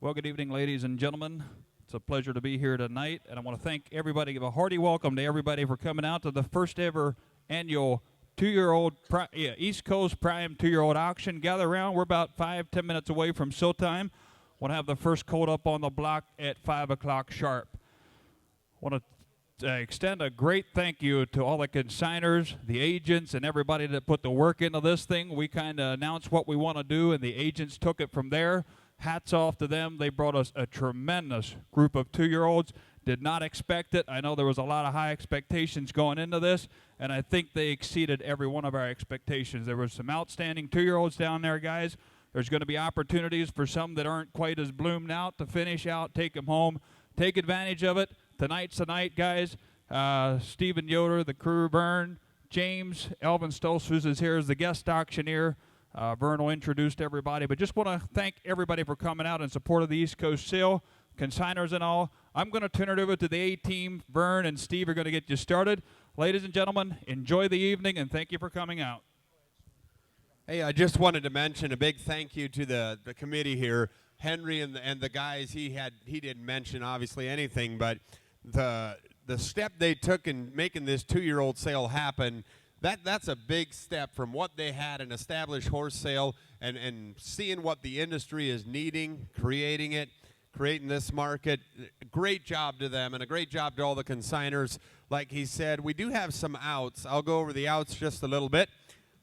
Well, good evening, ladies and gentlemen. It's a pleasure to be here tonight, and I want to thank everybody, give a hearty welcome to everybody for coming out to the first ever annual East Coast Prime 2-year-old auction. Gather around. We're about 5-10 minutes away from showtime. Want to have the first colt up on the block at 5 o'clock sharp. Want to extend a great thank you to all the consigners, the agents, and everybody that put the work into this thing. We kind of announced what we want to do, and the agents took it from there. Hats off to them. They brought us a tremendous group of 2-year-olds. Did not expect it. I know there was a lot of high expectations going into this, and I think they exceeded every one of our expectations. There were some outstanding 2-year-olds down there, guys. There's going to be opportunities for some that aren't quite as bloomed out to finish out, take them home, take advantage of it. Tonight's the night, guys. Stephen Yoder, the crew, Vern, James, Elvin Stoltzfus is here as the guest auctioneer. Vern will introduce everybody, but just want to thank everybody for coming out in support of the East Coast sale, consigners and all. I'm going to turn it over to the A-team. Vern and Steve are going to get you started. Ladies and gentlemen, enjoy the evening, and thank you for coming out. Hey, I just wanted to mention a big thank you to the committee here. Henry and the guys, he didn't mention obviously anything, but the step they took in making this 2-year-old sale happen, that's a big step from what they had an established horse sale and seeing what the industry is needing, creating this market. Great job to them and a great job to all the consigners. Like he said, we do have some outs. I'll go over the outs just a little bit.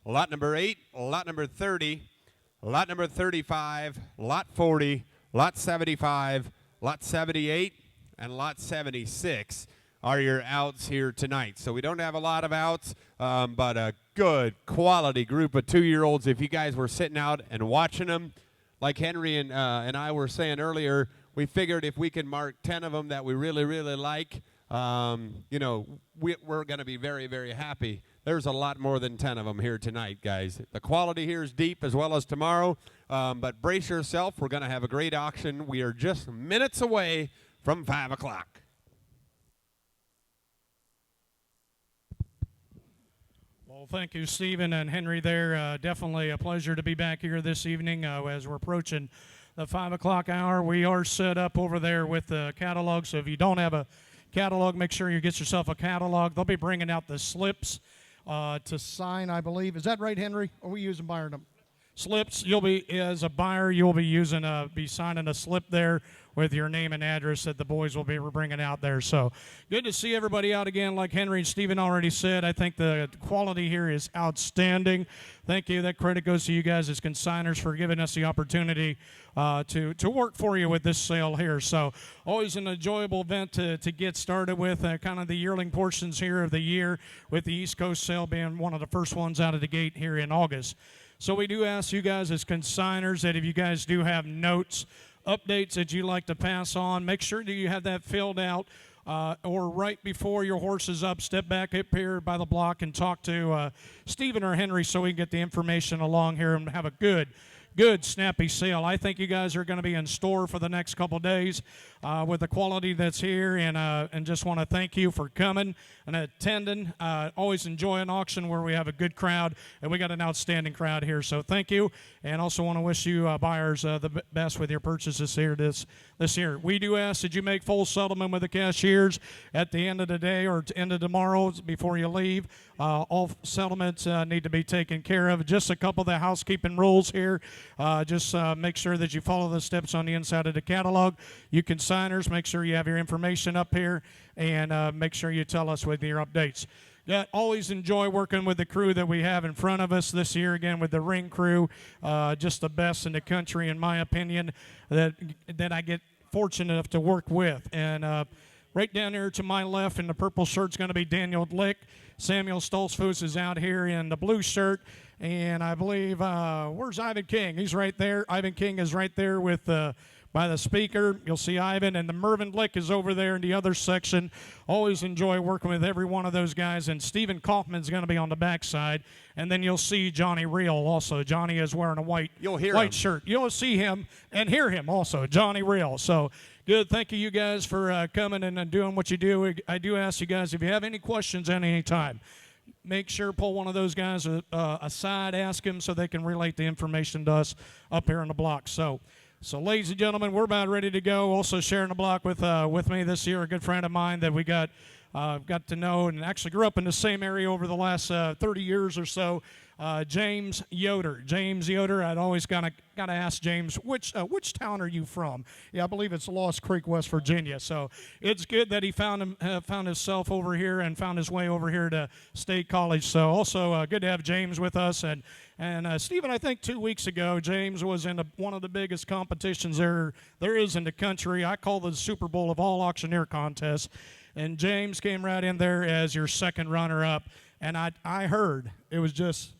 Lot number 8, lot number 30, lot number 35, lot 40, lot 75, lot 78, and lot 76 are your outs here tonight. So we don't have a lot of outs, but a good quality group of 2-year-olds. If you guys were sitting out and watching them, like Henry and I were saying earlier, we figured if we can mark 10 of them that we really, really like, you know, we're going to be very, very happy. There's a lot more than 10 of them here tonight, guys. The quality here is deep as well as tomorrow, but brace yourself. We're going to have a great auction. We are just minutes away from 5 o'clock. Well, thank you, Stephen and Henry there. Definitely a pleasure to be back here this evening as we're approaching the 5 o'clock hour. We are set up over there with the catalog, so if you don't have a catalog, make sure you get yourself a catalog. They'll be bringing out the slips to sign, I believe. Is that right, Henry? Or are we using buyer number? Slips. You'll be, as a buyer, you'll be using be signing a slip there with your name and address that the boys will be bringing out there. So good to see everybody out again. Like Henry and Stephen already said, I think the quality here is outstanding. Thank you. That credit goes to you guys as consigners for giving us the opportunity to work for you with this sale here. So always an enjoyable event to get started with, kind of the yearling portions here of the year, with the East Coast sale being one of the first ones out of the gate here in August. So we do ask you guys as consigners that if you guys do have notes, updates that you like to pass on, make sure that you have that filled out or right before your horse is up, step back up here by the block and talk to Stephen or Henry so we can get the information along here and have a good, snappy sale. I think you guys are going to be in store for the next couple of days with the quality that's here, and just want to thank you for coming and attending. Always enjoy an auction where we have a good crowd, and we got an outstanding crowd here. So thank you, and also want to wish you buyers the best with your purchases here this year. We do ask that you make full settlement with the cashiers at the end of the day or at the end of tomorrow before you leave. All settlements need to be taken care of. Just a couple of the housekeeping rules here. Just make sure that you follow the steps on the inside of the catalog. You consigners, make sure you have your information up here, and make sure you tell us with your updates. Always enjoy working with the crew that we have in front of us this year, again with the Ring crew, just the best in the country in my opinion, that I get fortunate enough to work with. And right down there to my left in the purple shirt is going to be Daniel Lick. Samuel Stoltzfus is out here in the blue shirt. And I believe, where's Ivan King? He's right there. Ivan King is right there with by the speaker. You'll see Ivan, and the Mervyn Lick is over there in the other section. Always enjoy working with every one of those guys. And Stephen Kaufman's going to be on the backside. And then you'll see Johnny Reel also. Johnny is wearing a white shirt. You'll see him and hear him also, Johnny Reel. So good. Thank you guys for coming and doing what you do. I do ask you guys, if you have any questions at any time, make sure pull one of those guys aside, ask them so they can relate the information to us up here on the block. So So, ladies and gentlemen, we're about ready to go. Also sharing the block with me this year, a good friend of mine that we got to know and actually grew up in the same area over the last 30 years or so. James Yoder. James Yoder. I'd always gotta ask James, which town are you from? Yeah, I believe it's Lost Creek, West Virginia. So it's good that he found himself over here and found his way over here to State College. So also good to have James with us. And Stephen, I think 2 weeks ago, James was in one of the biggest competitions there is in the country. I call the Super Bowl of all auctioneer contests. And James came right in there as your second runner-up. And I heard it was just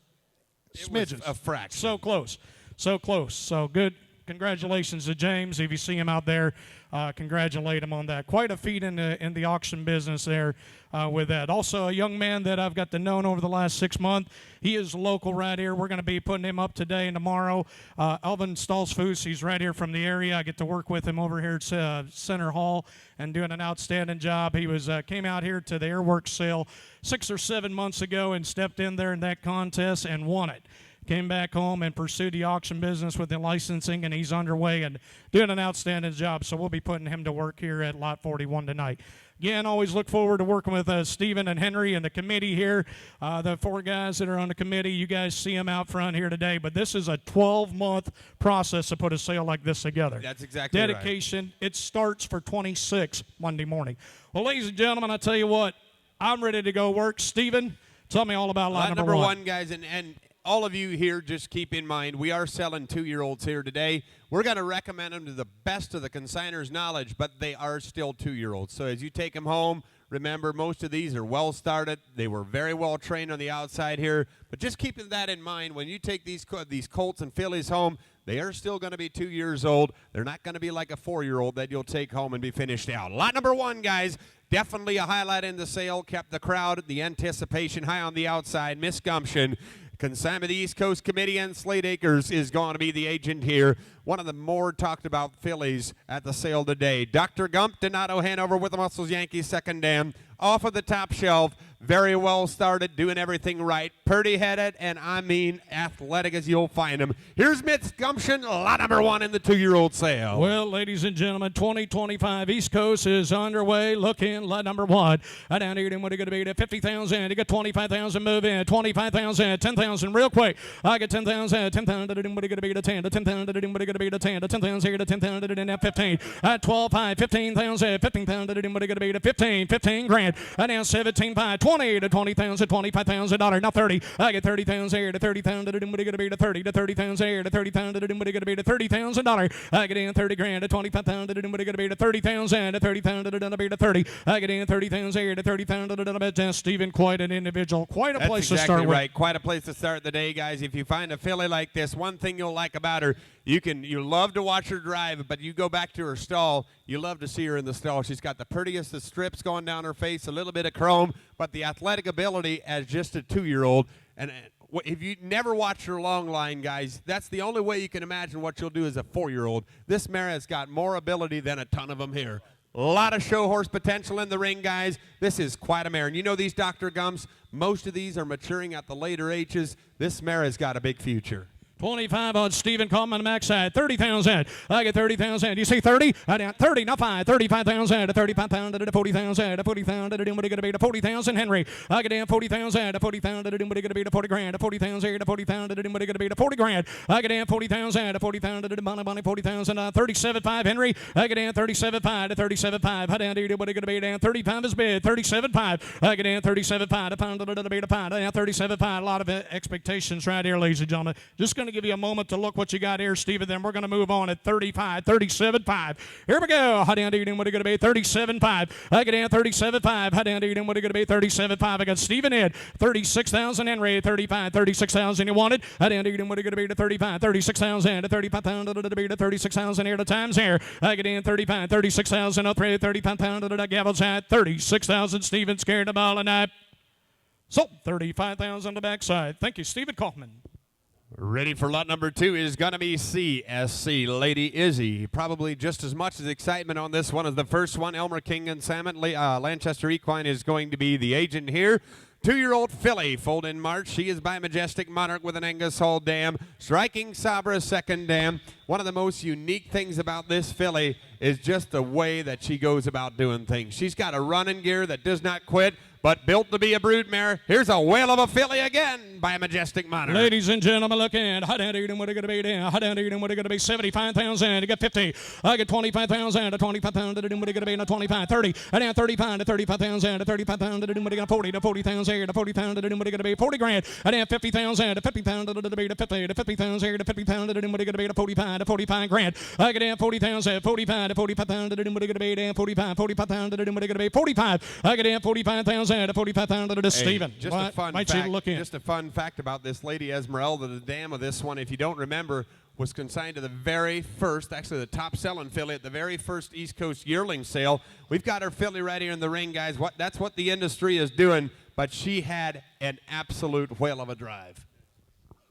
smidgens. A fraction. So close. So close. So good. Congratulations to James. If you see him out there, congratulate him on that. Quite a feat in the auction business there with that. Also, a young man that I've got to know over the last 6 months. He is local right here. We're going to be putting him up today and tomorrow. Alvin Stolzfus, he's right here from the area. I get to work with him over here at Center Hall and doing an outstanding job. He came out here to the Airworks sale 6 or 7 months ago and stepped in there in that contest and won it. Came back home and pursued the auction business with the licensing, and he's underway and doing an outstanding job. So we'll be putting him to work here at Lot 41 tonight. Again, always look forward to working with Stephen and Henry and the committee here. The 4 guys that are on the committee, you guys see them out front here today. But this is a 12-month process to put a sale like this together. That's exactly right. Dedication. It starts for 26 Monday morning. Well, ladies and gentlemen, I tell you what, I'm ready to go work. Stephen, tell me all about lot number one. Guys, and all of you here, just keep in mind, we are selling 2-year-olds here today. We're going to recommend them to the best of the consignor's knowledge, but they are still 2-year-olds. So as you take them home, remember, most of these are well started. They were very well trained on the outside here. But just keeping that in mind, when you take these colts and fillies home, they are still going to be 2 years old. They're not going to be like a 4-year-old that you'll take home and be finished out. Lot number one, guys. Definitely a highlight in the sale. Kept the crowd, the anticipation high on the outside. Miss Gumption. Consignment of the East Coast Committee and Slade Acres is going to be the agent here. One of the more talked about fillies at the sale today. Dr. Gump, Donato Hanover with the Muscles Yankees second dam. Off of the top shelf. Very well started, doing everything right. Purdy-headed, and I mean athletic as you'll find them. Here's Miss Gumption, lot number one in the 2-year-old sale. Well, ladies and gentlemen, 2025 East Coast is underway. Look in, lot number one. Down here, what are going to be to 50,000. You got 25,000, move in. 25,000, 10,000, real quick. I get 10,000, 10,000, what are going to be to 10, to 10,000, what are going to be to 10, to 10,000 here to 10,000, and 15. 12, 5, 15,000, 15,000, what are going to be to 15, 15 grand. Now 17, 5, 20 to 20,000, $25,000. Now 30. I get 30,000 here to 30,000. What are going to be to 30 to 30,000 here to 30,000. What are going to be to $30,000. I get in 30 grand to 25,000. What are going to be to 30,000 to 30,000. What are going to be to 30. I get in 30,000 here to 30,000. Stephen, quite an individual, quite a place to start with. That's right. Quite a place to start the day, guys. If you find a filly like this, one thing you'll like about her, you love to watch her drive, but you go back to her stall, you love to see her in the stall. She's got the prettiest of strips going down her face, a little bit of chrome, but the athletic ability as just a 2-year-old. And if you never watch her long line, guys, that's the only way you can imagine what she'll do as a 4-year-old. This mare has got more ability than a ton of them here. A lot of show horse potential in the ring, guys. This is quite a mare. And you know these Dr. Gumps, most of these are maturing at the later ages. This mare has got a big future. 25 on Stephen Coleman on the backside. 30,000. I get 30,000. You see 30? I down 30, not 5. 35,000 to 35,000 to 40,000 to 40,000 to what are going to be to 40,000. Henry. I get down 40,000 to 40,000 to what are going to be to 40 grand to 40,000 here to 40,000 to what are going to be to 40 grand. I get down 40,000 to 40,000 to Bonnie 40,000 37.5 Henry. I get down 37.5 to 37.5. I down to what are going to be down 35 is bid. 37.5. I get down 37.5 to pound to be to pound. Down 37.5. A lot of expectations right here, ladies and gentlemen. Just going to give you a moment to look what you got here, Stephen. Then we're going to move on at 35, 37.5. Here we go. Hot down to what are going to be 37.5. I get down 37.5. Hot down to what are going to be 37.5. I got Stephen in 36,000. Henry 35, 36,000. You wanted. Hot down to what are going to be to 35, 36,000 to 35,000 to be to 36,000 here. The times here. I get in 35, 36,000. Up 35,000 to the Gavel's at 36,000. Stephen scared the ball tonight. So 35,000 the backside. Thank you, Stephen Kaufman. Ready for lot number 2 is going to be CSC Lady Izzy. Probably just as much as excitement on this one as the first one. Elmer King and Salmon. Lanchester Equine is going to be the agent here. 2-year-old filly, foaled in March. She is by Majestic Monarch with an Angus Hall dam. Striking Sabra second dam. one of the most unique things about this filly is just the way that she goes about doing things. She's got a running gear that does not quit, but built to be a broodmare. Here's a whale of a filly again by a Majestic Monarch. Ladies and gentlemen, look in. Hot down to what are going to be down. Hot down to what are going to be 75,000. You get 50. I get 25,000 to 25,000 to what are going to be to 25, 30. And then 35 to 35,000 to 35,000 to what are going to 40 to 40,000 here to 40,000 to what are going to be 40 grand. And then 50,000 to 50,000 to what are going to be to 50 to 50,000 here to 50,000 to what are going to be to 45 to 45 grand. I get in 40,000, 45 to 45,000 to what are going to be down 45, 45,000 to what are going to be 45. I get in 45,000 to 45,000 to Stephen. Just a fun Might fact. you look in. Just a fun fact about this Lady Esmeralda, the dam of this one, if you don't remember, was consigned to the very first, actually the top selling filly at the very first East Coast yearling sale. We've got her filly right here in the ring, guys. That's what the industry is doing, but she had an absolute whale of a drive.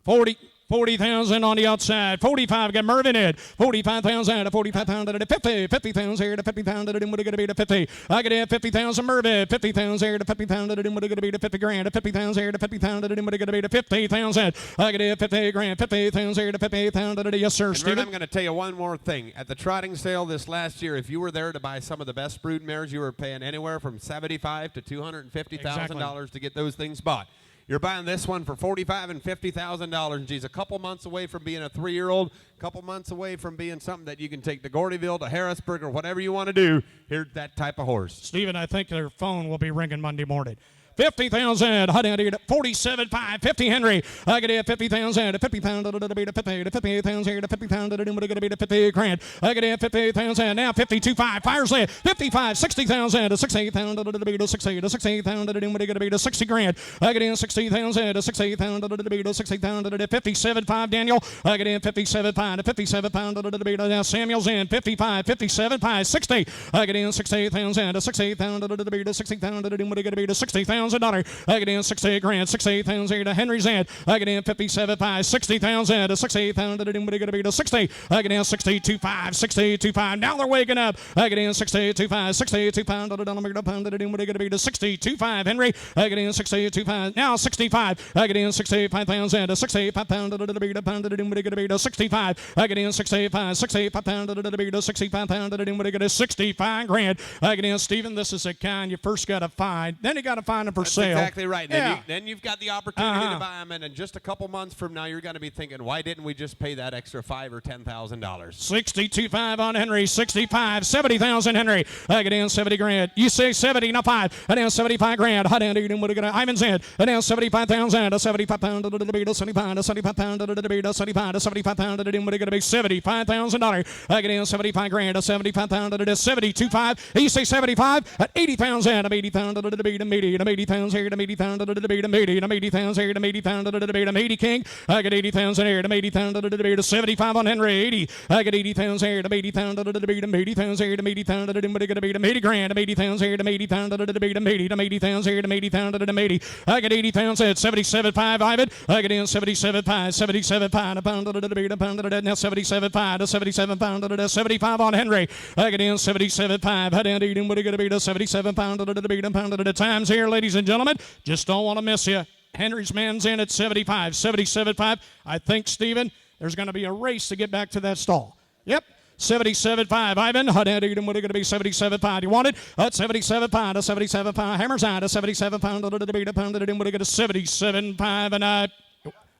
40,000 on the outside. 45, got Mervin in. 45,000 to 45,000 to 50. 50,000 here to 50,000 to what are going to be to 50. I get in 50,000 Mervin. 50,000 here to 50,000 to what are going to be to 50 grand. To 50,000 here to 50,000 to what are going to be to 50,000. I get in 50 grand. 50,000 here to 50,000 to yes, sir, Stephen. I'm going to tell you one more thing. At the trotting sale this last year, if you were there to buy some of the best brood mares, you were paying anywhere from $75,000 to $250,000 to get those things bought. You're buying this one for $45,000 and $50,000, and she's a couple months away from being a 3-year-old, couple months away from being something that you can take to Gordyville, to Harrisburg, or whatever you want to do. Here's that type of horse. Stephen, I think their phone will be ringing Monday morning. 50,000, 47.5, 50 Henry. I get it 50,000 to 50,000 to 50 to 50,000 here to 50,000 to what are going to be to 50 grand. I get it 50,000 now 52.5 fires in 55, 60,000 to 60,000 to be to 60 to 60,000 to what are going to be to 60 grand. I get in 60,000 to 60,000 to be to 60,000 to 57.5 Daniel. I get in 57.5 to 57.5 to be to now Samuel's in 55, 57.5, 60. I get in 60,000 to 60,000 to be to 60,000 to what are going to be to 60,000. I get in 68 grand, 68,000 here to Henry's end. I get in 57.5, 60,000 to 68,000 to what are going to be to 60. I get in 62.5, 62.5. Now they're waking up. I get in 62.5, 62.5 to what are going to be to 62.5 Henry. I get in 62.5, now 65. I get in 65,000 to 65,000 to what are going to be to 65. I get in 65, 65,000 to what are going to be to 65,000 to what are going to be to 65 grand. I get in Stephen. This is a kind you first got to find, then you got to find them for That's sale. exactly right. Then you've got the opportunity to buy them, and in just a couple months from now, you're going to be thinking, why didn't we just pay that extra $5,000 or $10,000? 62.5 on Henry. 65, 70,000 Henry. I get in 70 grand. You say 70, not 5. I down 75 grand. Hot end. What are going to Ivan's in? I down 75,000 to 75,000 to the beat to 75 to 75,000 to the beat to 75 to 75,000 to what are going to be $75,000. I get in 75 grand to 75,000 to 72.5. You say 75 at 80,000. I'm 80,000 to the beat to 80,000 here to 80,000 to the beat to 80,000 here to 80,000 to the beat to 80 King. I get 80,000 here to 80,000 to the beat to 75 on Henry. 80. I get 80,000 here to 80,000 to the beat to 80,000 here to 80,000 to the what are going to be to 80 grand. 80,000 here to 80,000 to the beat to 80,000 here to 80,000 to the 80. I get 80,000 at 77.5 Ivan. I get in 77.5, 77.5 a pound to the beat a pound to the now 77.5 to 77 pound to the 75 on Henry. I get in 77.5. Head in eating what are going to be to 77 pound to the beat a pound to the times here, ladies and gentlemen. Just don't want to miss you. Henry's man's in at 75, 77.5. I think, Stephen, there's going to be a race to get back to that stall. Yep. 77.5. Ivan, hot end eating what are going to be 77.5. You want it? At 77.5 to 77.5. Hammers on to 77 pound to the beat a pound to the what are going to 77.5 and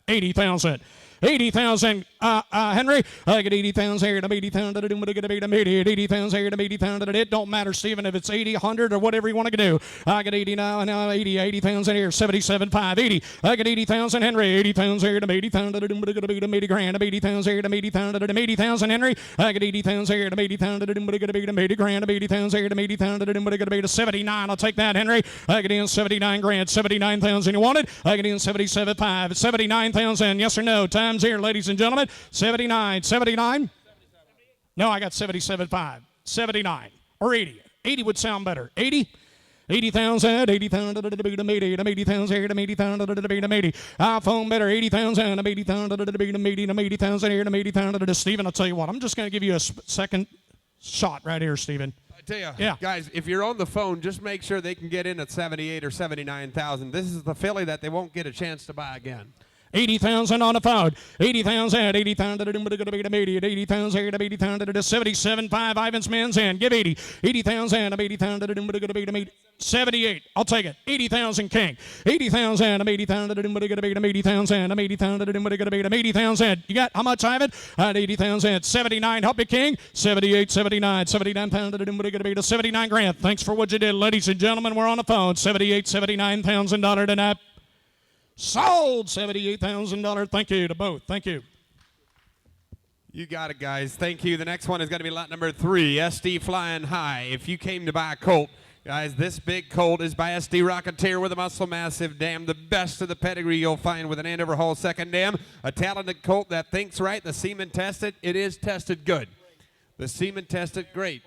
80,000. 80,000, Henry. I get 80,000 here to 80,000 to what are going to be to 80,000 here to 80,000 to it. Don't matter, Stephen, if it's 80, 100, or whatever you want to do. I get 80 now 80,000 here, 77.5, 80. I get 80,000, Henry. 80,000 here to 80,000 to what are going to be to 80 grand. 80,000 here to 80,000 to 80,000, Henry. I get 80,000 here to 80,000 to what are going to be to 80 grand. 80,000 here to 80,000 to what are going to be to 79. I'll take that, Henry. I get in 79 grand, 79,000. You want it? I get in 77.5, 79,000. Yes or no? Times here, ladies and gentlemen. 79, 79. No, I got 77.5, 79 or 80. 80 would sound better. 80. 80,000, 80,000 to the beat of 80, 80,000 here to 80,000 to the beat of 80. iPhone better, 80,000, 80,000 to the beat of 80,000 here to 80,000 to the Stephen. I'll tell you what, I'm just going to give you a second shot right here, Stephen. I tell you, yeah. Guys, if you're on the phone, just make sure they can get in at 78 or 79,000. This is the filly that they won't get a chance to buy again. 80,000 on the phone. 80,000, 80,000, 80,000, 80,000, 77.5. Ivan's man's in. Give 80. 80,000, 80,000, 78. I'll take it. 80,000 King. 80,000, 80,000, 80,000, 80,000, 80,000. You got how much, Ivan? 80,000. 79. Help me, King. 78, 79, 79 pounds. 79 grand. Thanks for what you did, ladies and gentlemen. We're on the phone. 78, $79,000 tonight. Sold. $78,000. Thank you to both. Thank you. You got it, guys. Thank you. The next one is going to be lot number 3, SD Flying High. If you came to buy a colt, guys, this big colt is by SD Rocketeer with a muscle massive dam, the best of the pedigree you'll find with an Andover Hall second dam. A talented colt that thinks right. The semen tested. It is tested good. The semen tested great.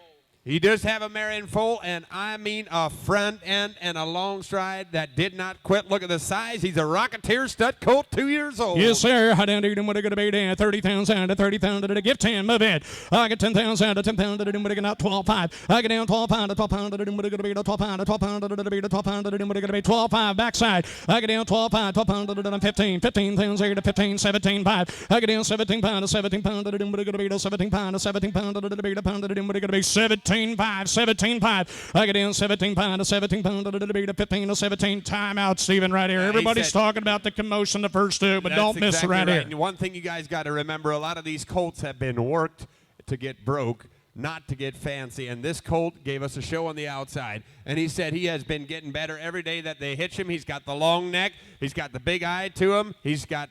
He does have a mare in full, and I mean a front end and a long stride that did not quit. Look at the size. He's a Rocketeer stud colt, 2 years old. Yes, sir. How down to what are going to be there? 30,000 to 30,000 to give 10. Move in. I get 10,000 to 10,000 to what are going to 12.5. I get down 12 to 12 pound to what are going to be 12 pound to 12 pound to what are going to be 12 pound to what are going to be 12.5 backside. I get down 12 pound to 15. 15,000 to 15. 17.5. I get down 17 pound to 17 pound to what are going to be 17 pound to 17 pound to what are going to be 17.5. 17.5. I get in 17 pound to 17 pound to 15 to 17. Timeout, Stephen, right here. Everybody's talking about the commotion the first two, but don't miss exactly right here. And one thing you guys got to remember, a lot of these colts have been worked to get broke, not to get fancy. And this colt gave us a show on the outside. And he said he has been getting better every day that they hitch him. He's got the long neck. He's got the big eye to him. He's got,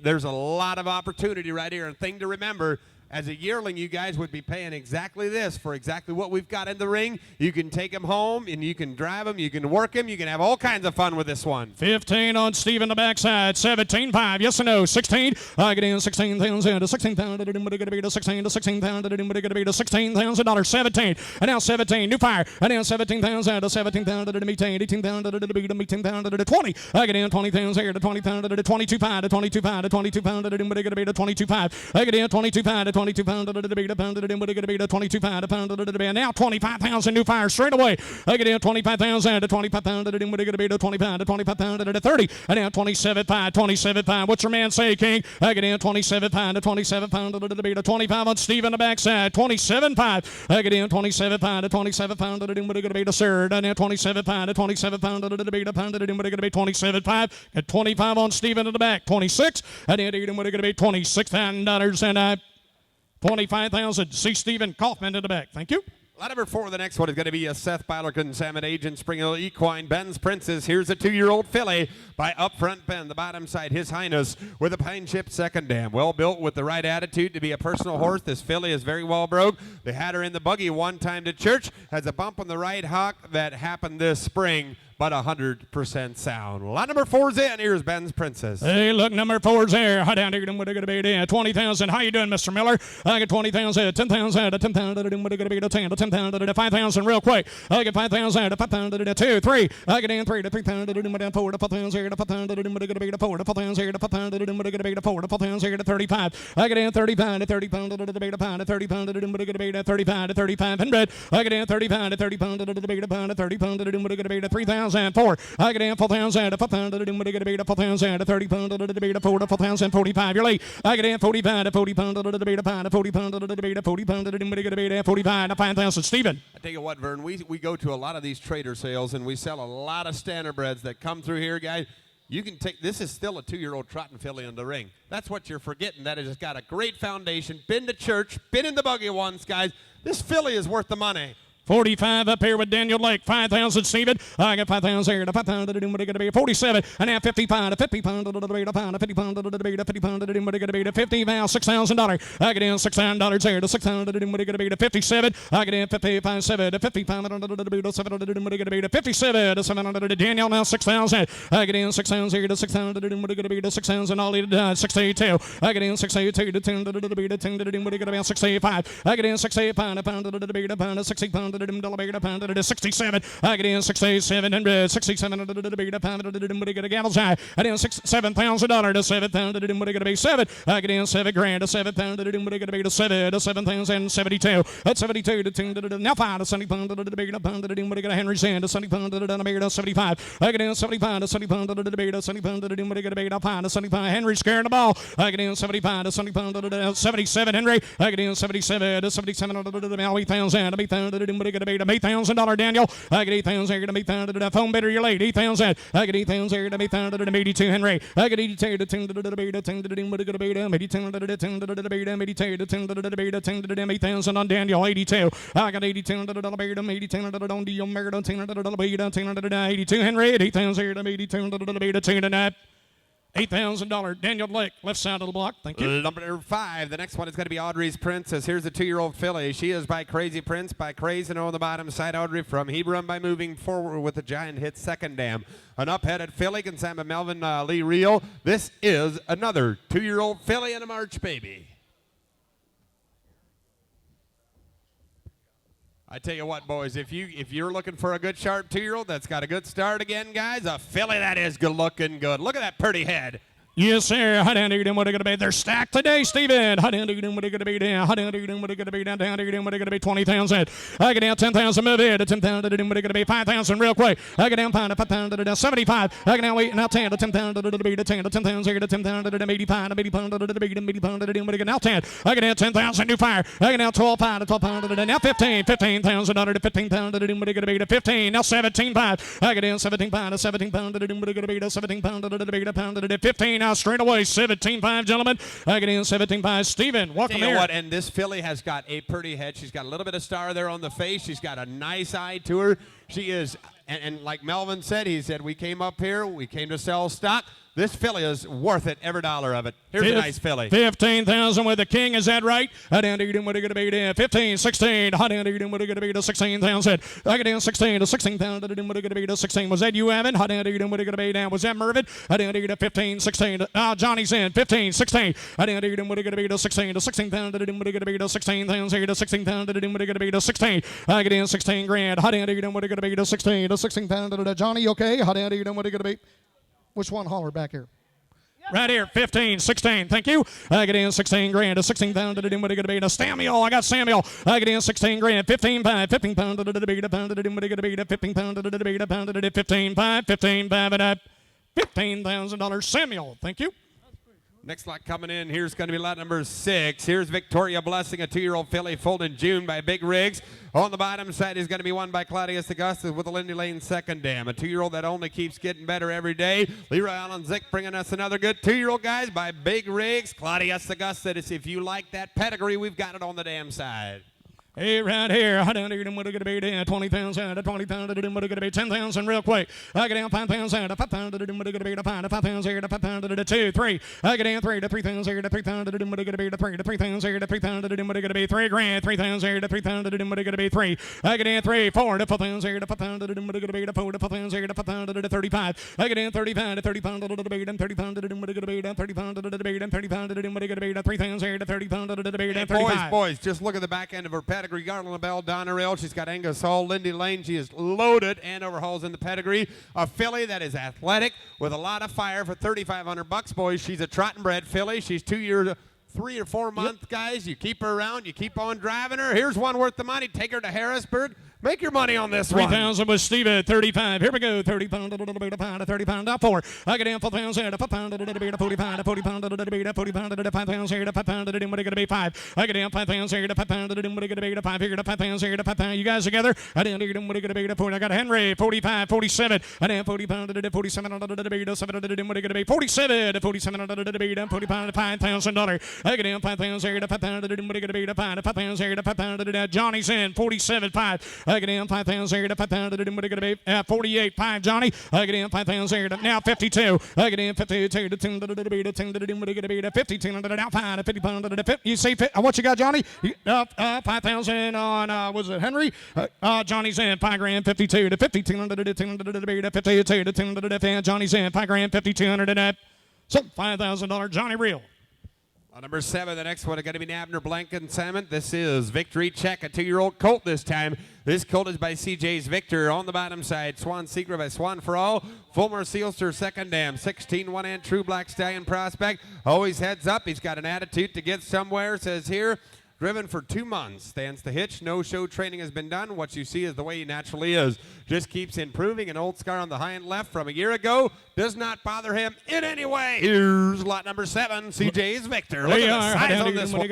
there's a lot of opportunity right here. And thing to remember, as a yearling, you guys would be paying exactly this for exactly what we've got in the ring. You can take him home, and you can drive him, you can work him, you can have all kinds of fun with this one. 15 on Stephen the backside. 17.5. Yes or no? 16. I get in 16,000 to 16 pound to what are going to be to 16 to 16 pound to what are going to be to $16,000. 17. And now 17. New fire. And now 17,000 to 17 pound to 18 pound to 18 pound to 20. I get in 20,000 to 20 pound to 22 pound to 22 pound to 22 pound to what are going to be to 22 pound. I get in 22 pound to 22 pound to what are going to be to 22 pound to pound to and now 25,000 new fire straight away. I get in 25,000 to 25 pound to what are going to be to 20 pound to 25 pound to 30 and now 27.5. What's your man say, King? I get in 27 pound to 27 pound to what are going to be to 25 on Steve on the backside. 27.5. I get in 27 pound to 27 pound to what are going to be to third and now 27 pound to 27 pound to what are going to be to pound to what are going to be 27.5 at 25 on Steven in the back. 26 and then what are going to be $26,000 and 25,000. See Stephen Kaufman in the back. Thank you. Lot number 4, the next one is going to be a Seth Bylerton Salmon Agent Spring Hill Equine Ben's Princess. Here's a 2-year-old filly by Upfront Ben, the bottom side, His Highness, with a pine chip second dam. Well built with the right attitude to be a personal horse. This filly is very well broke. They had her in the buggy one time to church. Has a bump on the right hock that happened this spring, but 100% sound. Lot number 4's in. Here's Ben's Princess. Hey, look, number 4's there. How down here? What are going to be there? 20,000. How you doing, Mr. Miller? I get 20,000, 10,000, 10,000. What are going to be to 10 to 10,000 5,000 real quick. I get 5,000 to 5,000 to 2, 3. I get in 3 to 3,000 to 4 to 5,000 to 5,000 what are going to be to 4 to 5,000 to 5,000 what are going to be to 4 to 5,000 to 35. I get in 35 to 30 pound to the pound to 30 pound to what are going to be to 35 to 3,500. I get in 35 to 30 pound to the pound to 30 pound to what are going to be to 3,004. I get in 4,000 to 5,000 what are going to be to 4,000 to 30 pound to the 4 to 4,045. You're late. I get in 45 to 40 pound to the pound to 40 pound to the 40 pound to what are going to be to 45 to 5,000. Stephen. I tell you what, Vern, we go to a lot of these trader sales and we sell a lot of Standardbreds that come through here, guys. You can take, this is still a 2-year-old trotting filly in the ring. That's what you're forgetting. That has got a great foundation, been to church, been in the buggy once, guys. This filly is worth the money. 45 up here with Daniel Lake. 5,000, Stephen. I got 5,000 here to 5,000 to what are going to be 47. And now 50 pound to 50 pound to the pound to 50 pound to the 50 pound to what are going to be to 50 now $6,000. I get in $6,000 here to 6,000 to what are going to be to 57. I get in 55 7 to 50 pound to the 700 what are going to be to 57 to 700 to Daniel now 6,000. I get in 6,000 here to 6,000 to what are going to be to 6,000 all in 62. I get in 682 to 10 to the 10 to what are going to be 65. I get in 68 pound to pound to the pound to 60 pound 67. I get in 6700, 6700 get a gavel's high. I get in $7,000 to 7,000. What are going to be 7? I get in $7,000 to 7,000. What are going to be to 7 to 7,072. That's 72 to 10. Now 5 to 70 pound. What are going to get a Henry's in to 70 pound. To 75. I get in 75 to 70 pound. To 70 pound. What are going to be to 5 to 75. Henry scaring the ball. I get in 75 to 70 pound. 77 Henry. I get in 77 to 77. Now 8,000 to 8,000. What are going to be to $8,000 Daniel. I get 8,000 to 8,000. Phone better you're late. 8,000. I get 8,000 to 8,000. 82 Henry. I get 82 to 10 to 10 to 10 what are going to be to 82 to 10 to 82 to 10 to 10 to 8,000 on Daniel. 82. I got 82 to 82 to Deal Merida 10 to 82 Henry. 8,000 to 82 to 10 to $8,000. Daniel Lake, left side of the block. Thank you. Number 5. The next one is going to be Audrey's Princess. Here's a 2-year-old filly. She is by Crazy Prince, by Crazy on the bottom side. Audrey from Hebron by moving forward with a giant hit second dam. An up-headed filly, consigned Melvin Lee Reel. This is another 2-year-old filly and a March baby. I tell you what, boys, if you're looking for a good sharp 2-year-old that's got a good start again, guys, a filly that is good looking good. Look at that pretty head. Yes, sir. Hot down to what are going to be? They're stacked today, Stephen. Hot down to what are going to be down. Hot down to what are going to be down. Down to what are going to be 20,000. I get down 10,000. Move in to 10,000. What are going to be 5,000 real quick. I get down 5,000 to 75. I get down 8 now 10 to 10,000 to be to 10 to 10,000 to 10,000 to 85 to 85 to be to 85 to what are going now 10. I get down 10,000 new fire. I get down 12 to 12 to now 15. 15,000 to 15,000 to what are going to be to 15. Now 17.5. I get down 17.5 to 17 pound to what are going to be to 17 pound to 15. Now straight away. 17.5, gentlemen. I get in 17.5. Steven, welcome here. What, and this filly has got a pretty head. She's got a little bit of star there on the face. She's got a nice eye to her. She is, and like Melvin said, he said, we came up here, we came to sell stock. This filly is worth it, every dollar of it. Here's a nice filly. 15,000 with the king, is that right? I down to what are going to be there? 15, 16. I down to what are going to be to 16,000. I get down 16 to 16,000. What are going to be to 16. Was that you, Evan? I down to what are going to be down. Was that Mervin? I down to 15, 16. Johnny's in 15, 16. I down to what are going to be to 16 to 16,000. What are going to be to 16,000 to 16,000. What are going to be to 16. I get in 16 grand. I down to what are going to be to 16 to 16,000. Johnny, okay? I down to what are going to be. Which one? Holler back here. Right here, 15, 16. Thank you. I get in 16 grand to 16,000. What are going to be to Samuel? I got Samuel. I get in 16 grand, 15 pound, 15 pound. What are going to be to 15 pound. What are going to be to 15 5, 15 5, and $15,000. Samuel. Thank you. Next lot coming in, here's going to be lot number 6. Here's Victoria Blessing, a 2-year-old filly, foaled in June by Big Riggs. On the bottom side is going to be won by Claudius Augustus with a Lindy Lane second dam. A 2-year-old that only keeps getting better every day. Leroy Allen Zick bringing us another good 2-year-old, guys, by Big Riggs. Claudius Augustus, if you like that pedigree, we've got it on the dam side. Hey, right here. I down here. What are going to be down? 20,000 to 20,000. What are going to be 10,000 real quick. I get down 5,000 to 5,000. What are going to be to 5,000 to 5,000 to 2, 3. I get down 3 to 3,000 to 3,000. What are going to be to 3 to 3,000 to 3,000. What are going to be 3 grand. 3,000 to 3,000. What are going to be 3. I get down 3, 4 to 4,000 to 5,000. What are going to be to 4 to 4,000 to 5,000 to 35. I get down 35 to 30 pound. What are going to be 30 pound. What are going to be 30 pound. What are going to be 30 pound. What are going to be 3,000 to 30 pound. What are going to be 35. Boys, just look at the back end of her pedigree. Garland Bell. Donnerell. She's got Angus Hall, Lindy Lane. She is loaded and overhauls in the pedigree. A filly that is athletic with a lot of fire for $3,500, boys. She's a trotting bred filly. She's 2 years, 3 or 4 months, guys. You keep her around. You keep on driving her. Here's one worth the money. Take her to Harrisburg. Make your money on this one. 3,000 with Steve at 35. Here we go. 30 pound, a little bit of pound, 30 pound, up 4. I get down 4,000, a pound, a little bit of 40 pound, a 40 pound, a little bit of 40 pound, a 5,000, a pound, a what are going to be 5. I get down 5,000, a pound, a what are going to be 5 here, a 5,000, a pound. You guys together? I didn't get them. What are going to be 40. I got Henry 45, 47. I down 40 pound, a 47, a little bit of 7, what are going to be 47, a 47, a little bit of 40 pound, $5,000. I get down 5,000, a pound, what are going to be 5,000, a pound. Johnny's in 47, 5. I get down 5,000. What are going to be 48, 5, Johnny. I get in 5,000. Now 52. I get in 52 to 10 to be to 10 to what are going to be to 52 now 5 50 pound to 50. You see what you got, Johnny? 5,000 on was it Henry? Johnny's in 5 grand 52 to 52 to 10 to be to 52 to 10 to Johnny's in 5 grand 5,200 so $5,000 Johnny Reel. On number 7, the next one is going to be Abner Blanken Salmon. This is Victory Check, a 2-year-old colt this time. This colt is by CJ's Victor. On the bottom side, Swan Secret by Swan for All. Fulmer Sealster, second dam. 16 one-hand true black stallion prospect. Always heads up. He's got an attitude to get somewhere, says here. Driven for 2 months. Stands the hitch. No show training has been done. What you see is the way he naturally is. Just keeps improving. An old scar on the hind left from a year ago does not bother him in any way. Here's lot number 7, CJ's Victor. Look at the size on this one.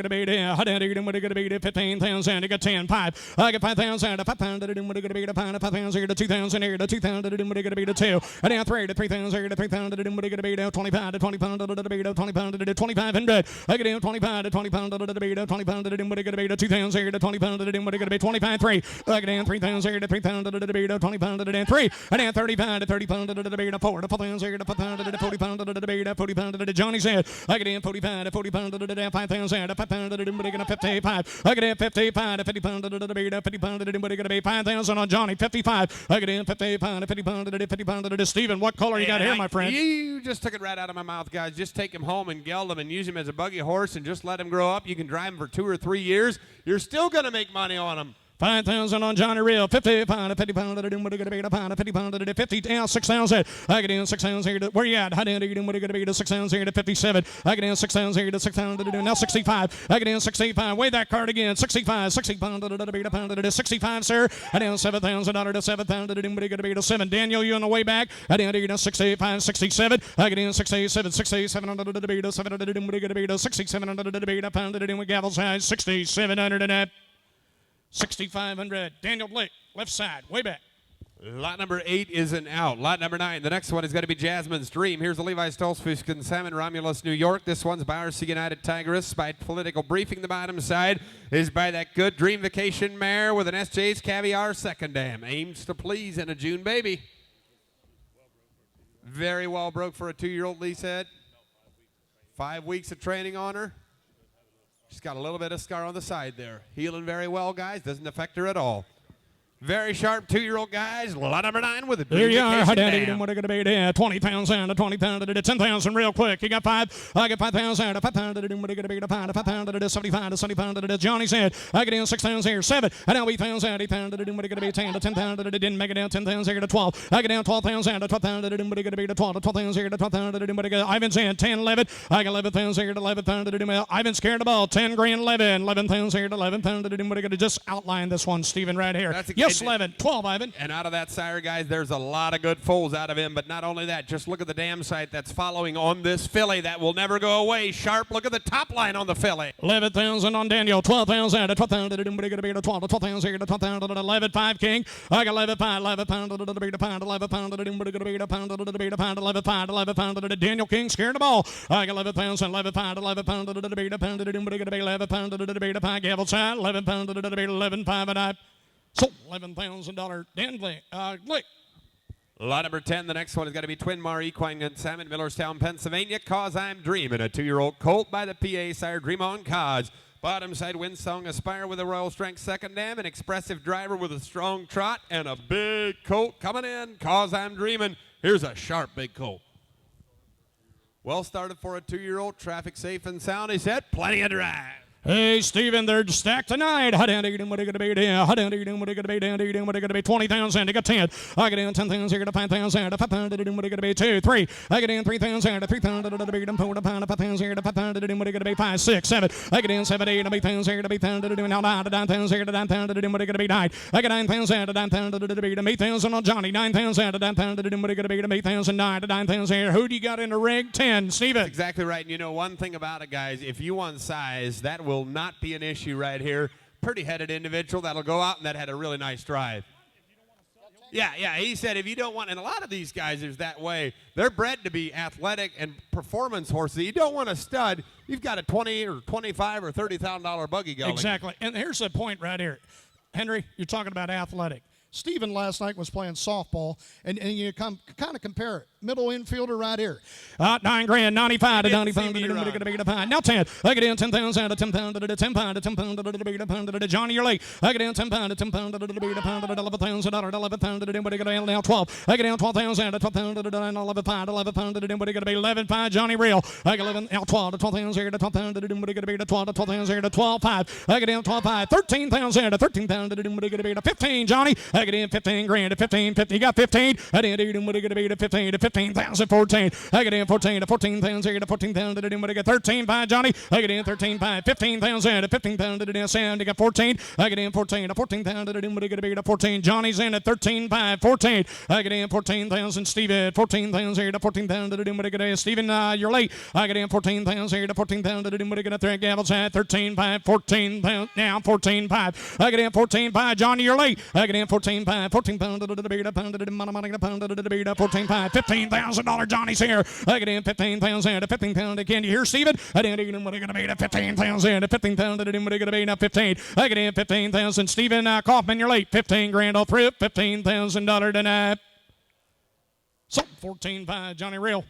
15,000. I got 10, 5. I got 5,000. 5,000. What are going to be to 5,000 to 2,000 here to 2,000. What are going to be to 2. And now 3 to 3,000 to 3,000. What are going to be to 25 to 20 pounds to 20 pounds to 2,500. I get down 25 to 20 pounds to 20 pounds to what are going to be to 2,000 to 20 pounds to what are going to be 25 3. I get down 3,000 to 3,000 to 20 pounds to 3. And now 35 to 30 pounds to 4 to 4,000 to 40 pounds to 40 pounds to Johnny said. I get in 45 to 40 pounds to 5,000 to 5 pounds to 55. I get in 55 to 50 pounds to 50 pounds to what are going to be 5,000 on Johnny. 55. I get in 55 to 50 pounds to 50 pounds to Stephen. What color you got here, my friend? You just took it right out of my mouth, guys. Just take him home and geld him and use him as a buggy horse and just let him grow up. You can drive him for 2 or 3 years. You're still going to make money on him. 5,000 on Johnny Real. 50 pound, 50 pound, what are going to be to pound, 50 pound, 50 down, 6,000. I get in 6,000 here to where you at? How down you what are going to be to 6,000 here to 57. I get in 6,000 here to 6,000 to now 65. I get in 65. Weigh that card again. 65, 60 pound to be to pound to 65, sir. I down $7,000 to 7 pound to what are going to be to 7. Daniel, you on the way back? I down here to 65, 67. I get in 67, 6700 to be to 700 what are going to be to 6700 to be to pound to with gavel size 6,700 and that. 6,500. Daniel Blake, left side, way back. Lot number 8 is an out. Lot number 9. The next one is going to be Jasmine's Dream. Here's the Levi Stolzfusken Salmon, Romulus, New York. This one's by RC United Tigress. By Political Briefing, the bottom side is by that good Dream Vacation mare with an SJ's Caviar second dam. Aims to please and a June baby. Very well broke for a 2-year-old, Lee said. 5 weeks of training on her. She's got a little bit of scar on the side there. Healing very well, guys. Doesn't affect her at all. Very sharp 2-year-old guys. Lot number 9 with a There you are. What are dam. going to be there? 20 pounds down to 20 pounds to 10,000 real quick. You got 5. I get 5,000 to 5 pounds to what are going to be to 5 pounds to 75 to 70 pounds to Johnny said. I get in 6,000 here. 7. And now 8,000 8 pounds to what are going to be 10 to 10 pounds to didn't make it down 10,000 here to 12. I get down 12,000 to 12,000 to what are going to be to 12 to 12,000 here to 12,000 to what are going to Ivan's in 10 11. I get 11,000 here to 11,000 to Ivan's scared the ball 10 grand 11 11,000 here to 11,000 to what are going to just outline this one Stephen right here. Yes 11 12 Ivan. And out of that sire, guys, there's a lot of good foals out of him. But not only that, just look at the dam site that's following on this filly. That will never go away. Sharp, look at the top line on the filly. 11,000 on Daniel. 12,000 to 12,000 to what are going to be to 12 to 12,000 here to 12,000 to 11 5 King. I got 11 5 11 pound to the pound 11 pound to what are going to be to pound to the pound 11 5 11 pound to Daniel King scared the ball. I got 11,000 11 pound 11 pound to the pound to what are going to be 11 pound to the pound gavel side 11 pound to the 11 5 and I. So $11,000 Dan Blake. Lot number 10, the next one is going to be Twin Mar Equine and Salmon, Millerstown, Pennsylvania. Cause I'm Dreaming, a 2-year-old colt by the PA sire Dream on Cause. Bottom side Windsong Aspire with a Royal Strength second dam, an expressive driver with a strong trot, and a big colt coming in. Cause I'm Dreaming. Here's a sharp big colt. Well started for a 2-year-old, traffic safe and sound. He said, plenty of drive. Hey, Stephen, they're stacked tonight. What are going to be down? What are going to be down? What are going to be 20,000? I got 10. I get in 10,000 here to 5,000 to 5 pounds. What are going to be 2, 3. I get in 3,000 to 3 pounds. What are going to be 5,000 here to 5 pounds. What are going to be 5, 6, 7. I get in 7, 8 to 8,000 here to 8,000 to now 9 to 9,000 here to 9,000 what are going to be 9. I get 9,000 to 9,000 to 8,000 on Johnny. 9,000 to 9,000 what are going to be 8,000 9 to 9,000 here. Who do you got in the rig? 10. Stephen. That's exactly right. And you know one thing about it, guys, if you want size, that will not be an issue right here. Pretty headed individual that'll go out and that had a really nice drive. Yeah, he said if you don't want, and a lot of these guys is that way. They're bred to be athletic and performance horses. You don't want a stud. You've got a $20 or $25 or $30,000 buggy going. Exactly. And here's the point right here. Henry, you're talking about athletic. Stephen last night was playing softball, and you kind of compare it. Middle infielder right here. $9,000, 95 to 95 see me run. to 5. Now 10. I get in 10,000 to 10 pound to 10 pound to 10 pound to 10 pound to Johnny, you're late. I get in 10 pound to 10 pound to 10 pound to $11,000 11 pound to anybody gonna now 12. I get in 12,000 to 12 pound to 11 pound 11 pound to anybody gonna be 11 5 Johnny Real. I get 11 now 12 to 12,000 to 12 pound to anybody gonna be 12 to 12,000 to 12 5. I get in 12 5 13,000 to 13 pound to anybody gonna be 15 Johnny. I get in 15 grand to 15 50. You got 15. I didn't anybody gonna be 15 to 15,000 14. I get in 14 to 14,000 to 14,000 to anybody get 13 5 Johnny. I get in 13 5 15,000 to 15,000 to Sam. You got 14. I get in 14 to 14,000 to anybody gonna be 14. Johnny's in at 13 5 14. I get in 14,000 Steve at 14,000 to 14,000 to anybody gonna Steven you're late. I get in 14,000 to 14,000 to anybody gonna thread Gavel's at 13 5 14,000 now 14 5. I get in 14 5 Johnny you're late. I get in 14 5 14 pound to the beat a pound to the money pound to the beat 14 5 $15,000 Johnny's here. I get in 15,000 to 15,000. Can you hear Steven? I didn't even what are gonna be to 15,000 to 15,000 to what are gonna be now 15. I get in 15,000 Steven Kaufman you're late. 15 grand off thrift. $15,000 tonight. So 14 5 Johnny Real.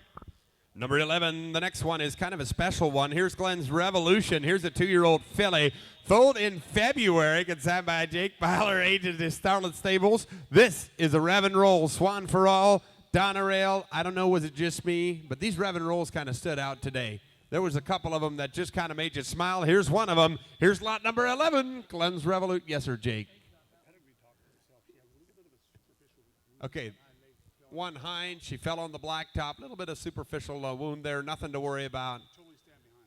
Number 11, the next one is kind of a special one. Here's Glenn's Revolution. Here's a 2-year-old filly. Foaled in February, consigned by Jake Byler, agent at Starlet Stables. This is a Rev and Roll. Swan for all. Donna Rail. I don't know, was it just me? But these Rev and Rolls kind of stood out today. There was a couple of them that just kind of made you smile. Here's one of them. Here's lot number 11, Glenn's Revolution. Yes, sir, Jake. Okay. One hind, she fell on the blacktop. A little bit of superficial wound there, nothing to worry about.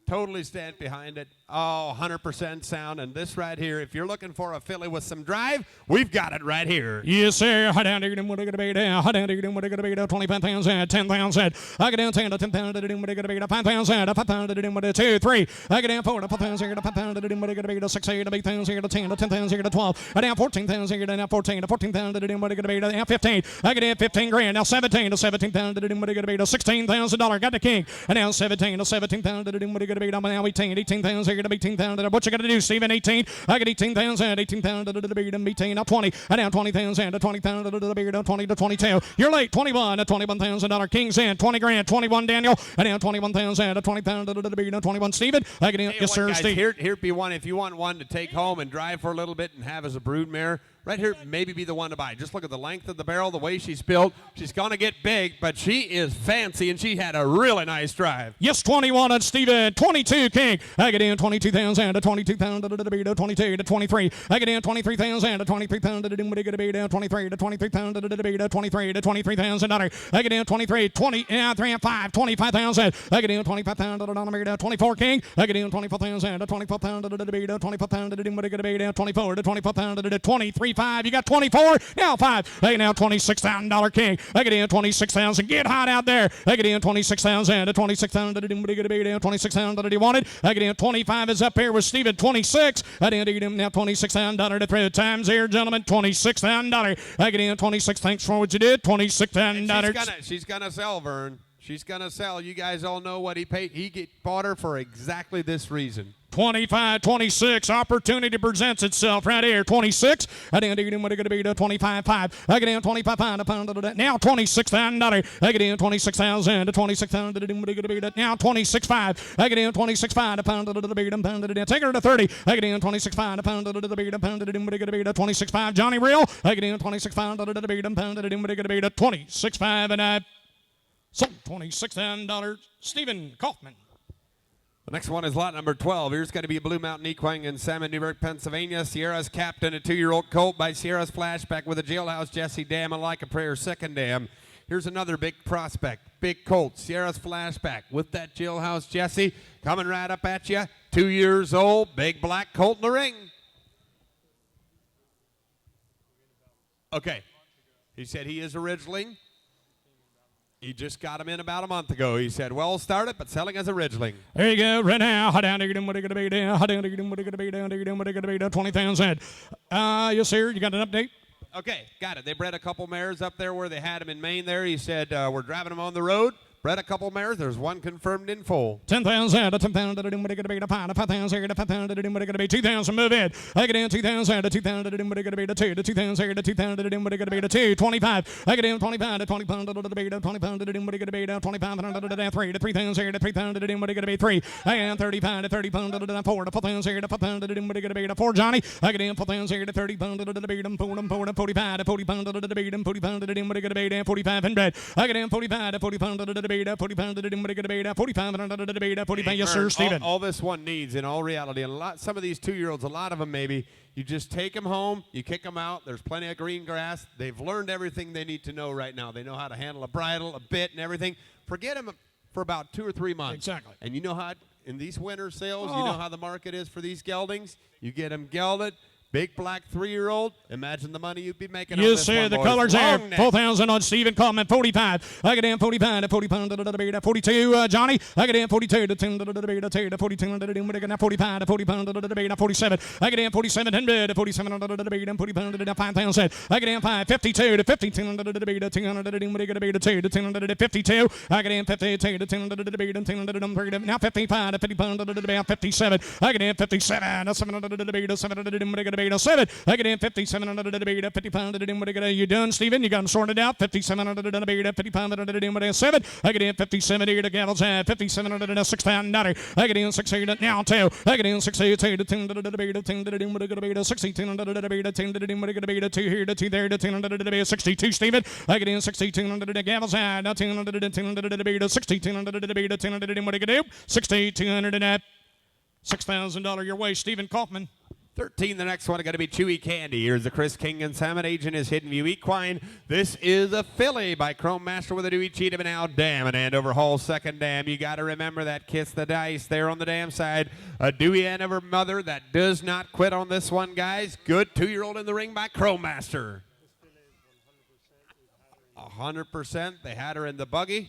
Totally stand behind it. Oh, 100% sound. And this right here, if you're looking for a filly with some drive, we've got it right here. Yes, sir. Hot down to what are going to be down. Hot down to what are going to be down. 25,000, 10,000. I get down 10 to 10,000 to what are going to be down. 5,000 to 5,000 to what 2, 3. I get down 4 to 5,000 to 5,000 to what are going to be down. 6, 8 to 8,000 to 10 to 10,000 to 12. I down 14,000 to down 14 to 14,000 to what are going to be down. 15. I get down 15 grand. Now 17 to 17,000 to what are going to be down. $16,000. Got the king. And now 17 to 17,000 to what are going to be down. Now 18,000 here to 18,000. What you got to do, Stephen? 18. I get 18,000. 18,000 to the beat and 18. Now 20. I down 20,000 to 20,000 to the beat. 20 to 22. You're late. 21 to $21,000. King's in. 20 grand. 21 Daniel. I down 21,000 to 20,000 to the beat. 21 Stephen. I get in. Yes, sir, guys, Steve. Here'd be one if you want one to take home and drive for a little bit and have as a brood mare. Right here, maybe be the one to buy. Just look at the length of the barrel, the way she's built. She's going to get big, but she is fancy, and she had a really nice drive. Yes, 21 on Steven. 22 King. I get in 22,000 to 22,000 to the beat. 22 to 23. I get in 23,000 to 23,000 to the beat. 23 to 23,000 to the beat. 23 to $23,000. I get in 23, 20, 3 5, 25,000. I get in 25,000 to the beat. 24 King. I get in 24,000 to 24,000 to the beat. 24,000 to the beat. 24 to 24,000 to the 23. 5. You got 24. Now 5. Hey, now $26,000 King. I get in 26,000. Get hot out there. I get in 26,000 to 26,000 to the 26,000 that he wanted. I get in 25 is up here with Steven. 26. I didn't get him now $26,000 to 3 times here, gentlemen. $26,000. I get in 26. Thanks for what you did. $26,000. She's gonna sell, Vern. She's gonna sell. You guys all know what he paid. He bought her for exactly this reason. 25, 26, opportunity presents itself right here. 26, I didn't get in what it going to be to 25, 5. I get in 25, 5 to pound to now $26,000. I get in 26,000 to 26,000 to what it going to be to now 26, 5. I get in 26, 5 to pound to the beat and pound to take her to 30. I get in 26, 5 to pound to the beat and pound to what it going to be to 26, 5. Johnny Real. I get in 26, 5 to the beat and pound to what it going to be to 26, 5 and I sold $26,000. Stephen Kaufman. The next one is lot number 12. Here's going to be a Blue Mountain Equine in Salmon, Newburgh, Pennsylvania. Sierra's Captain, a 2-year-old colt by Sierra's Flashback with a Jailhouse Jesse dam and Like a Prayer second dam. Here's another big prospect, big colt, Sierra's Flashback with that Jailhouse Jesse coming right up at you. 2 years old, big black colt in the ring. Okay. He said he is originally. He just got him in about a month ago. He said, well started, but selling as a Ridgeling. There you go, right now. How down to get him, what are going to be down? How down to get him, what are going to be down? To get him, what are going to be down? 20,000. Yes, sir. You got an update? Okay, got it. They bred a couple mares up there where they had them in Maine there. He said, we're driving them on the road. Bred a couple mares. There's one confirmed in full. 10,000 to 10,000 to do what it gonna be to pound 5,000 to 5,000 to do what it gonna be 2,000 move in. I get in 2,000 to 2,000 to do what it gonna be to 2 to 2,000 to 2,000 to do what it gonna be to 2 25. I get in 25 to 20 pound to the be to 20 pound to do what it gonna be to 25 to 3 to 3,000 to 3,000 to do what it gonna be 3. I get in 35 to 30 pound to the 4 to 4,000 to 4,000 to do what it gonna be to 4 Johnny. I get in 4,000 to 30 pound to the be to 45 to 40 pound to the be to 40 pound to do what it gonna be to 45 and bred. I get in 45 to 40 pound to the be to 40 pound to do what it gonna be to 45 to the be to 45. Yes sir, Stephen. All this one needs, in all reality, and some of these 2-year-olds, a lot of them maybe, you just take them home, you kick them out. There's plenty of green grass. They've learned everything they need to know right now. They know how to handle a bridle, a bit, and everything. Forget them for about 2 or 3 months. Exactly. And you know how, in these winter sales, you know how the market is for these geldings? You get them gelded. Big black 3-year-old. Imagine the money you'd be making on Yes, this sir. one, The boys. colors there. Long neck. 4,000 on Stephen Coleman. 45. I get in 45 to 40 pound to the be to 42. Johnny. I get in 42 to 10 to the be to 2 to 42 to the be to 45 to 40 pound to the be to 47. I get in 4700 to 47 to the be to 40 pound to the 5,000. I get in 552 to 52 to the be to 200 to the be to 2 to 10 to 52. I get in 52 to 10 to the be to 10 to the now 55 to 50 pound to the be 57. I get in 57 to 7 to the be to 7 to the be to 7. I get in 57 to the be to 50 pound to the be to you done, Stephen? You got them sorted out. 57 to the be to 50 pound to the be to 7. I get in 57 here to Gavel's 57 to the $6,000. I get in 68 now 2. I get in 62 to 10 to the be to 10 to the be to 62 to the be to 10 to the be to 2 here to 2 there to 10 to the be 62, Stephen. I get in 62 to the Gavel's 10 to the be to 62 to the be to 10 to the what do you do? 6,200 and that $6,000 your way, Stephen Kaufman. 13, the next one is going to be Chewy Candy. Here's the Chris King and Salmon Agent is Hidden View Equine. This is a filly by Chrome Master with a Dewey Cheatham and now Dam and Andover Hall second dam. You got to remember that kiss the dice there on the dam side. A Dewey Andover mother that does not quit on this one, guys. Good 2-year-old in the ring by Chrome Master. 100%. They had her in the buggy.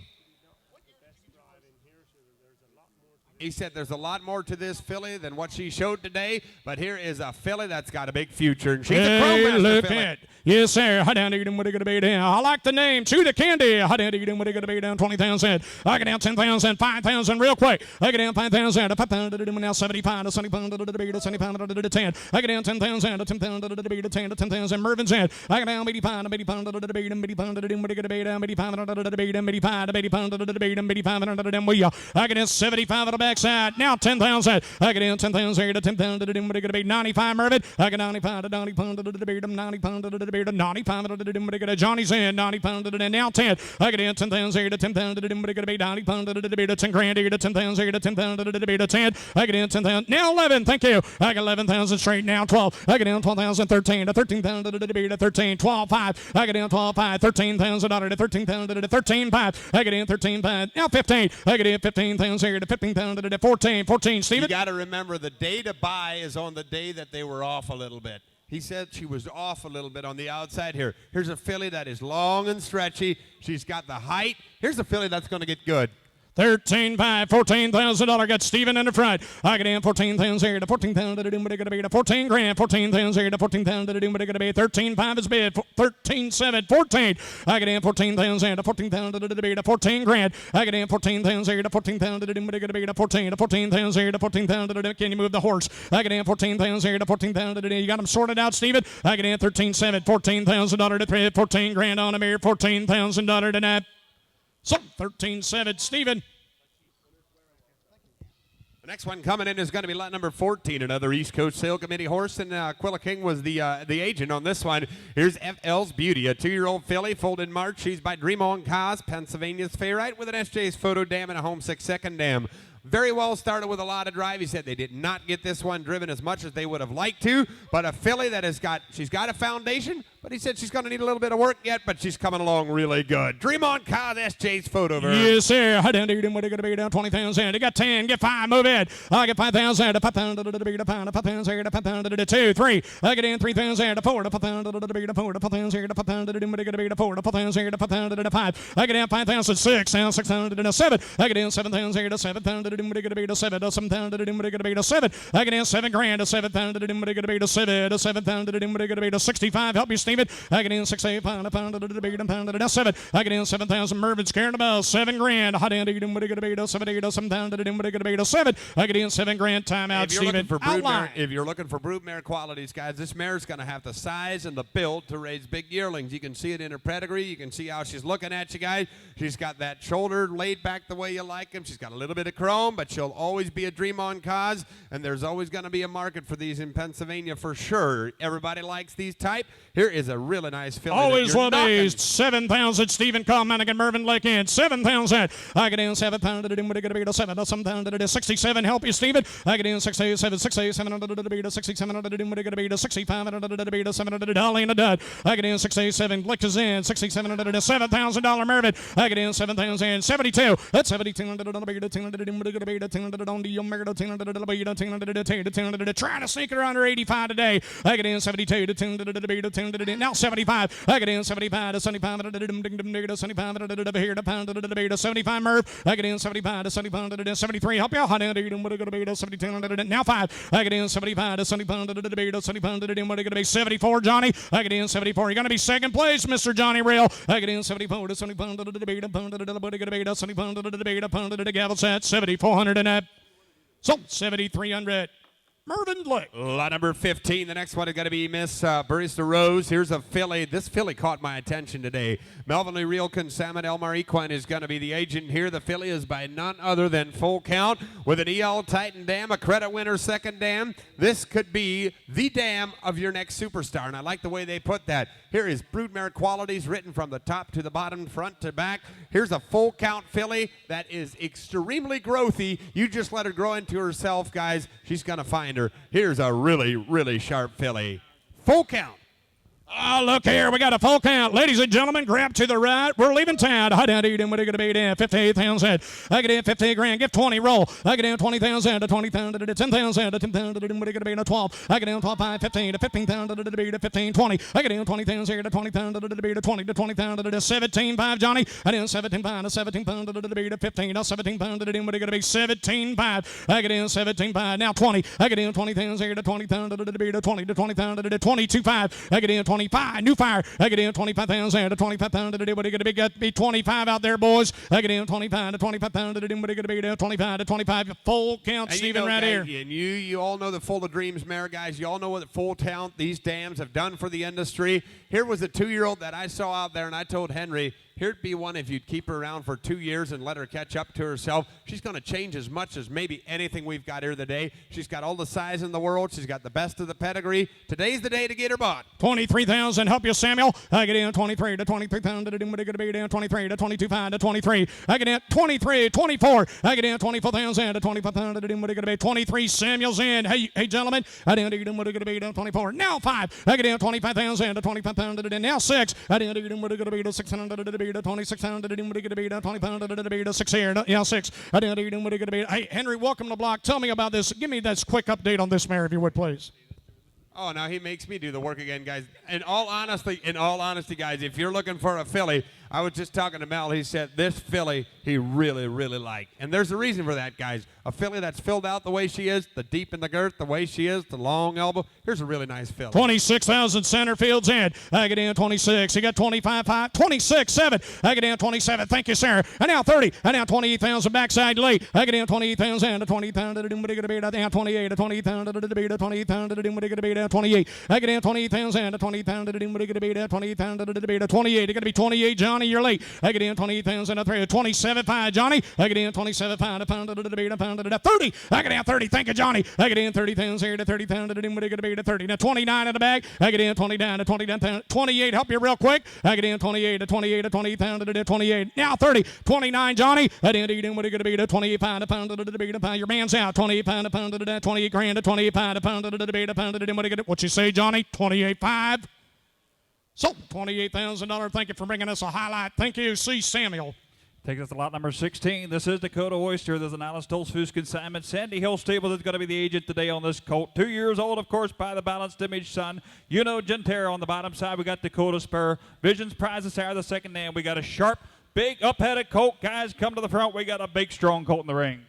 He said there's a lot more to this filly than what she showed today, but here is a filly that's got a big future, and she's a Chrome Master look filly. at yes, sir. How down to them? What are going to be down? I like the name. Chew the Candy. How down to them? What are going to be down? 20,000. I get down 10,000, 5,000 real quick. I get down 5,000 to 5,000 to now 75 to 75 to the 75 to 10. I get down 10,000 to 10,000 to the 10 to 10,000. Mervin's in. I get down 85 to 85 to the 85 to the what are going to be down? 85 to the 85 to 85 to the 85 to the wheel. I get down 75 on the backside. Now 10,000. I get in 10,000 to 10,000 to the what are going to be 95 Mervin. I get 95 to 90 pound to the beat 90 pound to the beat 95 to the what are going to Johnny's in 90 pound to the now 10. I get in 10,000 to 10,000 to the what are going to be 90 pound to the beat 10 grand to 10,000 to 10,000 to the beat 10. I get in 10,000 now 11. Thank you. I get 11,000 straight now 12. I get in 12,000 13 to 13,000 to the beat 13 12 5. I get in 12 5 $13,000 to 13,000 to 13 5. I get in 13 5 now 15. I get in 15,000 to 15,000 to 14 Stephen. You got to remember the day to buy is on the day that they were off a little bit. He said she was off a little bit on the outside here. Here's a filly that is long and stretchy. She's got the height. Here's a filly that's going to get good. 13 5 $14,000 got Stephen in the front. I get in 14,000 to 14,000 to do what it gonna be to 14 grand 14,000 to 14,000 to do what it gonna be 13 5 is bid 13 7 14. I get in 14,000 to 14,000 to be to 14 grand. I get in 14,000 to 14,000 to do what it gonna be to 14 to 14,000 to 14,000 to do. Can you move the horse? I get in 14,000 to 14,000 to do. You got them sorted out, Stephen. I get in 13 7 $14,000 to 3 14 grand on a mirror $14,000 to that. So 13-7, Stephen. The next one coming in is going to be lot number 14, another East Coast Sale Committee horse, and Quilla King was the agent on this one. Here's FL's Beauty, a 2-year-old filly, foaled in March. She's by Dream on Cause, Pennsylvania's favorite, with an SJ's photo dam and a home 6 second dam. Very well started with a lot of drive. He said they did not get this one driven as much as they would have liked to, but a filly that she's got a foundation, but he said she's going to need a little bit of work yet, but she's coming along really good. Dream on Cause, SJ's photo. Yes, sir. How down to them? What are going to be down 20,000? They got 10. Get 5. Move it. I get 5,000 to 5,000 to be to 5,000 to 5,000 to 2 3. I get in 3,000 to 4 to 5,000 to be to 4 to 5,000 to 5,000 to do what are going to be to 4 to 5,000 to 5,000 to 5. I get in 5,000 6 6,000 to 7. I get in 7,000 to 7,000 to to 7 to 7 pound to 7. I get in 7 grand to 7 pound to 7 to 7 pound to 65. Help you, Steven. I get in 6 8 pound to 7. I get in 7,000. Mervin's carrying about 7 grand. Hot end to 7 to 7 pound to 7. I get in 7 grand. Timeout, Steven. If you're looking for broodmare qualities, guys, this mare's going to have the size and the build to raise big yearlings. You can see it in her pedigree. You can see how she's looking at you guys. She's got that shoulder laid back the way you like them. She's got a little bit of chrome, but she'll always be a dream on cause, and there's always going to be a market for these in Pennsylvania for sure. Everybody likes these type. Here is a really nice filly. Always will be 7,000. Stephen Kalmanigan, Mervyn Lake in 7,000. I get in 7 pound to 7 to 7 pound to 67. Help you, Stephen. I get in 6 8 7 6 8 7 to 67 to 65 to 7 to Dolly and a dud. I get in 6 8 7. Lick is in 67 to $7,000 Mervyn. I get in 7,000 72. That's 72 trying to sneak it around her 85 today. I get in 72 to now 75. I get in 75 to 75 to 75 here to pound to 75 Merv. I get in 75 to 75 to 73. Help you out. Now 5. I get in 75 to 75 to 75 to 74 Johnny. I get in 74. You're going to be second place, Mr. Johnny Rail. I get in 74 to 75 to the gavel set 7,400 and that. So 7,300. Mervyn Lake. Lot number 15. The next one is going to be Miss Barista Rose. Here's a filly. This filly caught my attention today. Melvin Lee Realkin, Salmon Elmar Equine is going to be the agent here. The filly is by none other than Full Count with an EL Titan dam, a credit winner second dam. This could be the dam of your next superstar, and I like the way they put that. Here is broodmare qualities written from the top to the bottom, front to back. Here's a Full Count filly that is extremely growthy. You just let her grow into herself, guys. She's going to find her. Here's a really, really sharp filly. Full Count. Oh, look here. We got a Full Count. Ladies and gentlemen, grab to the right. We're leaving town. I down to eat him. What are you going to be in? 58,000. I get in 50 grand. Give 20. Roll. I get in 20,000 to 20,000 to 10,000 to 10,000 to what are you going to be in 12. I get in 12, 5, 15 to 15,000 to 15, 20. I get in 20,000 here to 20,000 to 20 to 20,000 to 17, 5, Johnny. I get in 17 pound to 17 pound to 15 to 17 pound to what are you going to be 17, 5. I get in 17, 5. Now 20. I get in 20,000 here to 20,000 to 20 to 20,000 to 22, 5. I get in 25. New fire. I get in 25,000 to 25,000 to do what are you going to be? Got to be 25 out there, boys. I get in 25 to 25,000 to do what are you going to be? 25 to 25. Full Count, and Stephen, right guys, here. And you all know the Full of Dreams mare, guys. You all know what Full Count these dams have done for the industry. Here was a 2-year-old that I saw out there, and I told Henry, here'd be one if you'd keep her around for 2 years and let her catch up to herself. She's going to change as much as maybe anything we've got here today. She's got all the size in the world. She's got the best of the pedigree. Today's the day to get her bought. 23,000. Help you, Samuel. I get in 23 to 23,000 to do what are you going to be down 23 to 22,500 to 23. I get in 23, 24. I get in 24,000 to 25,000 to do what are you going to be 23. Samuel's in. Hey, gentlemen. I didn't do what are you going to be down 24. Now 5. I get in 25,000 to 25,000 to now 6. I didn't do what are you going to be to 600 to 26,000 to 20 pound to 6 here. Yeah, 6. I didn't do what are you going to be. Hey, Henry, welcome to the block. Tell me about this. Give me this quick update on this mare, if you would, please. Oh, now he makes me do the work again, guys. In all honesty, guys, if you're looking for a filly, I was just talking to Mel. He said this filly he really, really liked. And there's a reason for that, guys. A filly that's filled out the way she is, the deep in the girth, the way she is, the long elbow. Here's a really nice filly. 26,000 center fields in. I get in 26. You got 25, 5, 26, 7. I get in 27. Thank you, sir. And now 30. And now 28,000 backside late. I get in 28,000 to 20,000 to do what are you going to be down 28 to 20,000 to 20,000 to do what are you going to be down 28. I get in 28,000 to 20,000 to do what are you going to be down 20,000 to 28. You're going to be 28, Johnny. You're late. I get in 28,000 to 3. 27, 5, Johnny. I get in 27, 5 to pound to 30. I get in 30. Thank you, Johnny. I get in 30,000 here to 30,000 to do what are you going to be to 30. Now 29 in the bag. I get in 29 to 29,000. 28. Help you real quick. I get in 28 to 28 to 20,000 to 28. Now 30. 29, Johnny. I didn't do what are you going to be to 28 pound to pound to pound. Your man's out. 28 pound to pound to 28 grand to 28 pound to pound to pound to what are you what you say, Johnny? 28.5. So $28,000. Thank you for bringing us a highlight. Thank you, C. Samuel. Take us to lot number 16. This is Dakota Oyster. There's an Alice Stoltzfus consignment. Sandy Hill Stable is going to be the agent today on this colt. 2 years old, of course, by the balanced image son. You know Gentera on the bottom side. We got Dakota Spur. Vision's Prize is the second name. We got a sharp, big, up-headed colt. Guys, come to the front. We got a big, strong colt in the ring.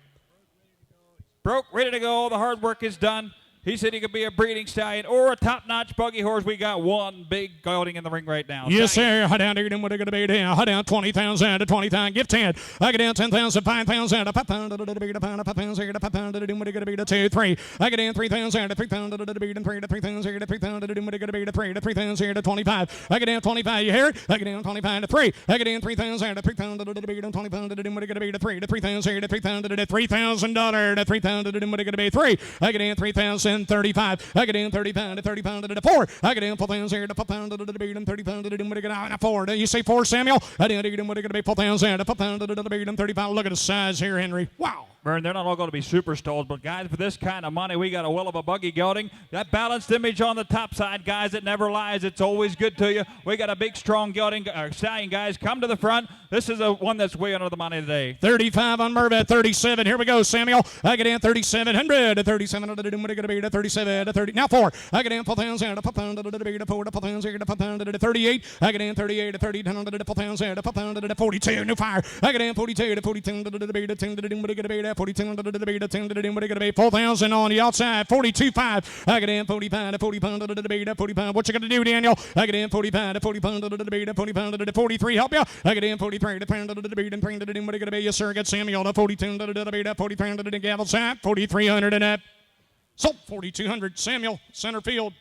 broke, ready to go. The hard work is done. He said he could be a breeding stallion or a top-notch buggy horse. We got one big gelding in the ring right now. Yes, sir. High down, what are going to be down? High down, 20,000 to 20,000. Give 10. I get down 10,000, 5,000. 5 pound to the beat, a pound, 5 pounds here to 5 pound to the doom, what are going to be to 2, 3. I get down 3,000 to 3 pound to the beat, and 3 to 3,000 here to 3 pound to the doom, what are going to be to 3 to 3,000 here to 25. I get down 25. You hear it? I get down 25 to 3. I get down 3,000 to 3 pound to the beat, and 20 pound to the doom, what are going to be to 3 to 3,000 here to 3 pound to the $3,000 to 3 pound to the doom, what are going to be 3. I get down 3,035. I get in 30 pound to 30 pound to the 4. I get in 4 pounds here to 4 pound to the beat and 30 pound to the doom, what are going to be 4. You say 4, Samuel? I didn't get what are going to be 4,000 to 4 pound to the beat and 30 pound. Look at the size here, Henry. Wow. Vern, they're not all going to be super stalls, but guys, for this kind of money, we got a well of a buggy gelding. That balanced image on the top side, guys, it never lies. It's always good to you. We got a big, strong gelding stallion, guys. Come to the front. This is a one that's way under the money today. 35 on Mervet, 37. Here we go, Samuel. I get in 3,700 to 37 to the doom, what are going to be to 37 to 30. Now 4. I get in 4,000 to 4 pound to the beat to 4 to 4,000 here to 4 pound to the 38. I get in 38 to 30 down to the 4,000 to 4 pound to the 42. New fire. I get in 42 to 42 to the beat to 10 to the doom, what are going to be to 42 to the beat to 10 to the doom, what are going to be 4,000 on the outside. 42.5. I get in 45 to 40 pound to the beat to 40 pound. What you going to do, Daniel? I get in 45 to 40 pound to the beat to 40 pound to the 43. Help you. I get in 43 to pound to the beat and 3 to the doom, what are going to be? Yes, sir. Get Samuel to 42 to the beat to 40 pound to the gavel side. 4,300 and that. So 4,200. Samuel, center field.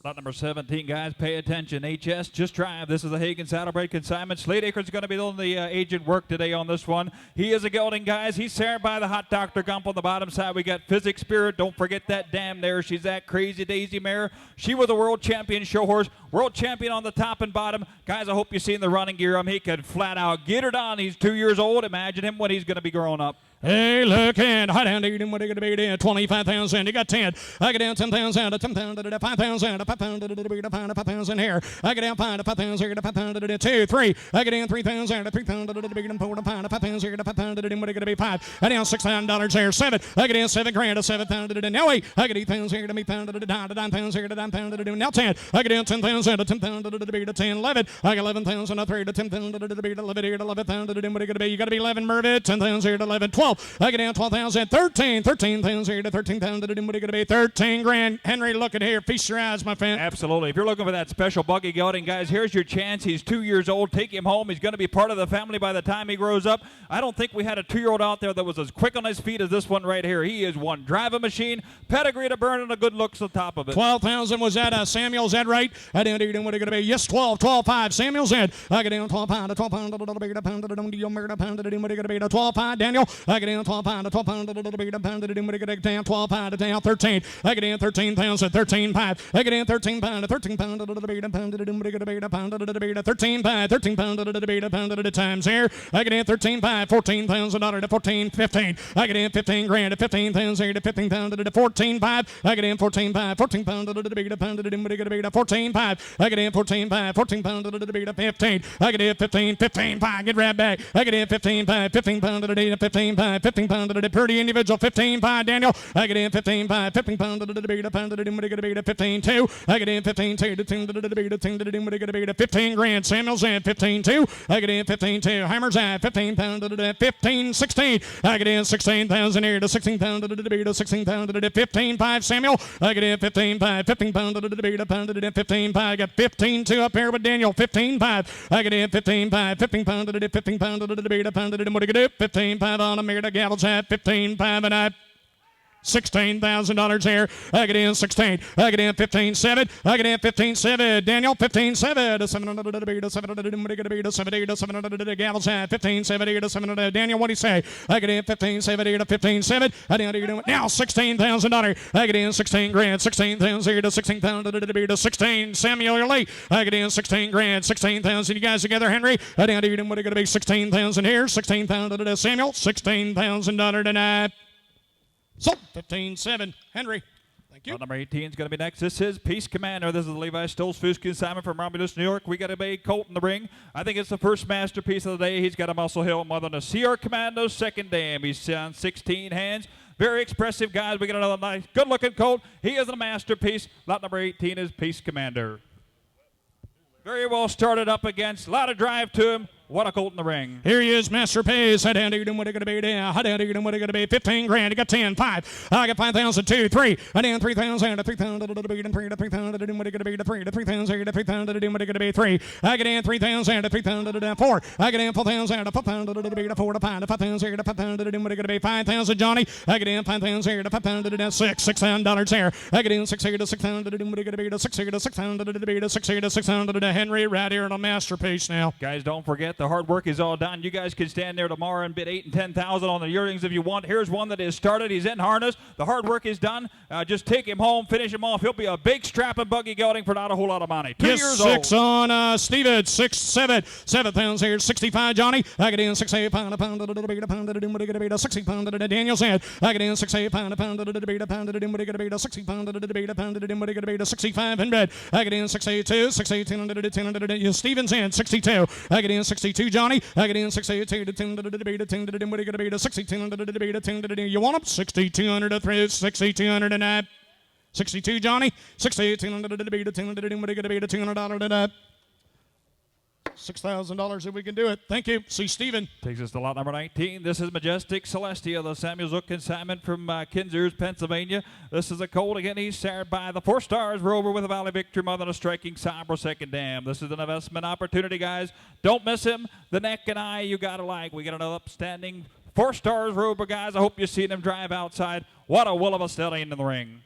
Lot number 17, guys, pay attention. HS, just drive. This is a Hagen Saddlebred consignment. Slade Acres going to be doing the agent work today on this one. He is a gelding, guys. He's served by the Hot Dr. Gump on the bottom side. We got Physics Spirit. Don't forget that dam there. She's that crazy Daisy mare. She was a world champion show horse. World champion on the top and bottom. Guys, I hope you've seen the running gear. He could flat out get her done. He's 2 years old. Imagine him when he's going to be growing up. Hey, look at high down to what are going to be there? 25,000. You got 10. I get down 10,000 to 10 pound to the 5,000 to 5 pound to the beat to 5,000 here. I get down 5 to 5,000 here to 5 pound to the 2, 3. I get down 3,000 to 3 pound to the beat and 4 to 5,000 here to 5 pound to the what are going to be 5. I down $6,000 here. 7. I get down 7 grand to 7 pound to the now 8. I get 8,000 here to me pound to the 9 pounds here to 9 pound to the now 10. I get down 10,000 to 10 pound to the beat to 10, 11. I get 11,000 to 3 to 10 pound to the beat 11 here to 11 pound to the what are going to be? You got to be 11 Mervet. 10,000 here to 11, 12. I get down 12,000, 13 pounds here to 13 pound to the what are going to be? 13 grand. Henry, look at here. Feast your eyes, my friend. Absolutely. If you're looking for that special buggy gelding, guys, here's your chance. He's 2 years old. Take him home. He's going to be part of the family by the time he grows up. I don't think we had a 2-year-old out there that was as quick on his feet as this one right here. He is one driving machine, pedigree to burn, and a good looks on top of it. 12,000 was that Samuel's head right? I didn't even what are going to be? Yes, 12, 5. Samuel's head. I get down 12 pound to 12 pound to the beat a pound to the pound to the what are going to be? 12 pound. Daniel. I get down 12 pound to 12 pound to the beat a pound to the what are going to down 12 pound to down 13. I get down 13,000, 13 5. I get down 13 pound to 13 pound to the beat a pound to the what are going to be? A pound to the beat 13 5, 13 pound to the beat a pound to the times here. I get down 13 5, $14,000 to 14 15. I get in 15 grand to 15,000 here to 15 pound to the 14 5. I get in 14 5, 14 pound to the beat a pound to the what are going to be? 14 5. I get in 14 5, 14 pound to the beat a 15. I get in 15 5. Get right back. I get in 15 5, 15 pound to the beat 15 5, 15 pound to the pretty individual 15 5. Daniel. I get in 15 5, 15 pound to the beat a pound to the what are going to be? 15 2. I get in 15 2 to 10 to the beat a 10 to the what are going to be? 15 grand. Samuel's at 15 2. I get in 15 2. Hammer's at 15 pound to the 15 16. I get in 16,000 here to 16 pound to the beat a 16 pound to the 15 5. Samuel. I get in 15 5, 15 pound to the beat a pound to the 15 5. I got 15 2 up here with Daniel. 15 5. I get in 15 5, 15 pound to the 15 pound to the beat a pound to the what are you going to do? 15 5 on America Gavel's at 15 5 and I. $16,000 here. I get in 16. I get in 15-7. I get in 15-7. Daniel 15-7 to 700 to beat to 700 to what are going to be to 70 to 700 to Gavel's hat 15-70 to 700. Daniel, what do you say? I get in 15-70 to 15-7. I down to doing now $16,000. I get in 16 grand. 16,000 to 16 pound to the beat to 16. Samuel, you're late. I get in 16 grand. 16,000. You guys together, Henry. I down to what are going to be 16,000 here. 16 pound to Samuel. $16,000 tonight. So, 15-7. Henry, thank you. Number 18 is going to be next. This is Peace Commander. This is the Levi Stolz-Fusk consignment from Romulus, New York. We got a big colt in the ring. I think it's the first masterpiece of the day. He's got a Muscle Hill mother and a CR Commando's second dam. He's on 16 hands. Very expressive, guys. We got another nice, good-looking colt. He is a masterpiece. Lot number 18 is Peace Commander. Very well started up against. A lot of drive to him. What a colt in the ring. Here he is, Master Pace. What are you going to be there? What are you going to be? 15 grand. You got 10, 5. I got 5,000, 2, 3. And then 3,000, 3,000, 3, 3,000, 3, 3,000, 3. I get in 3,000, 3,000, 4. I get in 4,000, 4,000, 4, 5,000, 5,000, 5,000, Johnny. I get in 5,000, 5,000, $6,000 there. I get in 600 to 600, 600 to 600, 600 to 600. Henry right here on a masterpiece now. Guys, don't forget the hard work is all done. You guys can stand there tomorrow and bid 8 and 10,000 on the yearlings if you want. Here's one that is started. He's in harness. The hard work is done. Just take him home, finish him off. He'll be a big strapping buggy gelding for not a whole lot of money. 2 years old. 6 on Steven. 6, 7. 7,000 here. 65, Johnny. I get in 6, 8 pound, a pound, a bit, a pound, a 60 pound, a Daniel's head. I get in 6, 8 pound, a pound, a bit, a pound, a 60 pound, a bit, a pound, a 65 in red. I get in 6, 8, 2, 6, 8, 10, Steven's in 62. I get in 62, Johnny. I get in 6, 8, 2, 10, 60, 10, you want him? 6,200 to 3, 6,200 and that. 62, Johnny. 6,200 to that. $6,000 if we can do it. Thank you. See Steven. Takes us to lot number 19. This is Majestic Celestia, the Samuel Zook consignment from Kinzers, Pennsylvania. This is a colt. Again, he's starred by the 4 Stars Rover with a Valley Victory Mother and a striking Sabra second dam. This is an investment opportunity, guys. Don't miss him. The neck and eye you got to like. We got an upstanding 4 Stars Rover, guys. I hope you see them drive outside. What a will of a stallion in the ring.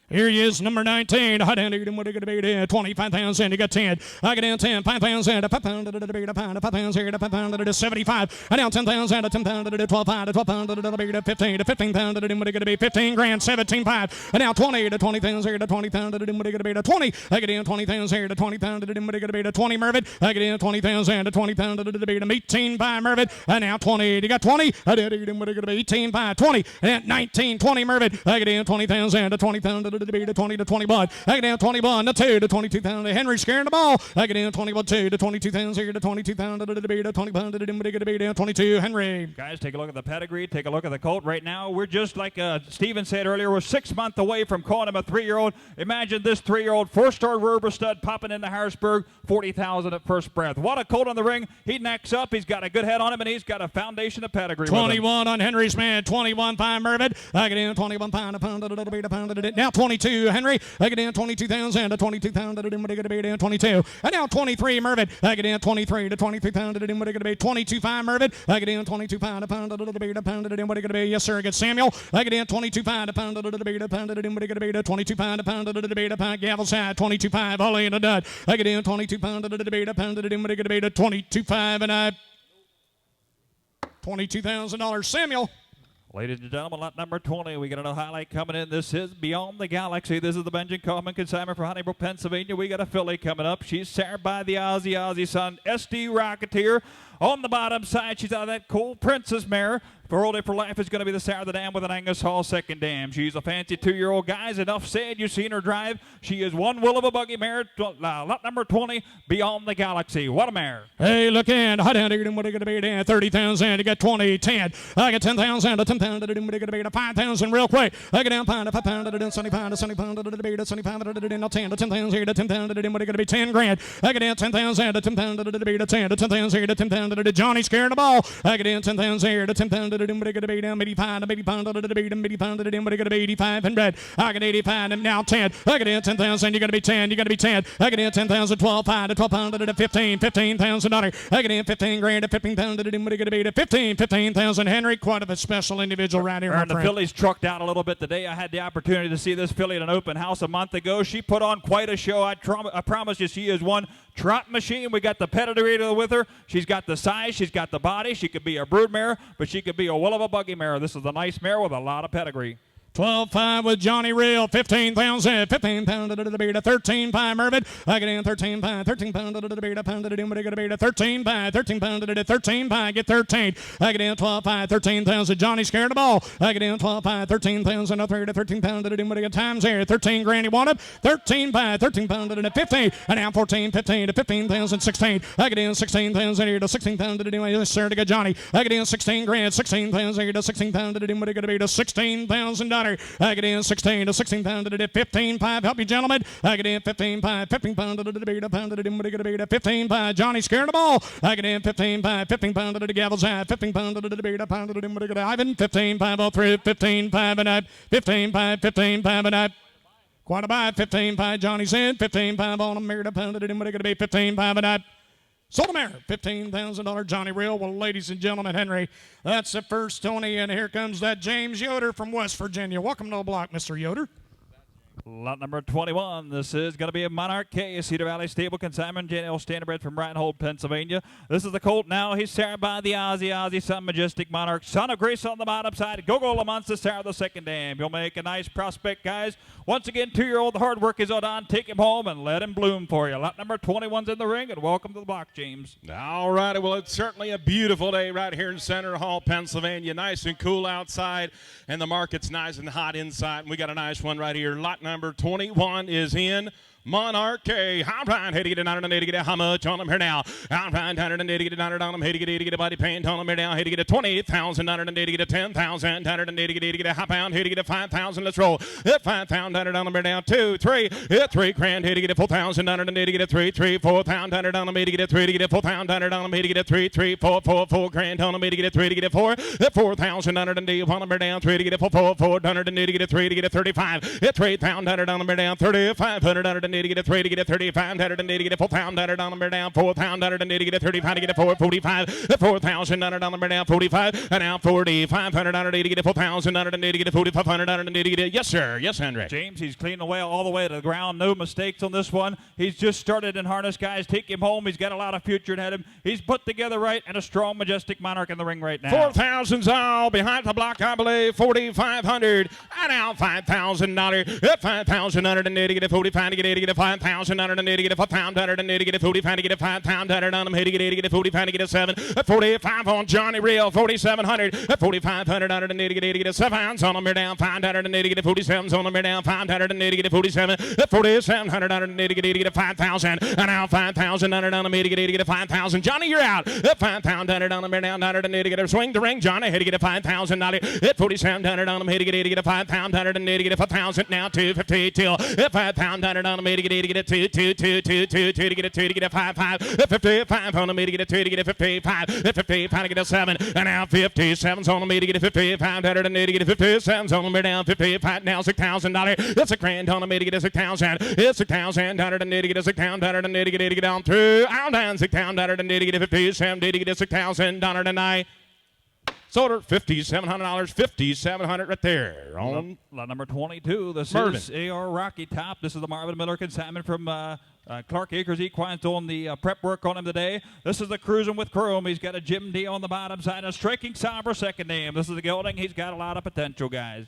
Here he is, number 19. What are you going to be? 25,000. You got 10. I get in 10. 5,000. 5,000. 75. I down 10,000. 10,000. 12,000. 12,000. 15. 15,000. What are you going to be? 15 grand. 17,500. And now 20 to 20,000. 20,000. What are you going to be? 20. I get in 20,000. 20,000. What are you going to be? 20 Mervyn. I get in 20,000. 20,000. What are you going to be? 18 by Mervyn. And now 20. You got 20. What are you going to be? 18 by 20. And 19. 20 Mervyn. I get in 20,000. 20,000. To 20 to 21. I get down 21 to 2 to 22,000. Henry scaring the ball. I get down 21 2 to 22,000 here to 22,000 to 20,000 22. Henry. Guys, take a look at the pedigree. Take a look at the colt. Right now, we're just like Steven said earlier, we're 6 months away from calling him a 3-year-old. Imagine this 3-year-old 4-star Rover stud popping into Harrisburg, 40,000 at first breath. What a colt on the ring. He necks up. He's got a good head on him, and he's got a foundation of pedigree. 21 on Henry's man. 21 5 Mervyn. I get in 21 pound. Now 22. Henry, I get in 22,000 to 22,000 to 22. And now 23 Mervyn, I get in 23 to 23,000 to 22.5 Mervyn, I get in 22 pound a pound to what are you going to be? Yes sir, I get Samuel, I get in 22 pound a pound to 22 pound a pound to gavel side 22.5 all in a dud. I get in 22 pound to 22.5 and I $22,000 Samuel. Ladies and gentlemen, lot number 20. We got another highlight coming in. This is Beyond the Galaxy. This is the Benjamin Kaufman consignment for Honeybrook, Pennsylvania. We got a filly coming up. She's starred by the Aussie son, SD Rocketeer. On the bottom side, she's out of that cool Princess mare. For All Day for Life is going to be the Star of the Dam with an Angus Hall second dam. She's a fancy 2-year-old, guys. Enough said. You've seen her drive. She is one will of a buggy mare. Lot number 20, Beyond the Galaxy. What a mare. Hey, look in. What are you going to be there? 30,000. You got 20, 10. I got 10,000 to 10,000 to 5,000 real quick. I get down pound to 5 pound to 70 pound to 70 pound to 75 to 10 to 10,000 here to 10,000 to what are going to be 10 grand. I get down 10,000 to 10,000 to 10 to 10,000 here to 10,000 to Johnny scaring the ball. I get down 10,000 here to 10,000 to what are going to be down 85 to 80 pound to what are going to be 85 and red. I get 85 and now 10. I get down 10,000. You're going to be 10. You're going to be 10. I get down 10,000 12 pound to 12 pound to 15,000. I get in 15 grand to 15,000 to what are going to be to 15,000. Henry, quite a special individual right here. And the filly's trucked out a little bit today. I had the opportunity to see this filly at an open house a month ago. She put on quite a show. I promise you, she is one trot machine. We got the pedigree with her. She's got the size. She's got the body. She could be a brood mare, but she could be a will of a buggy mare. This is a nice mare with a lot of pedigree. 12-5 with Johnny Real, 15,000, 15 pound to the beat, 13 5 Mervyn. I get in 13 pound to the beat, a pound to the beat, 13 pound to the 13 pound, get 13. I get in 12 5, 13,000. Johnny scared the ball. I get in 12 5, 13,000, a 3 to 13 pound to the times here. 13 grand he wanted. 13 pound to the 15, and now 14, 15 to 15,000, 16. I get in 16,000 here to 16,000 to the yes sir to get Johnny. I get in 16 grand, 16,000 here to 16,000 to the $16,000. $16. I get in 16 to 16 pound to 15.5. Help you, gentlemen. I get in 15.5. 15 pound to the pound to the 15.5. Johnny scared the ball. I get in 15.5. 15 pound to the gavel's eye. 15 pound to the pound to the Ivan. 15.5 all through. 15.5 and up. 15.5. 15.5 and up. Quite a buy. 15.5. Johnny's in. 15.5 on him. Married up. Pounded him. What are going to be? 15.5 and up. Sold a mare, $15,000 Johnny Reel. Well, ladies and gentlemen, Henry, that's the first Tony, and here comes that James Yoder from West Virginia. Welcome to the block, Mr. Yoder. Lot number 21. This is going to be a Monarch K, Cedar Valley Stable Consignment, JNL Standardbred from Reinhold, Pennsylvania. This is the colt now. He's started by the Aussie, Son Majestic Monarch, Son of Grace on the bottom side. Go Lamont, the star of the second dam. He'll make a nice prospect, guys. Once again, 2-year-old, the hard work is on. Take him home and let him bloom for you. Lot number 21's in the ring, and welcome to the block, James. All righty. Well, it's certainly a beautiful day right here in Center Hall, Pennsylvania. Nice and cool outside, and the market's nice and hot inside. And we got a nice one right here. Lot number 21 is in. Monarch K. I'm trying to get it on to get how much on them here now. I'm trying to get it on them. Hey, to get a body paint on them here now. Hey, to get a $20,000 to get a $10,000 to get a half pound. Hey, to get a $5,000. Let's roll. Hit $5,000 on them here now. 2, 3. Hit $3,000. Hey, to get a $4,000 to get a 3, 3, $4,000 on them. Hey, to get a 3 to get a $4,000 on them. Hey, to get a 3, 3, 4, 4, $4,000 on them. Hey, to get a 3 to get a 4. Hit $4,000 to get on them here down. 3 to get a 4, 400 to get a 3 to get a 35. Hit $3,000 on them here down. $3,500 to get a 3 to get a 35 to get a 4 pound down down 4 pound to get a 35 to get a 445 $4,000 down down 45 and now 4,500 to get a 4,000 to get a 4,500 to get it. Yes, sir. Yes, Henry. James, he's cleaning away all the way to the ground. No mistakes on this one. He's just started in harness, guys. Take him home. He's got a lot of future ahead of him. He's put together right and a strong, majestic Monarch in the ring right now. 4,000's all behind the block, I believe. 4,500 and now $5,000. At $5,000 to get a 45 to get a 5,000 to get a 4 pound to get a 45 to get a 5 pound on him. Hey, to get a 45 to get a 7. At 45 on Johnny Reel. 4,700. At 4,500 to get a 7s on him. Here down 500 to get a 47s on him. Here down 500 to get a 47. At 4,700 to get a 5,000 and now 5,000 on him. Hey, to get a 5,000. Johnny, you're out. At 5,000 on him. Here down 100 to get a swing the ring. Johnny, hey, to get a 5,000. At 4,700 on him. Hey, to get a 5 pound to get a 4,000. Now 250 till at 5 pound on him. Hey, to get a 2 to get a 2 to get a 5 55 on me to get a 2 to get a 55 55 to get a 7 and now 57's on me to get a 55 to get a 57's on me down 55 now $6,000. It's a grand on me to get a 6,000. It's $6,000 to get a 6,000 to get on through. Out down $6,000 to get a 57 to get a $6,000 tonight. Sold her $5,700, $5,700 right there. On lot number 22. This Mervyn. is A.R. Rocky Top. This is the Marvin Miller consignment from Clark Acres Equines doing the prep work on him today. This is the Cruising with Chrome. He's got a Jim D on the bottom side, a Striking Somber second name. This is the gelding. He's got a lot of potential, guys.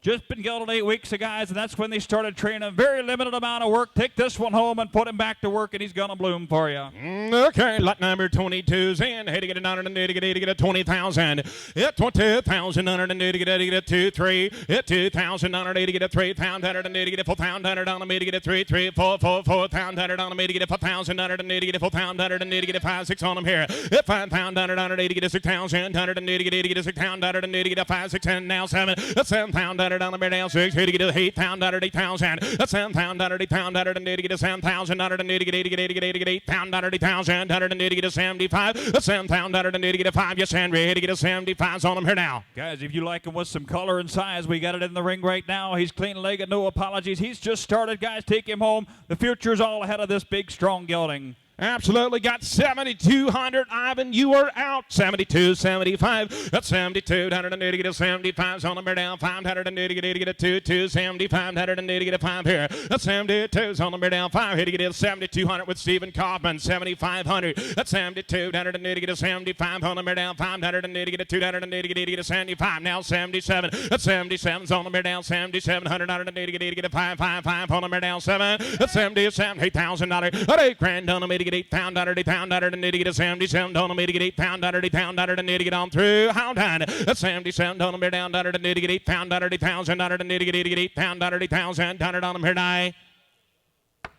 Just been gelded 8 weeks, guys, and that's when they started training. Very limited amount of work. Take this one home and put him back to work, and he's going to bloom for you. Okay, lot number 22's in. Hey, to get it on to get a 20,000. At 20,000 to get a 2 3. At 2,000 to get a 3 pound to get a 4 pound on me to get a 3 3 4 4 4 pound on me to get a 4,000 to get a 4 pound to get a 5 6 on him here. At 5 pound to get a 6,000 to get a 6 pound to get a 5 6 and now 7. At 7 pound on the down 6 to get a 8 pound out of 8,000. That's 7 pound out of 8 pound out of to get a 7,000 out of to get 8 pound out of 8,000 out of to get a 75. That's 7 pound out of to get a 5. Yes, Henry, to get a 75's on him here now. Guys, if you like him with some color and size, we got it in the ring right now. He's clean-legged, no apologies. He's just started, guys. Take him home. The future's all ahead of this big, strong gelding. Absolutely got 7,200. Ivan, you are out. 72, 75. That's 7,200 to get a 75's on the down. 500 to get a 2, 2, 7,500 to get a 5 here. That's 72's on the down. 5 here to get a 7,200 with Stephen Kaufman. 7,500. That's 7,200 to get a 75 on the down. 500 to get a 200 to get a 75. Now 77. That's 77's on the down. 7,700 to get a 555 on the down. 7. That's 77. $8,000. At 8 grand on the to get 8 pound out of 8 pound out of to get a 77 on me to get 8 pound out of 8 pound out of to get on through. How done? That's 77 on me down out of to get 8 pound out of 8,000 out of to get 8 pound out of 8,000 on him here die.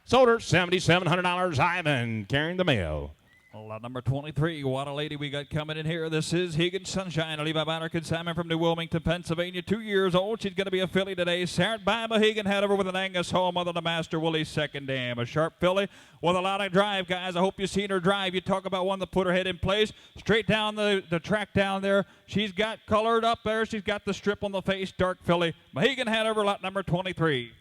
Sold her $7,700. Ivan carrying the mail. Lot number 23, what a lady we got coming in here. This is Higgins Sunshine, a Levi Bonner consignment from New Wilmington, Pennsylvania. 2 years old. She's going to be a filly today. Sarah by Mohegan head over with an Angus home mother to Master Willie's second dam. A sharp filly with a lot of drive, guys. I hope you've seen her drive. You talk about one that put her head in place. Straight down the track down there. She's got colored up there. She's got the strip on the face. Dark filly. Mohegan head over lot number 23.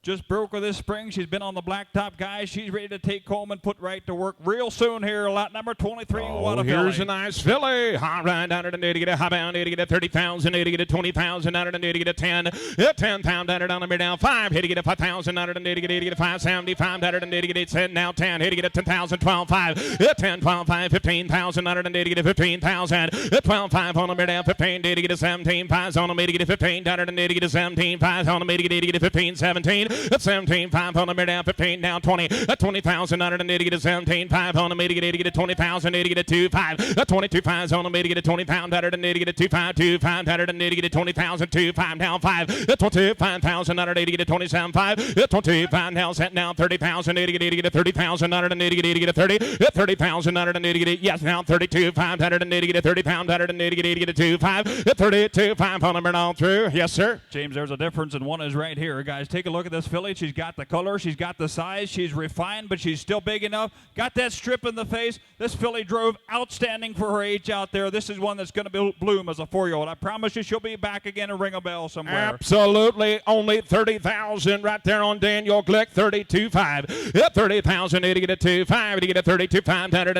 Just broke her this spring. She's been on the blacktop, guys. She's ready to take home and put right to work real soon here. Lot number 23. What a here's filly. a nice filly. High ride down to the get a high bound, to get a 30,000, to get a 20,000, down to get a 10. 10 pound down on the down 5. Hit to get a 5,000, down to get a 575, down to get a 10. Now 10. Hit to get a 10,000, 12 5. 10 12 5, 15,000, down to get a 15,000. 12 5 on the down 15. To get a 17 5 on the to get a 15. Down to get a 17 5 on the to get a 15 17. 17 5 on the down 15 down 20. 20,000 on the to get a 17 5 on the to get a 20,000 to get a 2 5. 22 5 on the to get a 20 pound down to get a 2 5 2 5 down to get a 20,000 2 5 down 5. 25,000 on the to get a 27 5. 25 now set now 30,000 to get a 30,000 on the to get a 30. 30,000 on the to get it yes now 32 5 down to get a 30 pound down to get a 2 5. 32 5 on the all through yes sir. James, there's a difference, and one is right here, guys. Take a look at this filly. She's got the color, she's got the size, she's refined, but she's still big enough. Got that strip in the face. This filly drove outstanding for her age out there. This is one that's going to bloom as a 4-year-old. I promise you she'll be back again and ring a bell somewhere. Absolutely. Only 30,000 right there on Daniel Glick. 32.5. 30,000 to get a 2.5. To get a 32.5. To get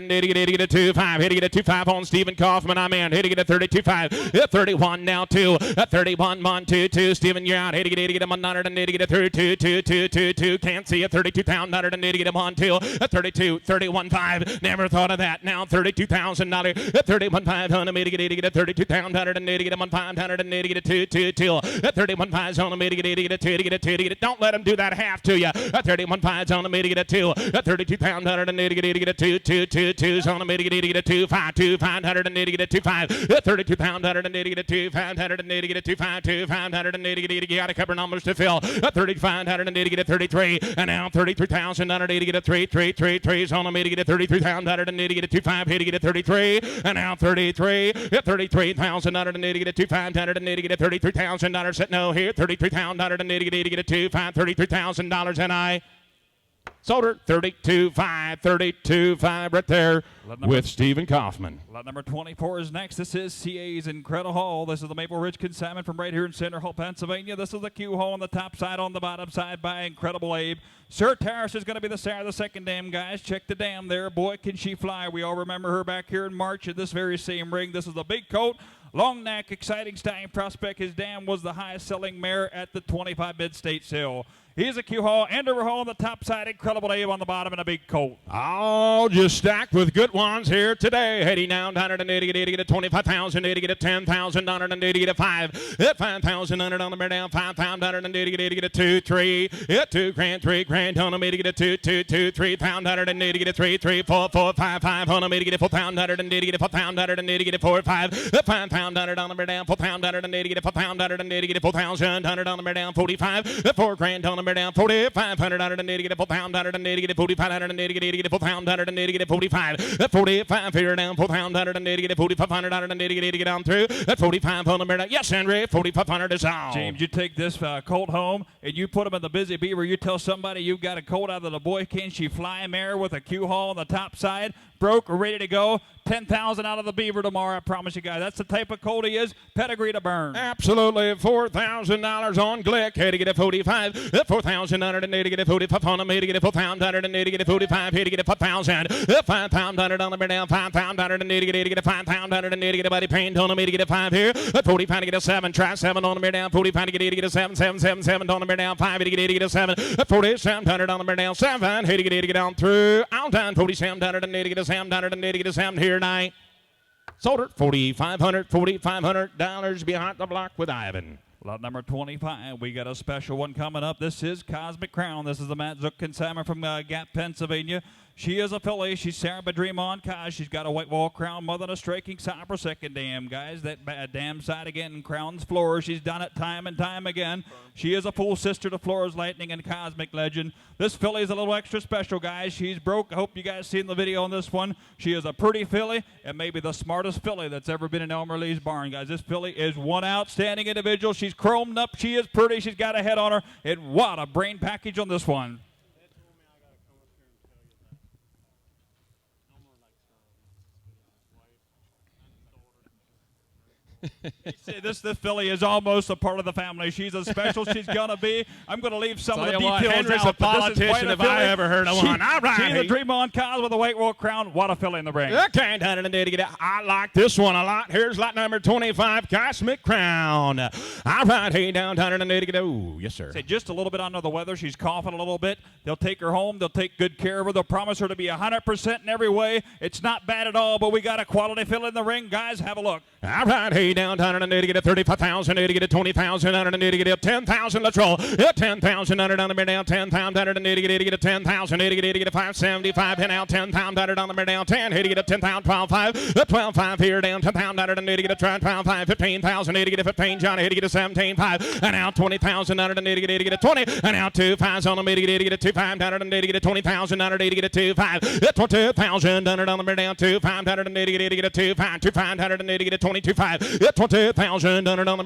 a 2.5. To get a 2.5 on Stephen Kaufman. I'm in. To get a 32.5. 31 now 2. 31 1 2 2. Stephen, you're out. To get a 100 and to get a 32 2 2 2 2. Can't see a 32 pound. To get a 1 2. 32 31 5. Never thought of that. Now 32,000. 31 500 to get a 32 pound. To get a 1 500 and to get a 2 2 2. 31 5 on the to get a 2 to get a 2 to get it. Don't let them do that half to you. 31 5 on the to get a 2. 32 pound. To get a 2 2 2 2 on the to get a 2 5 2 500 and to get a 2 5. 32 pound. To get a 2 500 and to get a 2 5 2 500 and to get a you got a couple numbers to fill. 3500 and to get a 33 and now 33,000 to get a 3 3 3 3 on the to get a 33,000 and to get a 2 5 to get a 33 and now 33 33,000 to get a 2 5 and to get a 33,000 set no here 33,000 and to get a 2 5 $33,000 and I sold her 32.5 right there with Stephen Kaufman. Lot number 24 is next. This is CA's Incredible Hall. This is the Maple Ridge consignment from right here in Center Hall, Pennsylvania. This is the Q hole on the top side, on the bottom side by Incredible Abe. Sir Terrace is going to be the star of the second dam, guys. Check the dam there. Boy, can she fly. We all remember her back here in March at this very same ring. This is the big coat, long neck, exciting stallion prospect. His dam was the highest selling mare at the 25 Mid-State sale. He's a Q Hall, Andover Hall on the top side, Incredible Abe on the bottom, and a big coat. All just stacked with good ones here today. Heading down to get a 25,000 to get a 10,000 to get a 5. 5,000 on the down 5,000 to get a 2 3. 2 grand 3 grand on the to get a 2 2 2 3,000 to get a 3 3 4 4 5 5 on the to get a 4,000 to get a 4,000 to get a 4 5. 5,000 on the down 4,000 to get a 4,000 to get a 4,000 on the down 45. 4 grand on the down 4,500 on the to get a 4,000 to get a 4,500 to get a 4,000 to get a 45. 45 here down 4,000 to get a 4,500 on the to get on through. 45 on the down. Yes, Henry, 4,500 is all. James, you take this colt home and you put him in the Busy Beaver. You tell somebody you've got a colt out of the Boy Can She Fly mare with a Q Hall on the top side, broke or ready to go. 10,000 out of the Beaver tomorrow, I promise you guys. That's the type of colt he is. Pedigree to burn. Absolutely. $4,000 on Glick. Had to get a 45. 4,000 on it and to get a 45 on the to get a 4,000 and to get a 45. Had to get a 4,000. 5,000 on the down 5,000 and to get a 5,000 and to get a body paint on the to get a 5 here. 45 to get a 7. Try 7 on the down 45 to get a 7 7 7 7 on the down 5 to get a 7. 4700 on the down 7. Had to get on through. Out down 4700 and to get a 7 and to get a 7 here tonight. Sold her $4,500 behind the block with Ivan. Lot number 25, we got a special one coming up. This is Cosmic Crown. This is the Matt Zook consignment from Gap, Pennsylvania. She is a filly. She's Sarah Dreamon Kai. She's got a white wall crown, mother and a striking cypress second dam, guys. That dam side again, crowns floor. She's done it time and time again. She is a full sister to Flora's Lightning and Cosmic Legend. This filly is a little extra special, guys. She's broke. I hope you guys seen the video on this one. She is a pretty filly and maybe the smartest filly that's ever been in Elmer Lee's barn, guys. This filly is one outstanding individual. She's chromed up. She is pretty. She's got a head on her. And what a brain package on this one. This filly is almost a part of the family. She's as special she's gonna be. I'm gonna leave some of the details Henry's out. a politician if I ever heard of one. All right, she's a dream on cause with a white wool crown. What a filly in the ring. Okay, I like this one a lot. Here's lot number 25, Cosmic Crown. All right, hey, down, oh, yes, sir. Say just a little bit under the weather. She's coughing a little bit. They'll take her home. They'll take good care of her. They'll promise her to be 100% in every way. It's not bad at all, but we got a quality filly in the ring. Guys, have a look. All right, hey, down, 35,000, 20,000, 10,000, let's roll. 10,000, down, 10,000, 10,000, 575, and out 10,000, down, 10, 10,000, 12,5, 12,5 here, down 10,000, 12,5, 15,000, 15, John, 17,5, and out 20,000, 20, and out 2 5s on the 2 5, 20,000, 2 5, 20,000, down 2 5, 2 5, 2 5, 22 5, 20,000,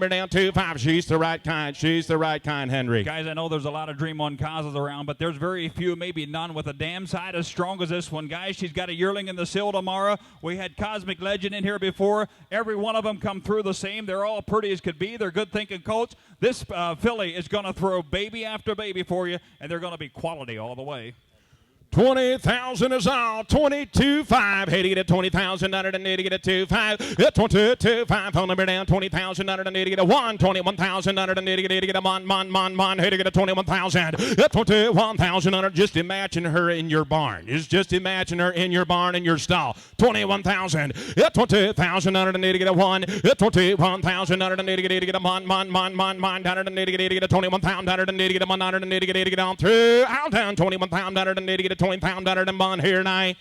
down 2 5. She's the right kind. She's the right kind, Henry. Guys, I know there's a lot of Dream On causes around, but there's very few, maybe none, with a dam side as strong as this one. Guys, she's got a yearling in the seal tomorrow. We had Cosmic Legend in here before. Every one of them come through the same. They're all pretty as could be. They're good thinking colts. This filly is going to throw baby after baby for you, and they're going to be quality all the way. 20,000 is all. 22.5. Hey to get it. 20,000. Need to get it 2.5. 22.5. On number down. 20,000. Need to get a 1. 21,000. Need to get a mon. Hey to get a 21,000. 21,000. Just imagine her in your barn. Just imagine her in your barn in your stall. 21,000. 20,000. Need to get a 1. 21,000. Need to get a mon. Need to get a 21,000. Need to get a mon. Need to get on through. Out down. 21,000. Need to get a 20,000 and bond here tonight.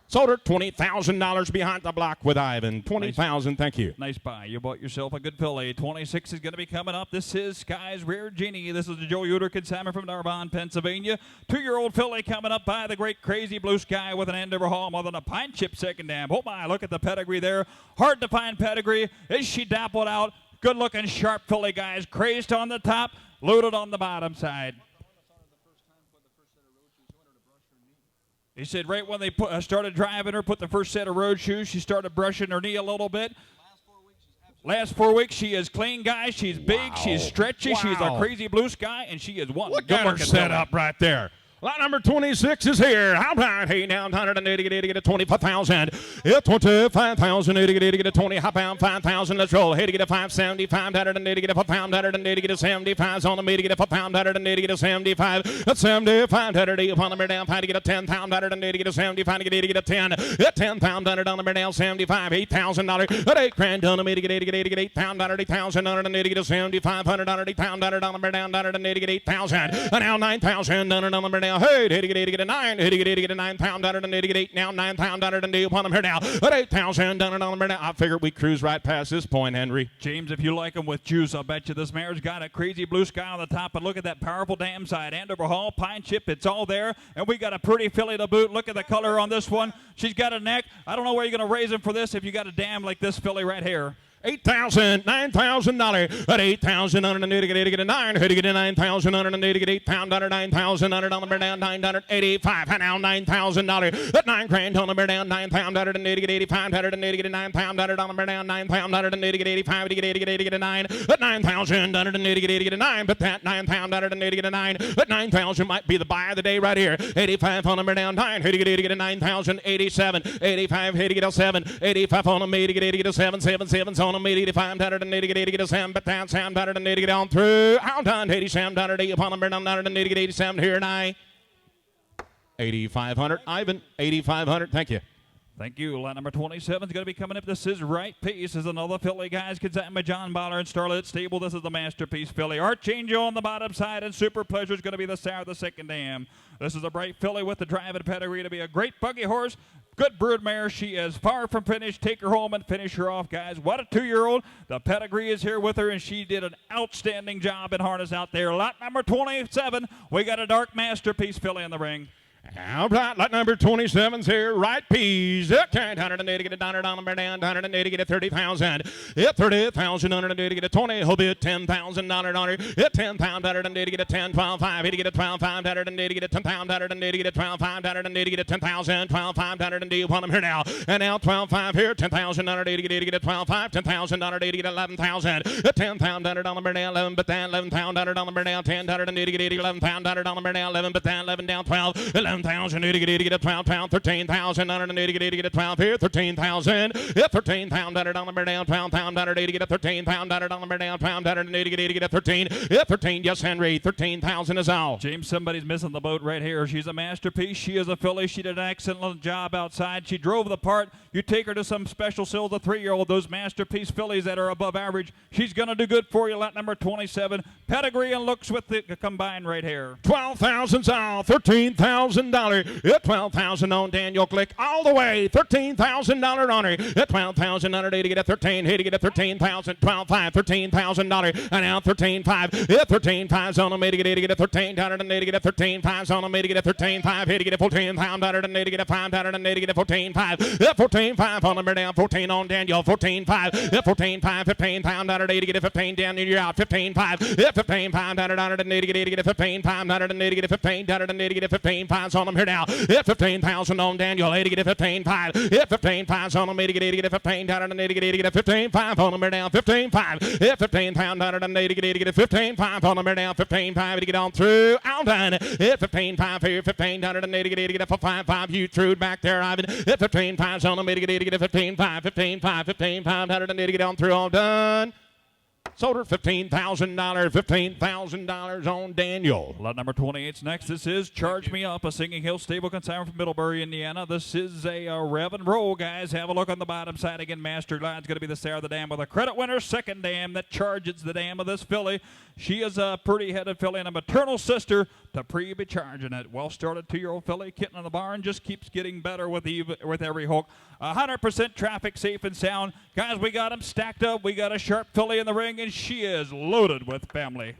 Sold her $20,000 behind the block with Ivan. 20,000, thank you. Nice buy. You bought yourself a good filly. 26 is going to be coming up. This is Sky's Rare Genie. This is the Joe Uter consignment from Narbonne, Pennsylvania. 2-year-old filly coming up by the great Crazy Blue Sky with an Andover Hall more than a pine chip second dam. Oh my, look at the pedigree there. Hard to find pedigree. Is she dappled out? Good looking sharp filly, guys. Crazed on the top, loaded on the bottom side. He said right when they started driving her, put the first set of road shoes, she started brushing her knee a little bit. Last 4 weeks, she is clean, guys. She's big, she's stretchy, she's a Crazy Blue Sky, and she is one. Look at her set up right there. Lot number 26 is here. How about hey now 180 get a 25,000. 25,000 to get a 20 hop pound 5,000. Let's roll. Hey to get a 575 180 get a pound 180 get a 75 on the meter get a pound 180 get a 75. That's 75 180 upon the down to get a 10 pound 180 get a 75 to get a 10. 10 pound 100 on the down 75 $8,000 at 8 grand on the meter get 8 pound 180,000 180 get a 7,500 180 pound 100 on the down 180 get 8,000 and now 9,000 on the down. Hey, did he get a 9? Did he get a 9 pound under and did he get 8 now? 9 pound under and deal upon him here now. At 8,000 done on him now. I figured we cruise right past this point, Henry. James, if you like them with juice, I'll bet you this mare's got a Crazy Blue Sky on the top. But look at that powerful dam side. Andover Hall, pine chip, it's all there. And we got a pretty filly to boot. Look at the color on this one. She's got a neck. I don't know where you're going to raise him for this if you got a dam like this filly right here. $8,000, $9,000 at 8,000 under to get a 9. To get a 9,000 under to get 8 pound under 9,000 under on the down 985 and now $9,000 at 9 grand on the down 9 pound under to get 85 under to get a 9 pound under on the down 9 pound under to get 85 to get a 9 at 9,000 under to get a 9. But that 9 pound under to get a 9 at 9,000 might be the buy of the day right here. 85 on the down 9. To get a 9,000 87 85 to get a 7 85 on the to get a 7 7 on them 85 to get a 7 but that Sam to get on through out done 87 to upon them down to get 87 here tonight. 8,500 Ivan 8,500 thank you. Thank you. Lot number 27 is going to be coming up. This is Right Piece. This is another filly, guys. Consigned by John Baller and Starlit Stable. This is the Masterpiece filly. Archangel on the bottom side, and Super Pleasure is going to be the sire of the second dam. This is a bright filly with the drive and pedigree to be a great buggy horse. Good brood mare. She is far from finished. Take her home and finish her off, guys. What a 2-year-old. The pedigree is here with her, and she did an outstanding job in harness out there. Lot number 27, we got a dark Masterpiece filly in the ring. All right, lot number 27's here, Right Piece. $180, get a $100 on the down, $180, get a 30,000. Hit 30,000, $180, get a 20, he'll be a $10,000 on her. Hit 10,000, $180, get a 10, 12, 5, hit get a 12, 5, $180, get a 10,000, $180, get a 12, 5, $180, get a 10,000, 12, 5, $180, want him here now. And now 12, 5 here, 10,000, $180, get a 12, 5, 10,000, $180, get 11,000. 10,000, $100 on the down, 11, but then 11,000, $100 on the down, 10, $180, get 11,000, $100 on the down, 11, but then 11 down, 12, 11,000, get a 12 pound, 13,000, 180, get a 12 here, 13,000, 13,000, $100 on the down, 12 pound, 180, get a 13 pound, $100 on the down, pound, 180, get a 13, 13, yes, Henry, 13,000 is all. James, somebody's missing the boat right here. She's a Masterpiece. She is a filly. She did an excellent job outside. She drove the part. You take her to some special sales, a 3-year-old, those Masterpiece fillies that are above average. She's going to do good for you. Lot number 27, pedigree and looks with the combined right here. 12,000's all, $13,000. At 12,000 on Daniel Click all the way, $13,000 on her. At 12,000, 180, get a 13, hit to get a 13,000, 12,500, $13,000, and now 13,500. At 13,500 on him, hit to get a 13,180, get a 13,500 on him, hit to get a 13,500, hit to get a 14,180, get a 580, get a 14,500. At 14,500 on him, down 14 on Daniel, 14,500. At 14,500, 15,180, get a 15 down, and you're out. 15,500. At 15,500, 180, get a 15,580, get a 15,180, get a 15,500 on him here now. Hit 15,000 on Daniel, 80, get a 15,500. Hit 15,500 on him, 80, get a 15,180, get a 15,500 on him down, 15,500. Hit 15,180, get a 15,500 on him down, 15,500 to get on through. All done. Hit 15,500 here, 15,180, get a 5,500. You threw back there, Ivan. Hit 15,500 on him, 80, get a 15,500, 15,500, 15,580, get on through. All done. Sold her $15,000, $15,000 on Daniel. Lot number 28's next. This is Charge Me Up, a Singing Hill stable consignment from Middlebury, Indiana. This is a rev and roll, guys. Have a look on the bottom side again. Master Glide's going to be the star of the dam with a credit winner. Second dam that charges the dam of this filly. She is a pretty headed filly and a maternal sister to Be Charging It. Well started 2-year-old filly, kitten in the barn, just keeps getting better with every hook. 100% traffic safe and sound. Guys, we got them stacked up. We got a sharp filly in the ring, and she is loaded with family.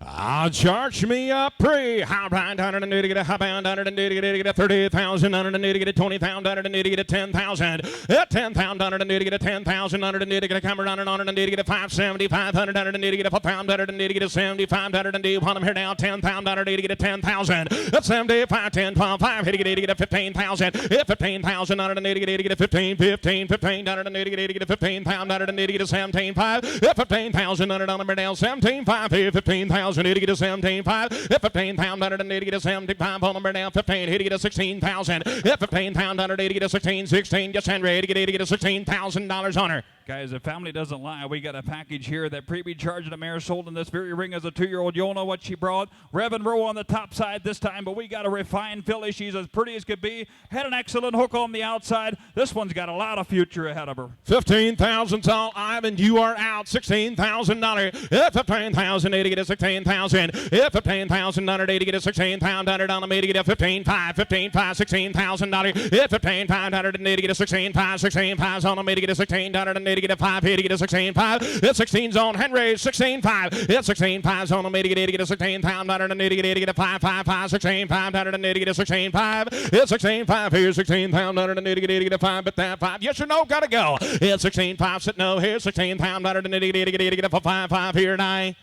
I'll charge me up pre. How round 180, get a high bound 180, get a 30,000, 180, get a 20,000, 180, get a 10,000. At 10,000, 180, get a 10,000, 180, get a camera on 180, get a 570, 500, 180, get a 500, 180, get a 75, 180. Want them here now, 10,000, 180, get a 10,000. At 75, 10, 12, 5, hit, get a 15,000. At 15,000, 180, get a 15, 15, 15, 180, get a 15,000, 180, get a 17, 5. At 15,000, 100 on them down, 17, 5, here, 15,000. Hit to get a 17,500. Hit 15,180, get a 75 on number down 15. Hit to get a 16,000. Hit 15,180, get a 16, 16. Just Henry, to get a $16,000 on her. Guys, if family doesn't lie, we got a package here that Be Charging a mare sold in this very ring as a 2-year-old. You'll know what she brought. Rev and roll on the top side this time, but we got a refined filly. She's as pretty as could be. Had an excellent hook on the outside. This one's got a lot of future ahead of her. 15,000's all, Ivan. You are out. $16,000. Hit 15,080, get a 16,000. Hit 15,180, get a 16,100 on the meter, get a 15,500, 15,500, $16,000. Hit 15,580, get a 16,500, 16,500 on the meter, get a 16,180. Get a 5 here to get a 16.5. Hit 16's on Henry, 16.5. Hit 16.5's on him, get a 16,180, get a 555, 16,580, get a 16.5. Hit 16.5 here, 16,180, get a 5, but that 5. Yes or no, gotta go. Hit 16.5, sit no here, 16,180, get a 5 here tonight.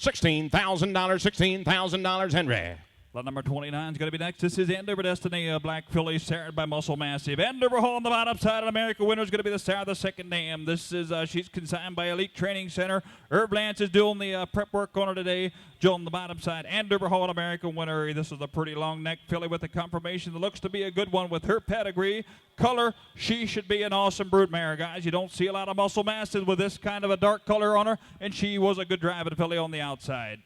$16,000, $16,000, Henry. Lot number 29 is going to be next. This is Andover Destiny, a black filly, starred by Muscle Massive. Andover Hall on the bottom side of America winner is going to be the star of the second dam. This is she's consigned by Elite Training Center. Herb Lance is doing the prep work on her today. Joe on the bottom side. Andover Hall, American winner. This is a pretty long neck filly with a confirmation that looks to be a good one with her pedigree. Color, she should be an awesome brood mare, guys. You don't see a lot of Muscle Massive with this kind of a dark color on her, and she was a good driving filly on the outside.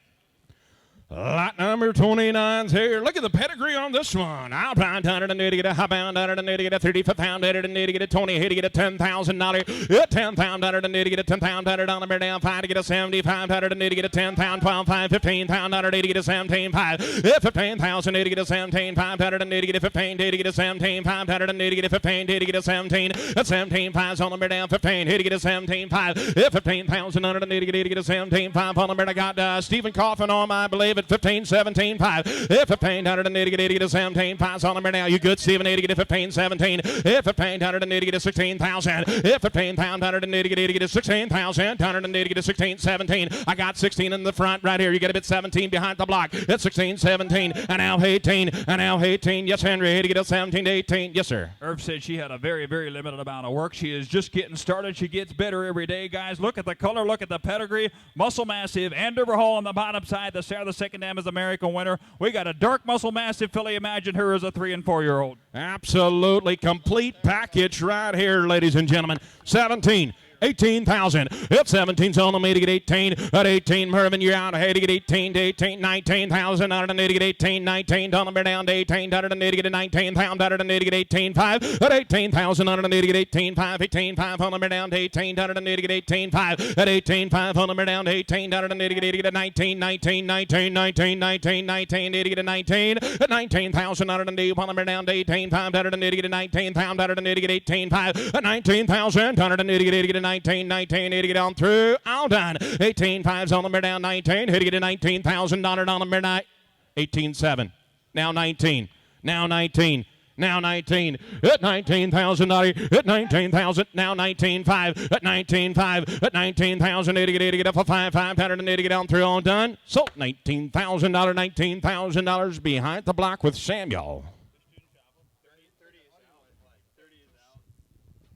Lot number 29's here. Look at the pedigree on this one. Outbound 180, get a high bound 180, get a 35 pound 180, get a 20, 80, get a $10,000. Get 10 pound 180, get a 10 pound $100 down 5 to get a 75 180, get a 10 pound 12 5 15 pound 180, get a 17 5. 15,080, get a 17 5 180, get a 15 80, get a 17 5 180, get a 15 80, get a 17. A 17 5's on the down 15 80, get a 17 5. 15,180, get a 17 5 on the. I got Stephen Coffin on, I believe. At 15, 17, 5. 1,580, get a 17, 5 on the now. You good, Stephen? 80, get a 15, 17. 1,580, get a 16,000. 1,580, get a 16,000. 180, get a 16, 17. I got 16 in the front right here. You get a bit 17 behind the block. It's 16, 17, and now 18, and now 18. Yes, Henry, 80, get a 17 to 18. Yes, sir. Irv said she had a very, very limited amount of work. She is just getting started. She gets better every day, guys. Look at the color. Look at the pedigree. Muscle Massive. Andover Hall on the bottom side. The Sarah the second dam is American winner. We got a dark Muscle Massive filly. Imagine her as a 3- and 4-year-old. Absolutely complete package right here, ladies and gentlemen. 17. 18,000. If 17's on the to get 18. At 18, Mervyn, you're out ahead to get 18 to 18. 19,000 out of the to get 18. 19, Donovan down to 18. Out of the to get 19,000 out of the to get 18. 5. At 18,000 out of the to get 18. 5. 18, 5 on the down to 18. Out of the to get 18. 5. At 18, 5 on the down to 18. Out of the to get 19. 19, 19, 19, 19, 19. To get 19. At 19,000 out of the on the down to 18. 5 out of the to get 19,000 out of the to get 18. 5. At 19,000 out of the to get 19, 19, hit to get on through. All done. 18, 5's on the down 19. Hit to get a $19,000 on the midnight. 18, 7. Now 19. Now 19. Now 19. At 19,000. At 19,000. Now 19, 5. At 19, 5. At 19,000. Hit to get up for 5, 500. And hit to get on through. All done. So $19,000. $19,000 behind the block with Samuel.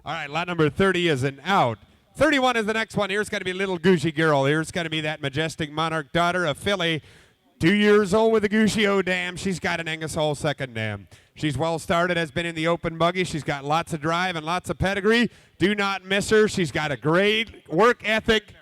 All right, lot number 30 is an out. 31 is the next one. Here's going to be Little Goosey Girl. Here's going to be that majestic Monarch daughter, a filly, 2 years old with a Goosey-O dam. She's got an Angus Hall second dam. She's well started, has been in the open buggy. She's got lots of drive and lots of pedigree. Do not miss her. She's got a great work ethic.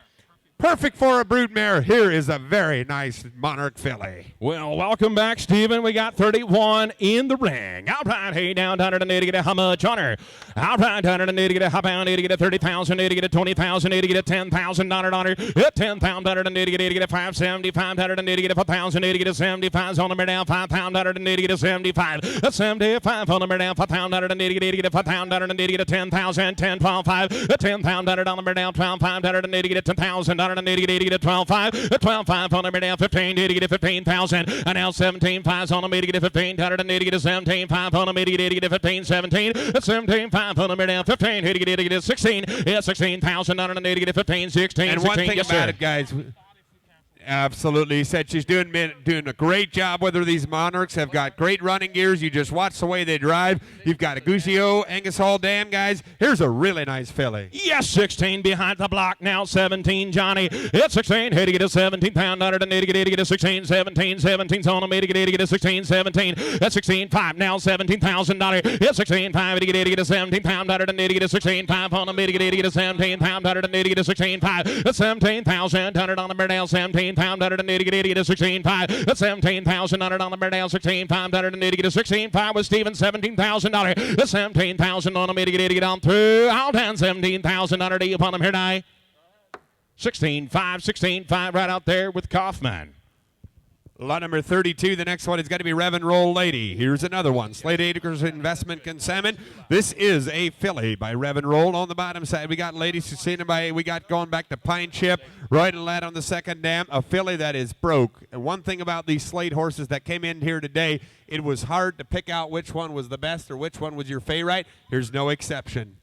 Perfect for a broodmare. Here is a very nice Monarch filly. Well, welcome back, Stephen. We got 31 in the ring. Outright, hey, down 180, get a how much on her? Outright, 180, get a how pound, 80, get a 30,000, 80, get a 20,000, 80, get a $10,000 on her. At 10,000, 180, get a 575, 180, get a 4,000, 80, get a 75 on the down, 5,000, 180, get a 75. A 75 on the down, 5,000, 180, get a 5,000, 180, get a 10,000, 10, 12, 5. A 10,000 on the down, 12, 580, get a 10,000. 180 get a 12.5, a 12.5 on the down 15, to get a 15,000, and now 17.5 on the to get a 15, 180 get a 17.5 on the to get a 15, 17, a 17.5 on the down 15, to get a 16, yeah 16,000 on the to get a 15, 16, and 16, one thing yes, about sir. it, guys. Absolutely. He said she's doing a great job with her. These Monarchs have got great running gears. You just watch the way they drive. You've got a Goosey-O, Angus Hall dam, guys. Here's a really nice filly. Yes, 16 behind the block. Now 17, Johnny. It's 16. Hey, to get a 17 pound under the to get a 16, 17, 17's on the to get a 16, 17. That's 16, 5. Now $17,000. It's 16, 5 to get a 17 pound under the to get a 16, 5 on the to get a 17 pound under the to get a 16, 5. That's 17,000 on the now 17 pound under the to get a 16, 5. That's 17,000 on the now 16 pound under the to get a 16, 5 with Steven $17,000. That's 17,000 on the to get on through. I'll down 17,000 under the upon him here now. 16, 5, 16, 5 right out there with Kaufman. Lot number 32, the next one is going to be Rev and Roll Lady. Here's another one, Slade Acres Investment Consignment. This is a filly by Rev and Roll. On the bottom side, we got Lady Sustained we got going back to Pine Chip, right and lad on the second dam, a filly that is broke. And one thing about these Slade horses that came in here today, it was hard to pick out which one was the best or which one was your favorite. Here's no exception.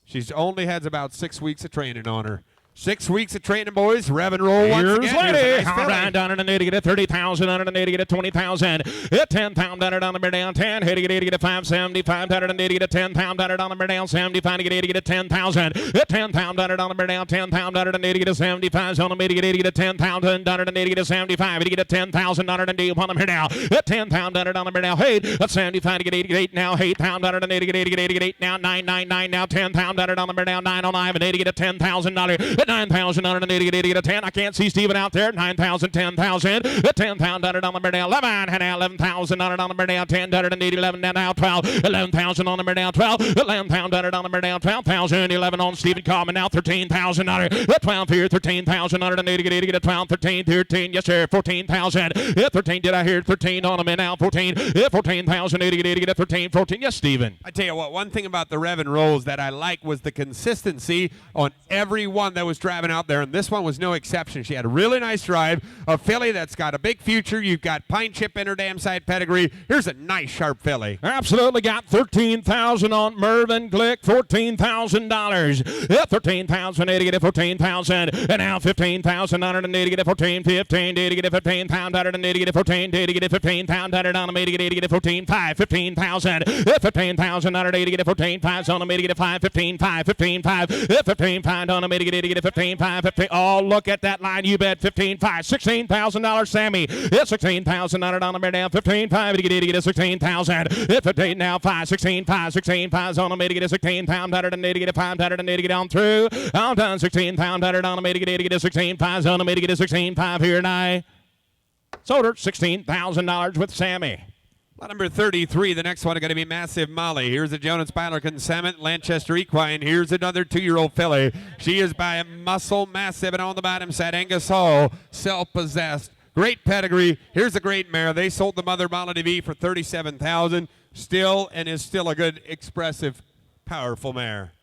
She's only has about 6 weeks of training on her. 6 weeks of training, boys. Rev and Roll once Here's again. Lady. Here's a nice All filly. right, down in the to get a 30,000, under the to get a 20,000. At 10 pound down on the down 10. Hit to get a 575, down to get a 10 pound down on the down 75 to get a 10,000. At 10 pound down on the down 10 pound down to get a 75 on the to get a 10,000 down to get a 75 to get a 10,000 down to upon them here now. At 10 pound down on the down 8. At 75 to get 88 now 8 pound down to get 8 now 999 now 10 pound down on the down 909 and to get a $10,000. At 9,000 on an get a 10. I can't see Steven out there. 9,000, 10,000. At 10,000 on the down 11. And now 11,000 on the down 10. 11 now 12. 11,000 on the down 12. 11,000 on the down 12,000. 11 on Steven Common now 13,000 on it. 12 here 13,000 on it. Get a 12, 13, 13. Yes sir. 14,000. 13. Did I hear 13 on them? And now 14. 14,000. Get a 13, 14. Yes, Steven. I tell you what, one thing about the Rev and Rolls that I like was the consistency on every one that was driving out there, and this one was no exception. She had a really nice drive, a filly that's got a big future. You've got Pine Chip in her damn side pedigree. Here's a nice, sharp filly. Absolutely got 13,000 on Mervyn Glick, $14,000. Yeah, 13,000, get it 14,000, and now 15,000 on it, and get it 14, 15, get it 15 pound on it, and get it 14, get it 15 pound on it, on the get it 14, 5, 15,000, 15,000 on it, get it 14, 5 on the get it 5, 15, 5, 15, 5, 15 pound on the get it 15, 5, 15. Oh, look at that line, you bet 15, 5, $16,000, Sammy. It's 16,000 on it, on the down 15, 5, get it 16,000, 15 now 5, 16, 5, 16, 5 on the get it 16 pound on it, and get it 5 on it, get on through. I'm done 16 pound on it, on the get it 16, 5 on the get it 16, 5 here and I. Sold her $16,000 with Sammy. Lot number 33, the next one is going to be Massive Molly. Here's a Jonas Byler Consignment, Lanchester Equine. Here's another 2-year-old filly. She is by Muscle Massive, and on the bottom side, Angus Hall, self-possessed. Great pedigree. Here's a great mare. They sold the mother Molly TV for $37,000. Still, and is still a good, expressive, powerful mare.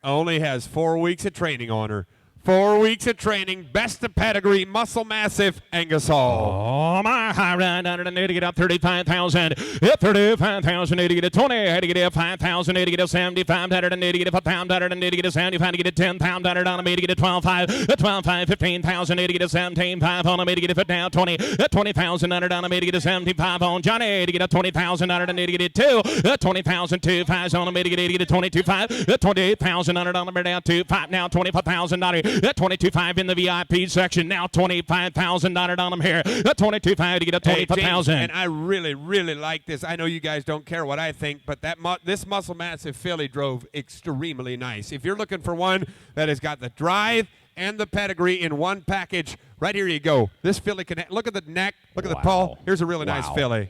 Only has 4 weeks of training on her. 4 weeks of training, best of pedigree, Muscle Massive, Angus Hall. Oh, my high ride under the net to get up 35,000. 35,000, to get a 20. Had to get a 5,000, to get a 75. Had to get a pound, had to get a 75. To get a 10 pound, had on me to get a 12,5. 12,5, 15,000, to get a 17,5 on me to get a fit down 20. 20,000 on me to get a 75 on Johnny to get a 20,000 on me to get a 2. 20,000, 2 5 on me to get a 22,5. 28,000 on me down 2 5 now 25,000. 22.5 in the VIP section. Now $25,000 on them here. 22.5 to get a 25,000. And I really, really like this. I know you guys don't care what I think, but this Muscle Massive filly drove extremely nice. If you're looking for one that has got the drive and the pedigree in one package, right here you go. This filly can look at the neck, look at the paw. Here's a really nice filly.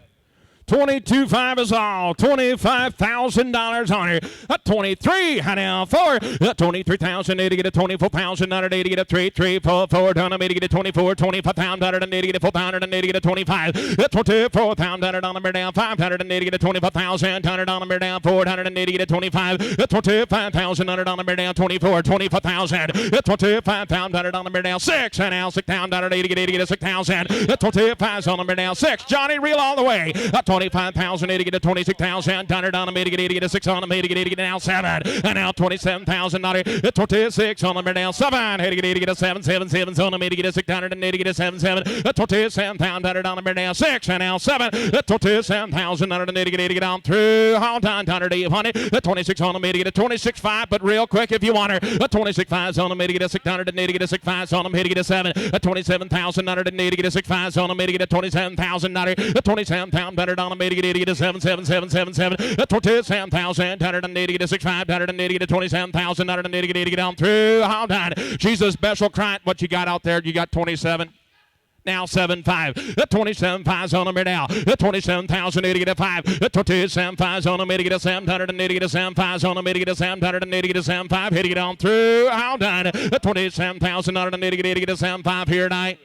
22.5 is all. $25,000 on it. A 23. Now 4. 23,000 to get a 24,000 on it. To get a 3 3 4 4 down to get a 24. 25,000 on it. To get a 4,000 and to get a 25. 24,000 on it on the down 500 and to get a 25,000 on it on the down 400 and to get a 25. 25,000 on it on the down 24. 24,000. 25,000 on it on the down 6 and now 6,000 on it to get a 6,000. 25 on the down 6. Johnny reel all the way. 25,000 to get a 26,000. Done it on the mid to get a 6 on the mid to get now 7. And now 27,000 26 on the down 7. Had to get a 7 7 7 on the mid to get a 600 and to get a 7 7. 27,000 on the down 6 and now 7. 27,000 to get on through. Hold on, 26 on the mid to get a 26.5. But real quick if you want her. 26.5 on the mid to get a 600 and to get a 6.5 on the mid to get a 7. 27,000 to get a 6.5 on the mid to get a 27,000 27,000 better on the mid to get a 7 7 7 7 7. 27,000 to get a 6.5 to get a 27,000 to get on through. Hold on. She's a special client. What you got out there? You got 27. Now 7.5. 27.5 on the mid now. 27,000 to get a 5. 27.5 on the mid to get a 700 and to get a 7.5 on the mid to get a 700 and to get a 7.5. Hit to get on through. Hold on. 27,000 to get a 7.5 here tonight.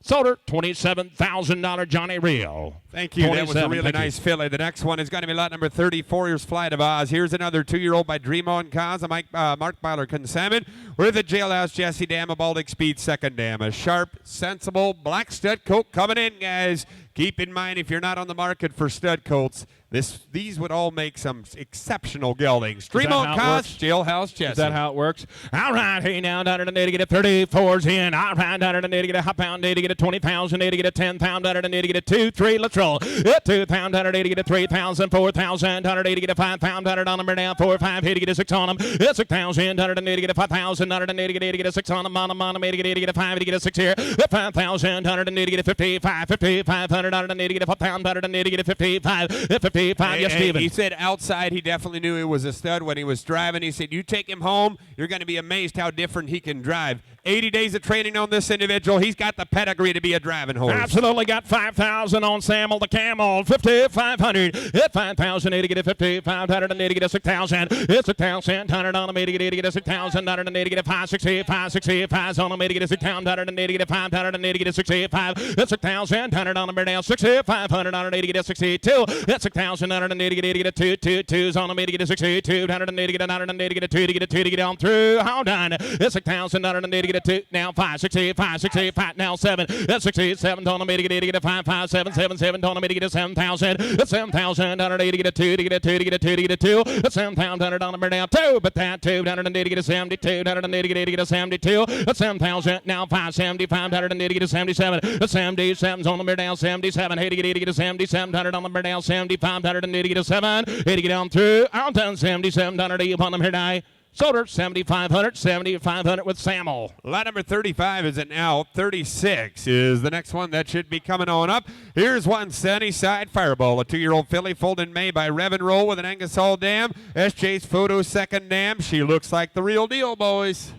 Sold her $27,000 Johnny Reel. Thank you. That was a really nice filly. The next one is going to be lot number 34. Here's Flight of Oz. Here's another 2-year-old by Dream On Cause. Mark Byler Consignment. With the Jailhouse Jesse Dam, a Baltic Speed second dam. A sharp, sensible black stud coat coming in, guys. Keep in mind, if you're not on the market for stud coats, these would all make some exceptional geldings. Dream On Cause, Jailhouse Jesse. Is that how it works? All right, hey now, down to get a 34s in. All right, down to get a half pound, to get a 20,000, to get a 10 pound, to get a 2 3. Let's roll. 2 pound, to get a 3,000, 4,000, to get a 5 pound, on them down 4 5. Here to get a 6 on them. 6,000, to get a 5,000, to get a 6 on them. On them, to get a 5, to get a 6 here. 5,000, to get a 55, 5,500, to get a 5 pound, to get a 55, 55. 65. Yes, Hey, Steven. he said outside he definitely knew he was a stud when he was driving. He said, you take him home, you're going to be amazed how different he can drive. 80 days of training on this individual. He's got the pedigree to be a driving horse. Absolutely got 5,000 on Samuel the Camel. 5,500. Hit 5,080. Get a 5,580. Get a 6,000. It's 6,100 on the get 80. Get a 6,180. Get a 560. 565 on the get a 6,180. Get a 580. Get a 65. It's 6,100 on the now 6,500 on the get a 62. It's 6,180. Get a 222s on the get a 62. 180. Get a 180. Get a 2 to get a 2 to get on through. Hold on. It's 6,180. Get a 2 now 560. 565 now 7. That's 67 on the get a 55777 on the get a 7,000. That's 7,180. Get a 2 to get a 2 to get a 2 to get a 2. That's 7,100 on the now 2. But that 280 get a 72. 180 get a 72. That's 7,000 now 570. 580 get a 77. That's 77's on the down 77. 80 get a 7700 on the down 7,580 get a 7. 80 get on through. Out done 7,700 upon them here now. Solder 7,500. 7,500 with Samuel. Lot number 35 is it now. 36 is the next one that should be coming on up. Here's one Sunnyside Fireball, a 2-year-old filly foaled in May by Rev and Roll with an Angus Hall dam. SJ's Photo second dam. She looks like the real deal, boys.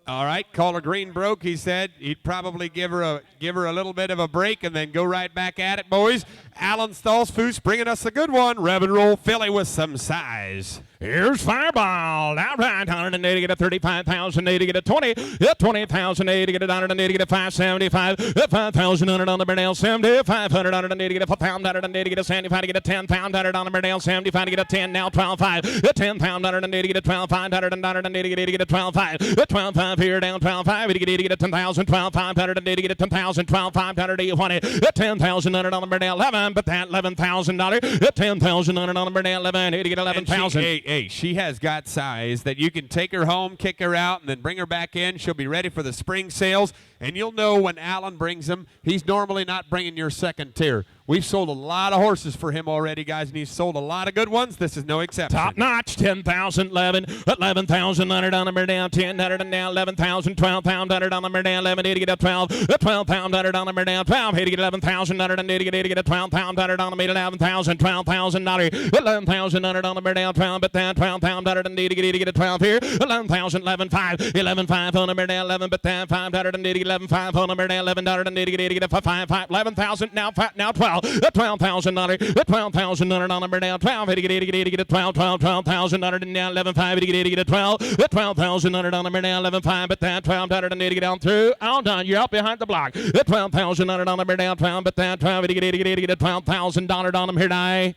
All right, call her Green Broke. He said he'd probably give her a little bit of a break and then go right back at it, boys. Alan Stallsfoos bringing us a good one. Rev and Roll filly with some size. Here's Fireball. Outright 180 get a 35,080 get a 20. Hit 20,080 get a 180 get a 575. Hit 5,100 on the Burnell 70. 500 180 get a 1,180 get a 75 get a 10,100 on the Burnell 75 get a 10 now 12.5. Hit 10,180 get a 12,500 and 180 get a 12.5. Hit 12.5 here down 12.5 get 80 get a 10,000 12,580 get a 10,000 12,500 you want it. Hit 10,100 on the Burnell 11 but that $11,000. Hit 10,100 on the Burnell 11 80 get 11,000. Hey, she has got size that you can take her home, kick her out, and then bring her back in. She'll be ready for the spring sales, and you'll know when Alan brings them, he's normally not bringing your second tier. We've sold a lot of horses for him already, guys, and he's sold a lot of good ones. This is no exception. Top notch, 10,000, 11,100 on the down, 10,100 and down, 11,000, 12,100 on the down, 11,80 get a 12, 12,100 on the down, 12,80 get 11,100 and 80 get a 12,100 on the middle, 11,000, 12,000 11,100 on the down, 12, but that 12,100 and 80 get a 12 here, 11,000, 11,500, 11,500 on the down, 11, but that 580, 11,500 on the down, 11,180 get a 5, 11,000 now 12. $12,000, $12,000 on the down, 12, 80 get a 12, 12,000 and now 11,500 get a 12, 12,000 on the down, 11,500, but that 12,180 get down through, all done, you're out behind the block, 12,000 on the down, 12, but that 12, 80 get a $12,000 on them here now.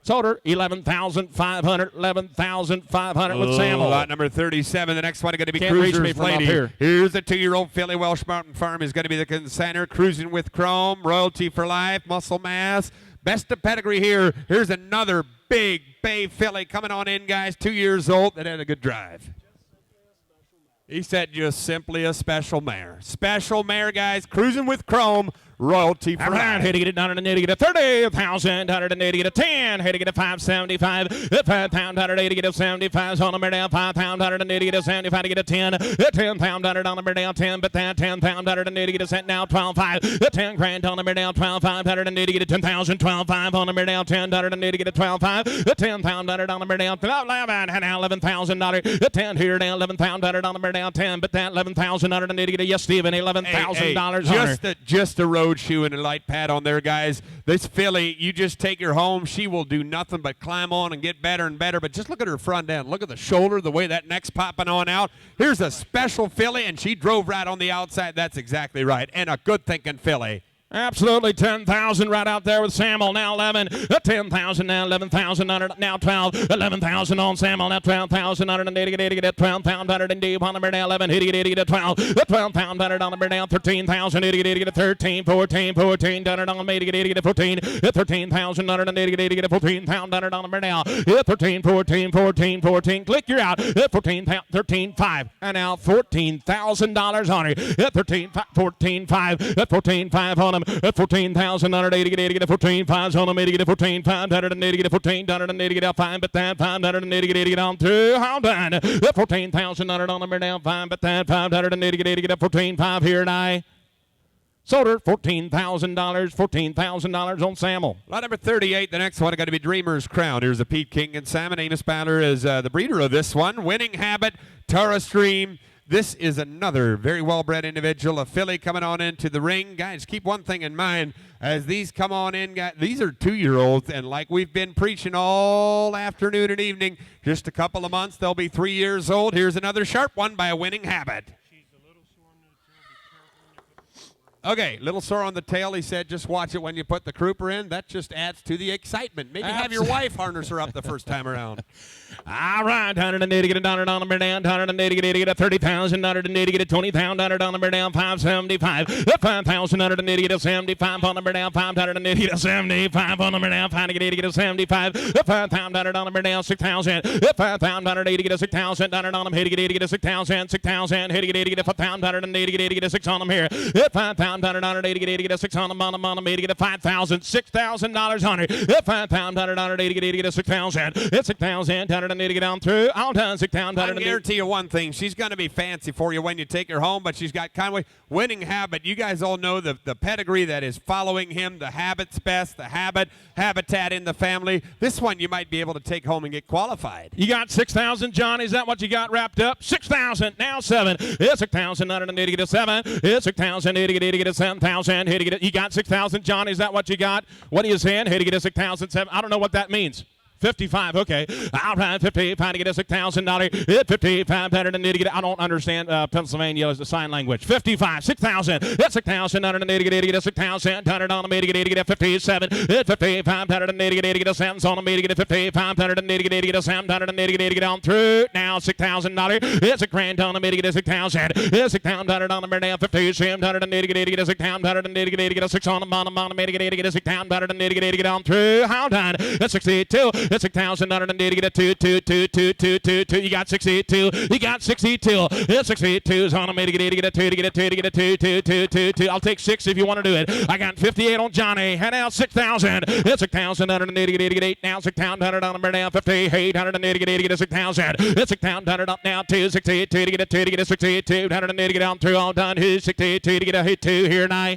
Solder, 11,500, 11,500 with Samuel. Lot number 37. The next one is going to be Can't reach me Cruiser's from up Lady. here. Here's the 2-year-old filly. Welsh Mountain Farm is going to be the consigner. Cruising with Chrome. Royalty for life. Muscle mass. Best of pedigree here. Here's another big bay filly coming on in, guys. 2 years old that had a good drive. He said just simply a special mare. Special mare, guys. Cruising with Chrome. Royalty for Around, life. had to get it 180, get a 30,000, 180, get a 10, had to get a 575, 5,180, get a 75, on the down, 5,180, get a 75, get a 10, 10,100 on the down, 10, but that 10,180, get a set now, 12,500, 10 grand on the down, 12,580, get a 10,000, 12,500 on the down, 10,180, get a 12,500, 10,100 on the down, 11, and now $11,000, 10 here down, 11,100 on the down, 10, but that 11,180, get a yes, Steven, $11,000. Just a road shoe and a light pad on there, guys. This filly, you just take her home. She will do nothing but climb on and get better and better. But just look at her front end. Look at the shoulder, the way that neck's popping on out. Here's a special filly, and she drove right on the outside. That's exactly right. And a good-thinking filly. Absolutely, 10,000 right out there with Samuel. Now 11, 10,000 now 11,000 now 12, 11,000 on Samuel. Now 12,000 get 12,100 and deep on the now 11, 80 get 12, 12,100 on the now 13,000 get 13, 14 done it on the 80 get 14, 13,080 get 14,100 on the now 13, 14, click you're out 13,500 and now $14,000 on it 13,500 14,500 on them. At 14,180 get 14,500 on them. 80 get 14,580 get 14,180 get 5, but that 580 get on through. How done? At 14,100 on them. Down 5, but that 580 get 14,500 here and I. Sold her $14,000. $14,000 on Samuel. Lot number 38, the next one is going to be Dreamer's Crown. Here's a Pete King and Salmon. Amos Baller is the breeder of this one. Winning Habit, Tara Stream. This is another very well-bred individual, a filly coming on into the ring. Guys, keep one thing in mind. As these come on in, guys, these are 2-year-olds, and like we've been preaching all afternoon and evening, just a couple of months, they'll be 3 years old. Here's another sharp one by a Winning Habit. Okay, little sore on the tail. He said just watch it when you put the crooper in. That just adds to the excitement. Maybe have your wife harness her up the first time around. All right, $180, get a $100 number down, $180, get a $30,000, $180, get a $20,000 number down, $575, $5,000, get a $75 on number down, $580, get a $75 on number down, $580, get a $75, $5,000 number down, $6,000, $5,080, get a $6,000 on them, hit it, get a $6,000, $6,000, hit it, get a $5,080, get a $6 on them here, $5,000, $180, get a $6 on them, get a $5,000, $6,000 on it, $5,080, get a $6,000, it's $6,000, $180, get on through, all done, $6,000. I can guarantee you one thing, she's going to be fancy for you when you take her home, but she's got Conway Winning Habit. You guys all know the pedigree that is following him, the habit's best, the habitat in the family. This one you might be able to take home and get qualified. You got 6,000, John. Is that what you got wrapped up? 6,000, now 7. It's 6,180, get a 7. It's 6,080, get a 7,000. Hit it, you got 6,000, John. Is that what you got? What are you saying? Hit it, get a 6,007. I don't know what that means. 55, okay. All right, 55 to get a $6,000. Hit 55, $180, get. I don't understand Pennsylvania as the sign language. 55, 6,000. It's 6,180, get a 6,000. $180, get a 57. Hit 55, $180, get a 7 on a meter, get a 55, $180, get a 7, $180, get on through. Now $6,000. It's a grand on a meter, get a 6,000. It's $6,000 on a meter, now 57, $180, get a 6,000, get a 6 on a meter, get a 6,000, get on through. How done? That's 62. That's 6,180, get a 2. You got 62. You got 62. It's 62's on a meter, get a 2, get a 2. I'll take 6 if you want to do it. I got 58 on Johnny. Head out 6,000. It's 6,180, get 8. Now 6,000 on a meter, now 58, get a 6,000. It's 6,000 up now 2, 62 to get a 2, get a 62, 180, get on through, all done. Who's 62 to get a hit 2 here now?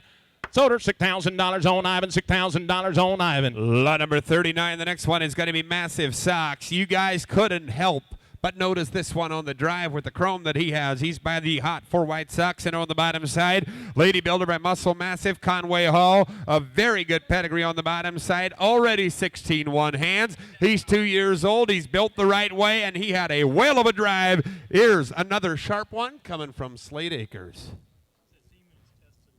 Sold her $6,000 on Ivan, $6,000 on Ivan. Lot number 39. The next one is going to be Massive Socks. You guys couldn't help but notice this one on the drive with the chrome that he has. He's by the hot 4 white socks, and on the bottom side, Lady Builder by Muscle Massive, Conway Hall. A very good pedigree on the bottom side. Already 16 one hands. He's 2 years old. He's built the right way, and he had a whale of a drive. Here's another sharp one coming from Slade Acres.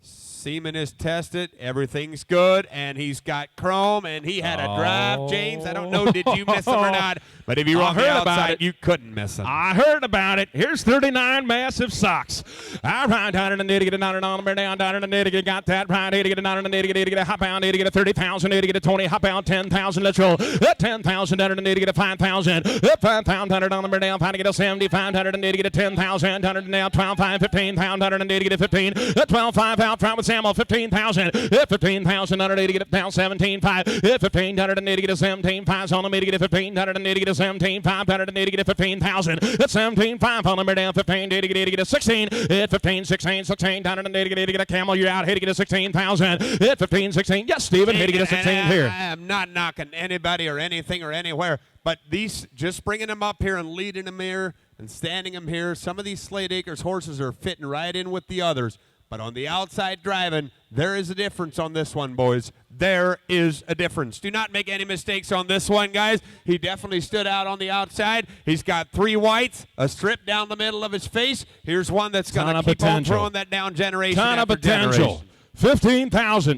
Semen is tested, everything's good, and he's got chrome, and he had a drive, James. I don't know, did you miss him or not? But if you were on the outside, you couldn't miss him. I heard about it. Here's 39 Massive Socks. All right, $180, get a $100 number down, $180, got that right, $80, get a $180, get a hop pound, $80, get a $30,000, $80, get a 20, hop pound, $10,000, let's roll. $10,000, $180, get a $5,000, $5,000, $100 number down, $5, get a $75, $180, get a $10,000, $100 now, $12,500, $15,000, $180, get a $15, $12,500 out front with Samuel, $15,000, $15,000, $180, get it down, $17,500, $1,580, get a $17,500 on the meter, get a $1,580, get a $17,500, $180, get a $15,000, that's $17,500 on the meter down, $1,580, get a $16,000, hit $15,000, $16,000, get a camel, you're out, hit get a $16,000, hit $15,000, yes, Stephen, hit get a $16,000 here. I am not knocking anybody or anything or anywhere, but these, just bringing them up here and leading them here and standing them here, some of these Slade Acres horses are fitting right in with the others. But on the outside driving, there is a difference on this one, boys. There is a difference. Do not make any mistakes on this one, guys. He definitely stood out on the outside. He's got 3 whites, a strip down the middle of his face. Here's one that's going to keep on throwing that down generation after generation. $15,000,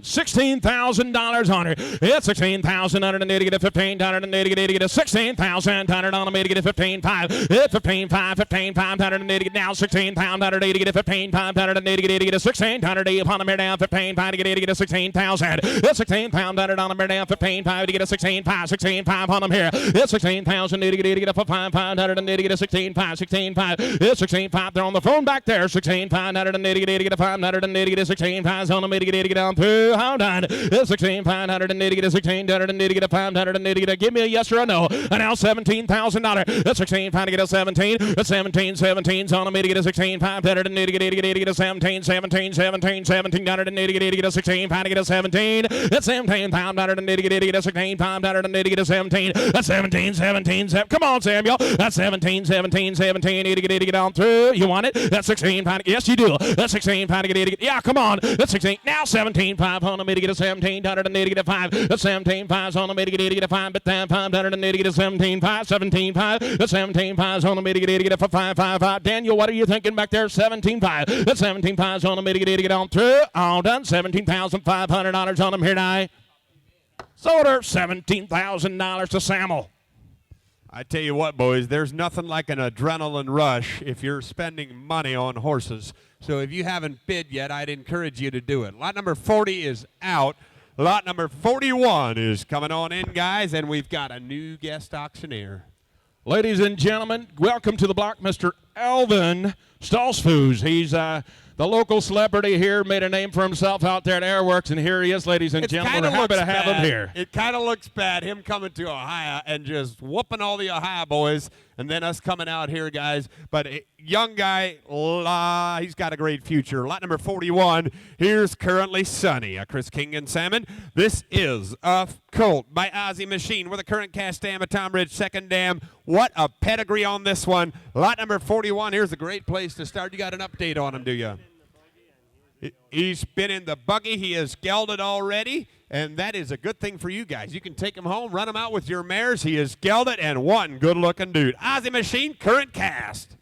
$16,000 on her. It's $16,180, get a $1,580, get a $16,000 on a meter, get a $15,500, hit $15,500, $1,580, get down $16,080, get a $15,580, get a $1,600 upon the meter down $15,500, get a $16,000. It's $16,000 on the meter down $15,500, get a $16,500 on them here. It's $16,080, get a $5,580, get a $16,500. It's $16,500. They're on the phone back there. $16,580, get a $580, get a $16,500 on the the main, get down through. Hold on. 16,500 and get a 1,600 and get a 500 and get a. Give me a yes or a no. And now $17,000. That's 16, find to get a 17. That's 17, 17's on the main, get a 16, 500 and get a 17, 17, 17, 1700 and get a 16, find to get a 17. That's 17, 500 and get a 16, 500 and get a 17. That's 17, 17, 7. Come on, Samuel. That's 17, 17, 17. Get on through. You want it? That's 16, find to. Yes, you do. That's 16, find to get. Yeah, come on. That's 16. Now 17, 500 and get a 1700 and get a 5. That's 17, 5's on the main, get a 5. But then 500 and get a 17, 5, 17, 5. That's 17, 5's on the main, get a 5, 5, 5. Daniel, what are you thinking back there? 17, 5. That's 17, 5's on the main, get on through. All done. $17,500 on them here tonight. Sold her $17,000 to Samuel. I tell you what, boys, there's nothing like an adrenaline rush if you're spending money on horses. So if you haven't bid yet, I'd encourage you to do it. Lot number 40 is out. Lot number 41 is coming on in, guys, and we've got a new guest auctioneer. Ladies and gentlemen, welcome to the block, Mr. Alvin Stolzfus. He's the local celebrity here, made a name for himself out there at Airworks, and here he is, ladies and gentlemen. We're happy to have him here. It kind of looks bad, him coming to Ohio and just whooping all the Ohio boys, and then us coming out here, guys. But a young guy, he's got a great future. Lot number 41, here's currently Sonny, a Chris King and Salmon. This is a colt by Ozzy Machine with a current cast dam, a Tom Ridge second dam. What a pedigree on this one. Lot number 41, here's a great place to start. You got an update on him, do you? He's been in the buggy. He has gelded already, and that is a good thing for you guys. You can take him home, run him out with your mares. He is gelded, and one good-looking dude. Ozzy Machine, current cast.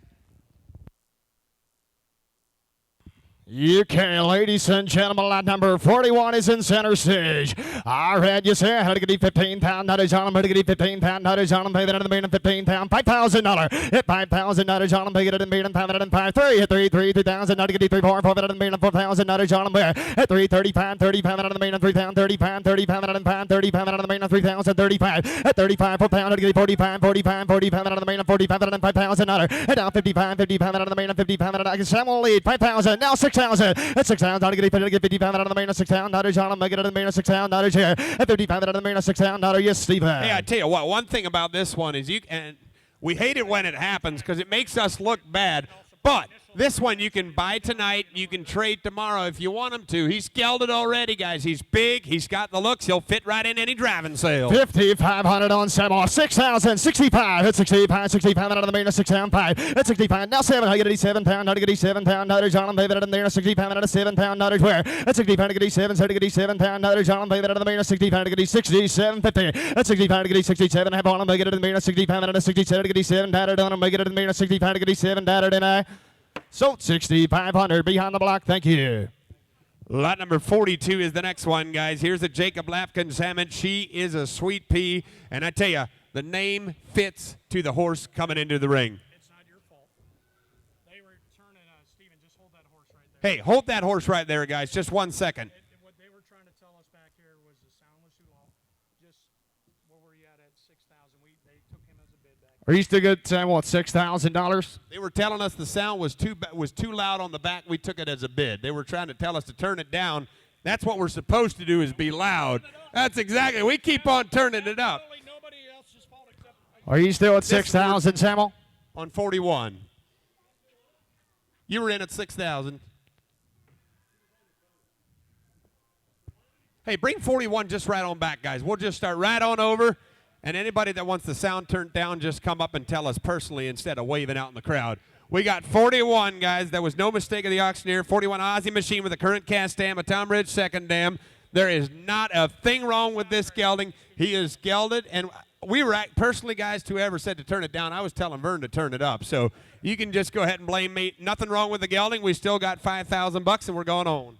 You can, ladies and gentlemen, lot number 41 is in center stage. All right, you say, how to get 15 pound, that is on him, how to get 15 pound, that is on him, pay that in the main 15 pound, $5,000. Hit $5,000, that is on him, pay it in the main, pound that in 5, 3, hit 3, 3,000, not to get 3, 4, 4, that in the main, 4,000, that is on him there. Hit 3, 30 pound, 30 pound, that in the main, 3 pound, 30 pound, 30 pound, that in 5, 30 pound, that in the main, 3,000, 35. Hit 35, 4 pound, that get 40 pound, 40 pound, 40 pound, that in the main, 40 pound, that in $5,000. Hit down 55, 50 pound, that in the main, 50 pound, that I can Samuel lead, 5,000, now 6,000. That's 6,000, not to get 50 pound, that in the main, 6 pound, that is on him, make it in the main, 6 pound, that is here. At 50 pound, that in the main, 6 pound, that is yes, Stephen. Hey, I tell you what, one thing about this one is and we hate it when it happens because it makes us look bad, but this one you can buy tonight, you can trade tomorrow if you want him to. He's gelded already, guys. He's big, he's got the looks, he'll fit right in any driving sale. 5,500 on Samuel, 6,000, 65, at 65, 65, out of the main, 6 pound, 5, at 65, now 7, I get 87 pound, not to get 7 pound, not on him, pay that in there, 60 pound, out of 7 pound, not where, at 60 pound, to get 7, so to get 7 pound, not on him, pay that in the main, 60 pound, to get 67, 50, at 60 pound, to get 67, have on him, make it in the main, 60 pound, out of 67, to get 7, down on him, make it in the main, 60 pound, to get 7, down in I. Sold 6,500 behind the block. Thank you. Lot number 42 is the next one, guys. Here's a Jacob Lapkin salmon. She is a sweet pea, and I tell you, the name fits to the horse coming into the ring. It's not your fault. They were turning, Steven, just hold that horse right there. Hey, hold that horse right there, guys. Just 1 second. What they were trying to tell us back here was the sound was too low. Just where were you at 6,000? They took him as a bid back. Are you still good, Sam? What, $6,000? They were telling us the sound was too loud on the back. We took it as a bid. They were trying to tell us to turn it down. That's what we're supposed to do, is be loud. That's exactly. We keep on turning it up. Are you still at 6,000, Samuel? On 41. You were in at 6,000. Hey, bring 41 just right on back, guys. We'll just start right on over. And anybody that wants the sound turned down, just come up and tell us personally instead of waving out in the crowd. We got 41, guys. There was no mistake of the auctioneer. 41 Ozzy Machine with a current cast dam, a Tom Ridge second dam. There is not a thing wrong with this gelding. He is gelded. And we were personally, guys, whoever said to turn it down, I was telling Vern to turn it up. So you can just go ahead and blame me. Nothing wrong with the gelding. We still got $5,000 and we're going on.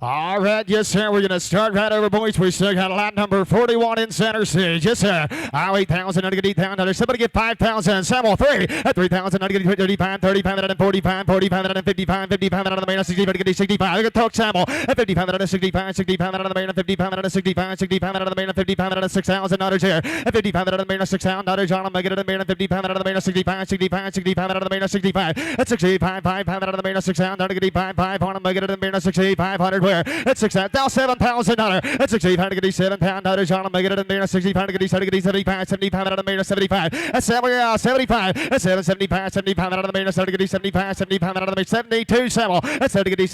All right, yes, sir. We're going to start right over, boys. We still got lot number 41 in center stage. Yes, sir. 8,000, not to get 8,000. Somebody get 5,000. Samuel, 3. At 3,000, not to get 35, 35, and 45, 45, and 55, 55, and the main, 65, to get 65. Look at talk, Samuel. At 55, and 65, 65, and the main, 55, and 65, 65, and the main, 55, and 6,000 dollars here. At 55, and the main, 6,000 dollars. John, make it at the main, 55, and the main, 65, 65, 65, and the main, 65. At 65, 5, and the main, 6,000, not to get 5, 5, on make it at the main, 65, 100. where? It's 6 now $7,000. It's 65 pound notice on make it in the 65 75 75 out of the main 75. That's 75. That's 75 75 out of the main 75 75 out of the main 72 7. That's 72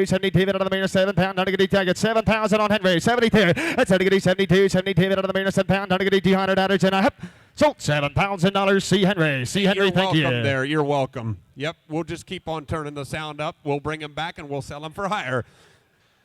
72 out of the main 7 pound not get target 7,000 on Henry 72. That's 72 72 out of the main 7 pound not get 200 out and a half. So $7,000. C. Henry. C. Henry, thank you. You're welcome there. You're welcome. Yep, we'll just keep on turning the sound up. We'll bring them back and we'll sell them for higher.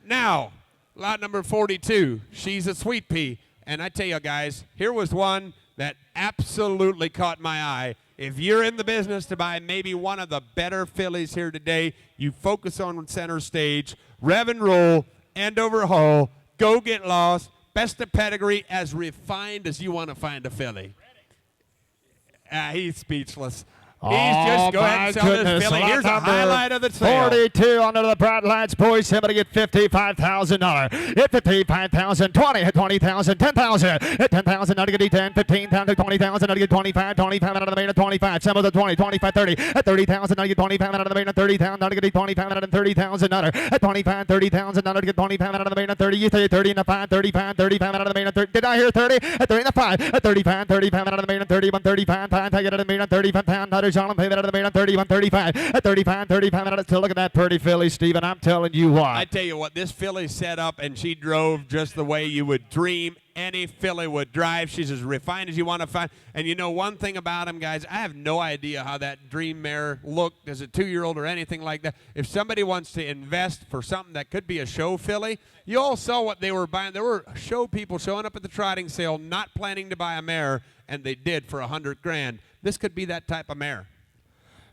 Now, lot number 42. She's a sweet pea. And I tell you guys, here was one that absolutely caught my eye. If you're in the business to buy maybe one of the better fillies here today, you focus on center stage, rev and roll, end over hull, go get lost, best of pedigree, as refined as you want to find a filly. He's speechless. He's just go ahead and sell this filly. Here's a highlight of the sale. 42 under the Brad Lads boys. Somebody get $55,000. Hit 55,000, 20, hit 20,000, 10,000, hit 10,000, not to get 10, 15,000, 20,000, not to get 25, 25 out of the main, 25, some of the 20, 25, 30, at 30,000, not to get 25 out of the main, 30,000, not to get 25 out of 30,000, not at 25, 30,000, not to get 25 out of the main, 30, you say 30 in the 5, 35, 35 out of the main, 30. Did I hear 30? At 30 in the 5, at 35, 35 out of the main, 31, 35, 5, take it out of the main, 35 pound, not John, pay that out of the main on 31, 35. At 35, 35 out of the look at that pretty filly, Stephen. I'm telling you what. I tell you what, this filly set up and she drove just the way you would dream any filly would drive. She's as refined as you want to find. And you know one thing about them, guys, I have no idea how that dream mare looked as a 2-year-old or anything like that. If somebody wants to invest for something that could be a show filly, you all saw what they were buying. There were show people showing up at the trotting sale not planning to buy a mare, and they did for $100,000. This could be that type of mare.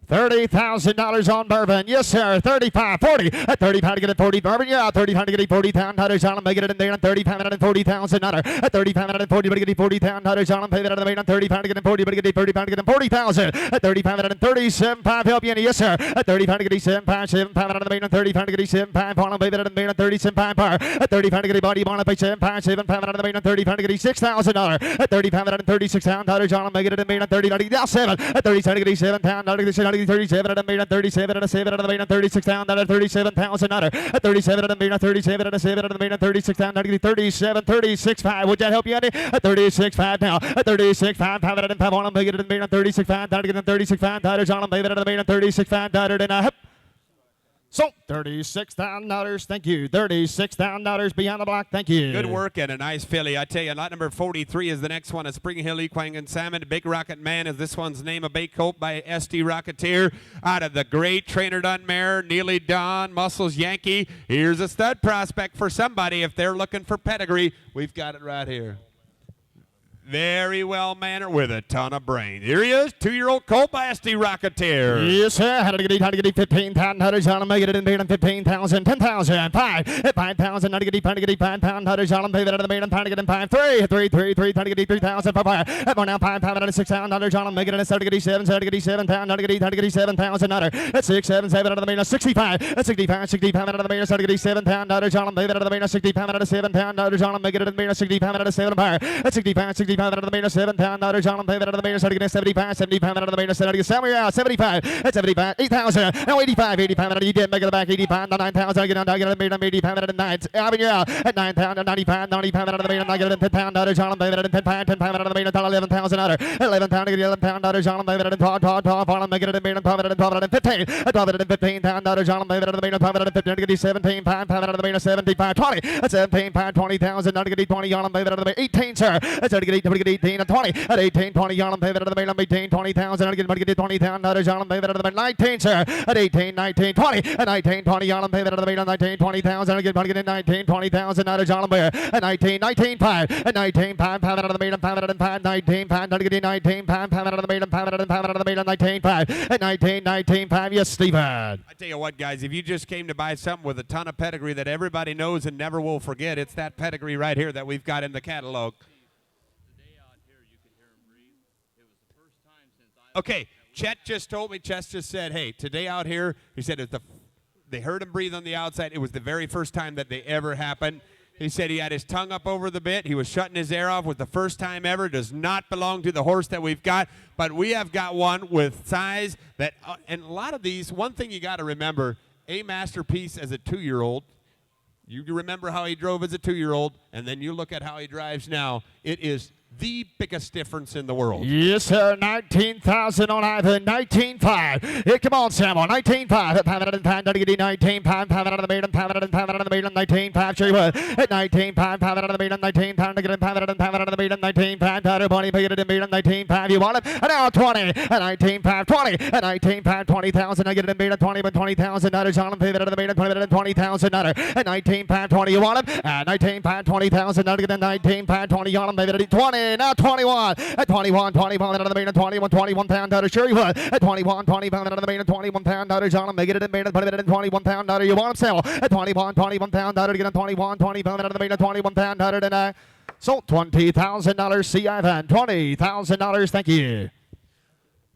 $30,000 on Bourbon. Yes, sir. 35, 40. At 35 to get it 40 Bourbon. Yeah, 35 to get it 40 pound. $100 on make it in there on 35 and $40,000. At 35 and 40 to get it 40 pound. $100 on pay that out of the main on 35 to get it 40 but get it 30 pound to get it 40,000. At 35 and 37 5 help you any. Yes, sir. At 35 to get it 7 pound 7 pound out of the main on 35 to get it 7 pound. Paul pay that out of the main on 37 pound par. At 35 to get it body bond pay 7 pound 7 pound out of the main on 35 to get it $6,000. At 35 and 36 pound. $100 on make it in the main on 30 to get it 7. At 37 to get it 7 pound. $37 out of the main. 37 and a 7 out of the main, 36 down, at 37,000 under, at 37 out of the main, 37 and a 7 out of the main, 36 down, 37, 36, 5. Would that help you, Andy? At 36, 5 now, at 36, 5, 5 out of 5 on them, make it in the main, 36, 5, down to get 36, 5, dollars on them, make it out of the main, 36, 5, dollars and a hip. So $36,000, thank you. $36,000 beyond the block, thank you. Good work and a nice filly. I tell you, lot number 43 is the next one. A Spring Hill Equine and Salmon. Big Rocket Man is this one's name. A Bay Colt by S.D. Rocketeer out of the great trainer done mare, Neely Dawn, Muscles Yankee. Here's a stud prospect for somebody if they're looking for pedigree. We've got it right here. Very well mannered with a ton of brain. Here he is, 2-year-old colt by S.D. Rocketeer. Yes, sir. How to get it? 15,000. $100 on make it in the main 15,000. 10,000. 5. 5,000. How to get it? 5 pound. $100 on pay that out of the main. Time to get in 5. 3. 3. 3. 3. Time to get 3,000. 5. 5 now 5 pound out of 6 pound. $100 on make it in 7. 7 to get 7 pound. How to get 7,000. That's 6. 7 out of the main. 65. That's 65. 60 pound out of the main. How to get 7 pound. $100 on pay that out of the main. 60 pound out of 7 pound. $100 on make it in the main. 60 pound out of 7 pound. That's 65. 60 pound out of the main. 7 pound. $100 on pay that out of the main. 75. 70 pound out of the main. 75. That's 75. 8,000. Now 85. 80 pound out of you did make it back. 80 pound. 9,000. I get on. I get on the main. 80 pound out of 9. Alvin, you're out at 9 pound. 90 pound. 90 pound out of the main. I get it 10 pound. $100 on pay that out of 10 pound. 10 pound out of the main. 11,000 out of 11 pound. I get 11 pound. $100 on pay that out of 12 on make it in the main. 12 out of 15. 12 out of 15 pound. $100 on pay that out of the main. 12 out of 15. I get 17 pound. Pound out of the main. 75. 20. That's 17 pound. 20,000. Not to get 20 on pay that out of the main. 18, sir. That's how to get 18 and 20. At 18, 20 on pay that out of the main. 18, 20,000. I get 20,000. $100 on pay that out of the main. 19, sir. At 18, 19, 20. At 19, 20 on pay that out of the main. 19, 20,000. I get 19, 20,000. $100 on pay. At 19, 19, 5. At 19, 5. Pound out of the main. Pound out of 5. 19, pound. Not to get 19 pound. Pound out of the main. Pound out of the main. 19, 5. At 19, 19, 5. Yes, Stephen. I tell you what, guys, if you just came to buy something with a ton of pedigree that everybody knows and never will forget, it's that pedigree right here that we've got in the catalog. Okay, Chet just told me, Chet just said, hey, today out here, he said they heard him breathe on the outside. It was the very first time that they ever happened. He said he had his tongue up over the bit. He was shutting his air off. Was the first time ever. Does not belong to the horse that we've got. But we have got one with size that, and a lot of these, one thing you got to remember, a masterpiece as a 2-year-old, You remember how he drove as a 2-year-old, and then you look at how he drives now. It is the biggest difference in the world. Yes, sir. 19,000 on Ivan. 19.5. Here, come on, Samuel. 19.5. At 19.5. 5 out of the maiden. 5 out of the maiden. 19.5. Sure you would. At 19.5. 5 out of the maiden. 19.5. 5 out of the maiden. 19.5. Tighter bunny. Pay it in maiden. 19.5. You want it? And now 20. At 19.5. 20. At 19.5. 20,000. I get it in maiden. 20. But 20,000. John. Pay it in the maiden. 20,000. At 19.5. 20. You want it? At 19.5. 20,000. I get it 19.5. 20. On pay it in 20. Now 21. At 21. 21 out of the maiden. 21. 21 pound outer. Sure you would. At 21. 20 pound out of the maiden. 21 pound outer. John. Make it in maiden. Put it in 21 pound outer. You want him sell? At 21. 21 pound outer. Get a 21. 20 pound out of the maiden. 21 pound outer. And so $20,000. See Ivan. $20,000. Thank you.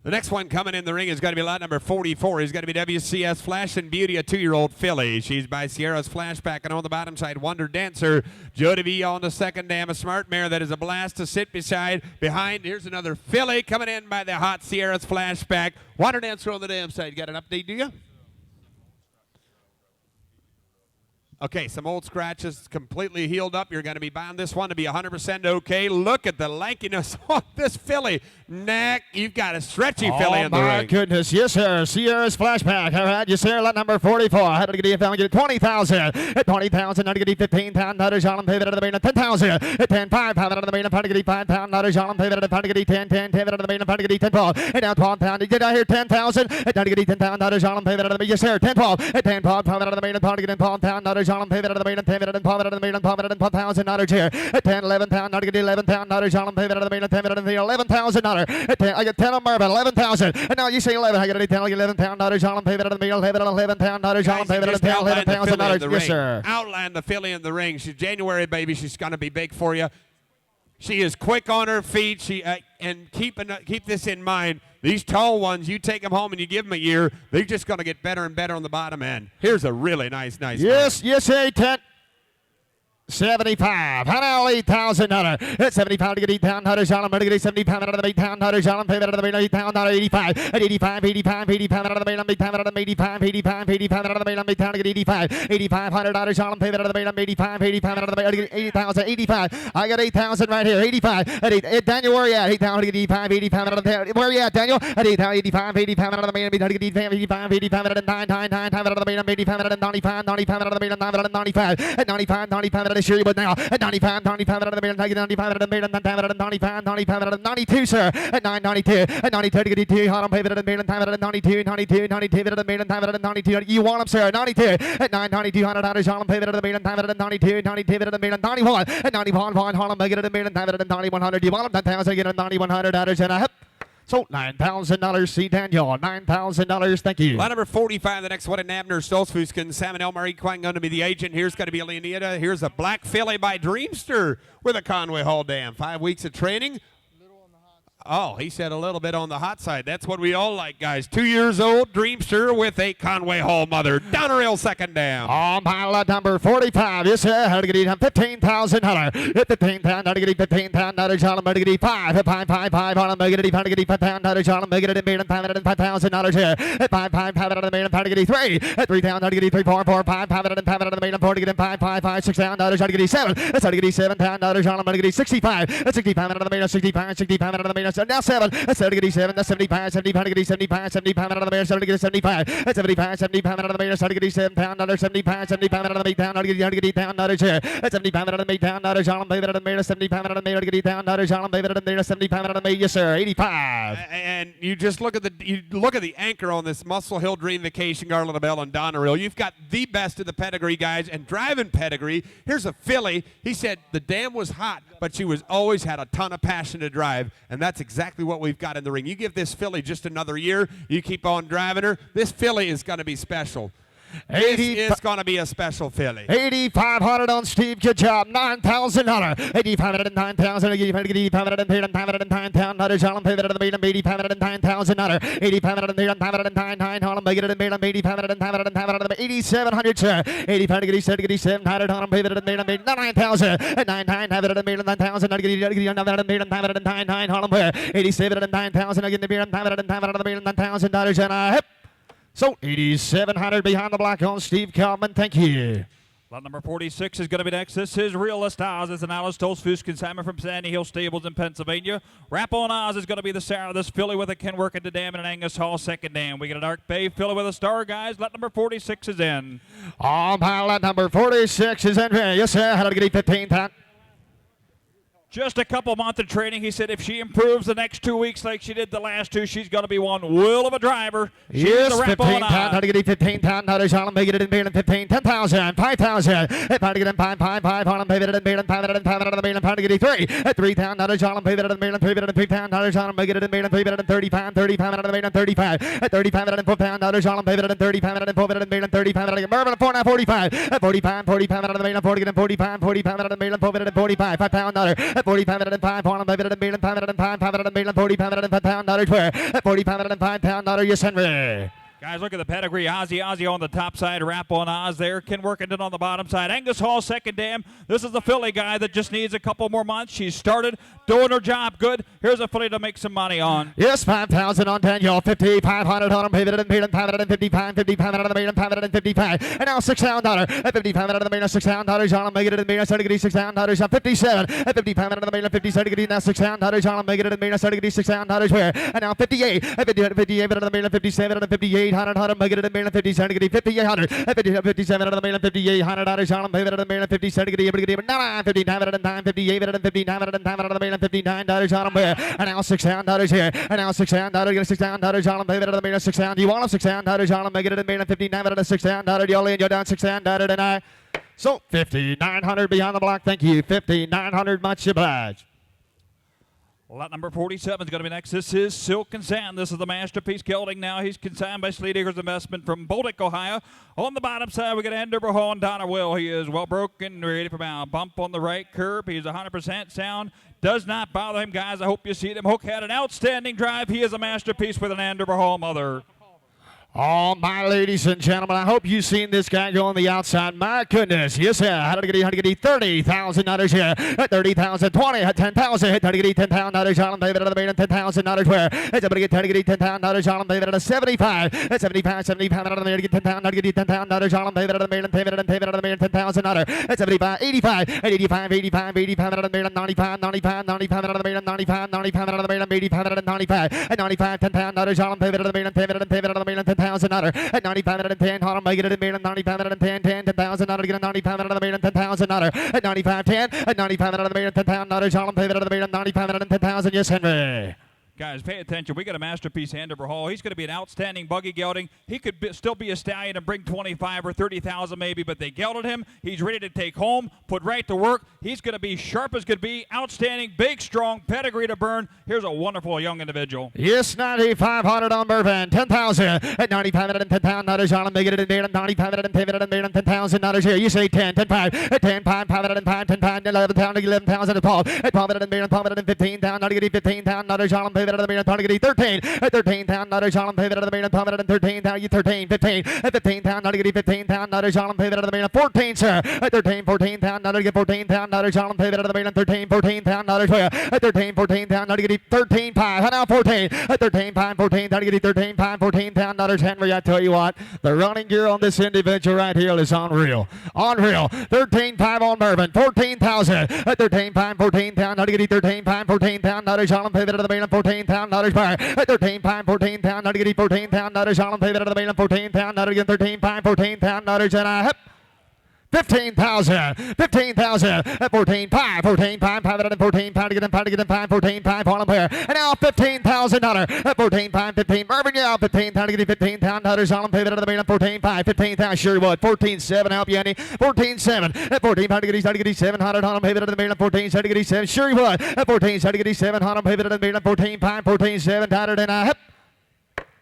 The next one coming in the ring is going to be lot number 44. He's going to be WCS Flash and Beauty, a 2-year-old filly. She's by Sierra's Flashback, and on the bottom side, Wonder Dancer. Jody V on the second dam, a smart mare that is a blast to sit beside. Behind, here's another filly coming in by the hot Sierra's Flashback. Wonder Dancer on the dam side. You got an update, do you? Okay, some old scratches completely healed up. You're going to be buying this one to be 100% okay. Look at the lankiness on this filly. Neck, you've got a stretchy filly in the ring. Oh, my goodness. Yes, sir. Sierra's Flashback. All right, yes, sir. Lot number 44. How did I get it? 20,000. At 20,000, how did I get 15 pound? How did John pay it out of the main? 10,000. At 10, 5 pound out of the main. How did I get 5 pound? How did John pay it out of the main? 10, 10, 10 out of the main. How did I get 10 12. And now 12 pound. Did I hear 10,000? At 10 to get 10 pound. How did John pay it out of the main? Yes, sir. 10 12. At 10 12 pound out of the main. How did I get 12 pound? How did John pay it out of the main? 10 out of the main. 12 out of 12,000. How did here? At 10 11 pound. How did I get 11 pound? How did John pay it out of the main? 10 out of the 11,000. At 10, I get 10 on Marvin. 11,000. And now you say 11. I get 10. I get 11 pound. How did John pay it out of the main? 11 pound. How did John pay it out of the 11,000. Yes, sir. Outline the filly in the ring. She's January baby. She's going to be big for you. She is quick on her feet. She and keep this in mind. These tall ones, you take them home and you give them a year, they're just going to get better and better on the bottom end. Here's a really nice. Yes, yes, hey, 10. 75. How 8,000. At 75 to get 8 pound. How does John get 70 pound out of the 8 pound? How does John pay out of the 8 pound? 85. At 85, 85, 80 pound out of the 8 pound out of the 85, 85, 80 pound out of the 8 pound to get 85. 8500 out of John pay out of the 85, 80 pound out of the 80,000. 85. I got 8,000 right here. 85. At Daniel, where you at? 8,000 to get 85, 80 pound out of the. Where you at, Daniel? At 85, 80 pound out of the 85, 80 pound out of the 9 out of the 85 out of the 95, 95 out of the 9 out of the 95. At 95, 95 out of the sure, but now at 95, 95 out of the main, 95 out of the main, 95 out of 95, 95 out of 92, sir. At 992, at 92 to get 2, hot on payment at the main, 5 out of 92, 92, 92 out of the main, 5 out of 92. You want them, sir? 92 at 992, 100 out of John payment at the main, 5 out of 92, 92 out of the main, 91 at 91, Vaughn Harlem, make it at the main, 5 out of 9100. You want them? 10,000 again at 9100 out of Jenna. So $9,000, see Daniel. $9,000, thank you. Lot number 45, the next one at Abner Stolzfusken. Salmon Elmar Equine going to be the agent. Here's going to be Leonida. Here's a black filly by Dreamster with a Conway Hall dam. 5 weeks of training. Oh, he said a little bit on the hot side. That's what we all like, guys. 2 years old, Dreamster with a Conway Hall mother. Down a rail, second down. On my lot number 45. Yes, sir. How to get it? $15,000. Hit 15 pound. How to get it? 15 pound. How to John make it 5. 5, 5, 5. On make it 5 to get 5 pound. How to John make it a million. $5,000 here. 5, 5, 5 out of the million. How to get 3. 3 pound. How to get 3, 4, 4, 5, 5 out of the million. 4 to get 5, 5, 5, 6 pound. How to get 7. That's how to get 7 pound. How to John make it 65. 65 out of the million. 65, 65 out of the million. So now 7. That's 77, that's 75, 75 to get 75, 75 out of the mayor, 70 to get 75, that's 75, 75 out of the mayor, 70 to get 7 pound, another 75, 75 out of the 8 pound, another get 8 pound, another chair, that's 75 out of the 8 pound, another John Baby out of the mayor, 75 out of the mayor, get 8 pound, another John Baby out of the mayor, 75 out of the mayor, yes sir, 85. And you just look at the anchor on this Muscle Hill Dream Vacation, Garland Bell and Donerill. You've got the best of the pedigree guys and driving pedigree. Here's a filly. He said the dam was hot, but she was always had a ton of passion to drive, and that's exactly what we've got in the ring. You give this filly just another year, you keep on driving her, this filly is going to be special. This is going to be a special filly. 8,500 on Steve. Good job. $9,000. 8,500 9,000. 8,500 9,000. John pay that at the maiden. 8,500 9,000. 8,500 9,000. Harlem make it at the maiden. 8,500 9,000. 8,700. 8,500 Harlem pay that at the maiden. 9,000. 9,900 at the maiden. 9,000. 9,900 Harlem pay. 87 9,000 again. The maiden. 9,000 $9,000. So 8,700 behind the block on Steve Kalman. Thank you. Lot number 46 is going to be next. This is Realist Oz. It's an Alice Toast consignment from Sandy Hill Stables in Pennsylvania. Rap on Oz is going to be the sire of this filly with a Kenworth at the dam and an Angus Hall second dam. We get a Dark Bay filly with a star, guys. Lot number 46 is in. On pilot number 46 is in. Yes, sir. How to get 15 pound. Just a couple months of training. He said if she improves the next 2 weeks like she did the last two, she's going to be one will of a driver. She's Yes, the 15 pound. How to get 15 pound. How to Shalom make it in being 15, 10,000, 5,000. If I get in 5, on pay it in being 5 and 5 and being pound to get 3. At 3 pound. How to Shalom pay it in being 3 and 3 pound. How to Shalom make it in being 3 and 30 pound, 35 and being 35. At 35 and 4 pound. How to Shalom pay it in 30 pound and 4 and being 35 and Mervin 4 now 45. At 45 and being 40 and 45 and being 4 and 45. 5 pound. At 45 and 5. Pound, 5 and 5 and 5 and 40 pound and 5 pound. At 40 pound and 5 pound. Yes, Henry. Guys, look at the pedigree. Ozzy on the top side. Rap on Oz there. Ken Workington on the bottom side. Angus Hall second dam. This is the filly guy that just needs a couple more months. She's started doing her job good. Here's a filly to make some money on. Yes, 5,000 on Daniel. 5,500 on him. Pay it in 555, 5,555. And now $6,000. At 55 out of the main, $6,000 on him. Make it in the main. I started getting $6,000 on 57. At 55 out of the main, 50 started getting now $6,000 on him. Make it in the main. I started getting $6,000 where? And now 58. At 58 out of the main, 57 out of 58. 100, make it in the main, 50 started getting 5,800. At 57 out of the main, $5,800 on him. Pay it in the main, 50 started getting 59, 59 out of 9, 58 out of 59 out of 9 out of the main, $59 on him where? And now $6,000 here. And now $6,000. Get $6,000 on him. Pay it in the main, $6,000. You want him $6,000 on him. Make it in the main, 59 out of $6,000. You're in, you're down $6,000 tonight. So 5,900 behind the block. Thank you. 5,900. Much obliged. Lot number 47 is going to be next. This is Silk and Sand. This is the masterpiece gelding now. He's consigned by Sleet Acres Investment from Bolduc, Ohio. On the bottom side, we got Andover Hall and Donna Will. He is well broken, ready for a bump on the right curb. He's 100% sound. Does not bother him, guys. I hope you see him. Hook had an outstanding drive. He is a masterpiece with an Andover Hall mother. Oh, my ladies and gentlemen, I hope you've seen this guy go on the outside. My goodness. Yes, sir. How to get $30,000 here. At 30,000, 20, at 10,000. How to get $10,000 on him. David at the main, $10,000 where? It's somebody get $10,000 on him. David at a 75. At 75, 75 out of the main, get $10,000. How to get $10,000 on him. David at the main, David at the main, $10,000. At 75, 85. At 85, 85, 85 out of the main, 95, 95, 95 out of the main, 95, 95 out of the main, 85 out of 95. At 95, $10,000 on him. David at the main, David out of the main, $10,000 at 95 out of 10. Hold on, make it at the main at 95 out of 10, 10,000 get a 95 out of the main at $10,000 at 95, 10 at 95 out of the main at $10,000. Hold on, pay it out of the main at 95 out of 10,000. Yes, Henry. Guys, pay attention. We got a masterpiece, Andover Hall. He's going to be an outstanding buggy gelding. He could still be a stallion and bring 25 or 30,000 maybe, but they gelded him. He's ready to take home, put right to work. He's going to be sharp as could be, outstanding, big, strong, pedigree to burn. Here's a wonderful young individual. Yes, 9,500 on Mervyn, 10,000 at 95 out of $10,000. Hold on, make it at 95 out of $10,000 here. You say 10, 10, 5 at 10, 5, 5 out of 5, 10, 5, 11,000 at 12 at 12 out of 15,000. Not to get $15,000. Hold on, out of the main, target 13 at 13,000 on him, pay it out of the main, pump it at 13,000, 13, 15 at 15,000, not to get 15,000 on him, pay it out of the main, 14, sir, at 13, 14,000, not to get 14,000 on him, pay it out of the main, 13, 14,000 at 13, 14,000, not to get 13, 5, now 14 at 13, 5, 14, not to get 13, 5, 14,000. Henry, I tell you what, the running gear on this individual right here is unreal, unreal. 13, 5 on Mervyn, 14,000 at 13, 5, 14,000, not to get 13, 5, 14,000 on him, pay it out of the main, 14,000 per at 13 pound, 14,000, not to get 14,000 on him, pay that out of the main, 14,000, not to get 13 pound, 14,000 and a hip. 15,000, 15,000 at 14, 5, 14, 5, 5 out of 14, 5 to get him, 5 to get him, 5, 14, 5 on him here. And now $15,000 at 14, 5, 15. Mervyn, you're out 15,000 to get $15,000 on him, pay that out of the main, 14, 5, 15,000, sure would. 14, 7, help you, Andy. 14, 7 at 14, 5 to get his, to get 700 on him, pay that out of the main, 14, 7 to get 7, sure would. At 14, 7 to get 700, pay that out of the main, 14, 5, 14, 7, and a hip.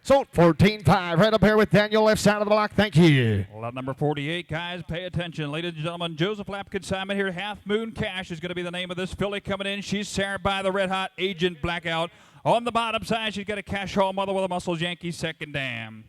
So 14-5 right up here with Daniel, left side of the block. Thank you. Lot number 48, guys. Pay attention. Ladies and gentlemen, Joseph Lapp consignment here. Half Moon Cash is going to be the name of this filly coming in. She's sired by the Red Hot Agent Blackout. On the bottom side, she's got a Cash Hall mother with a Muscles Yankee second dam.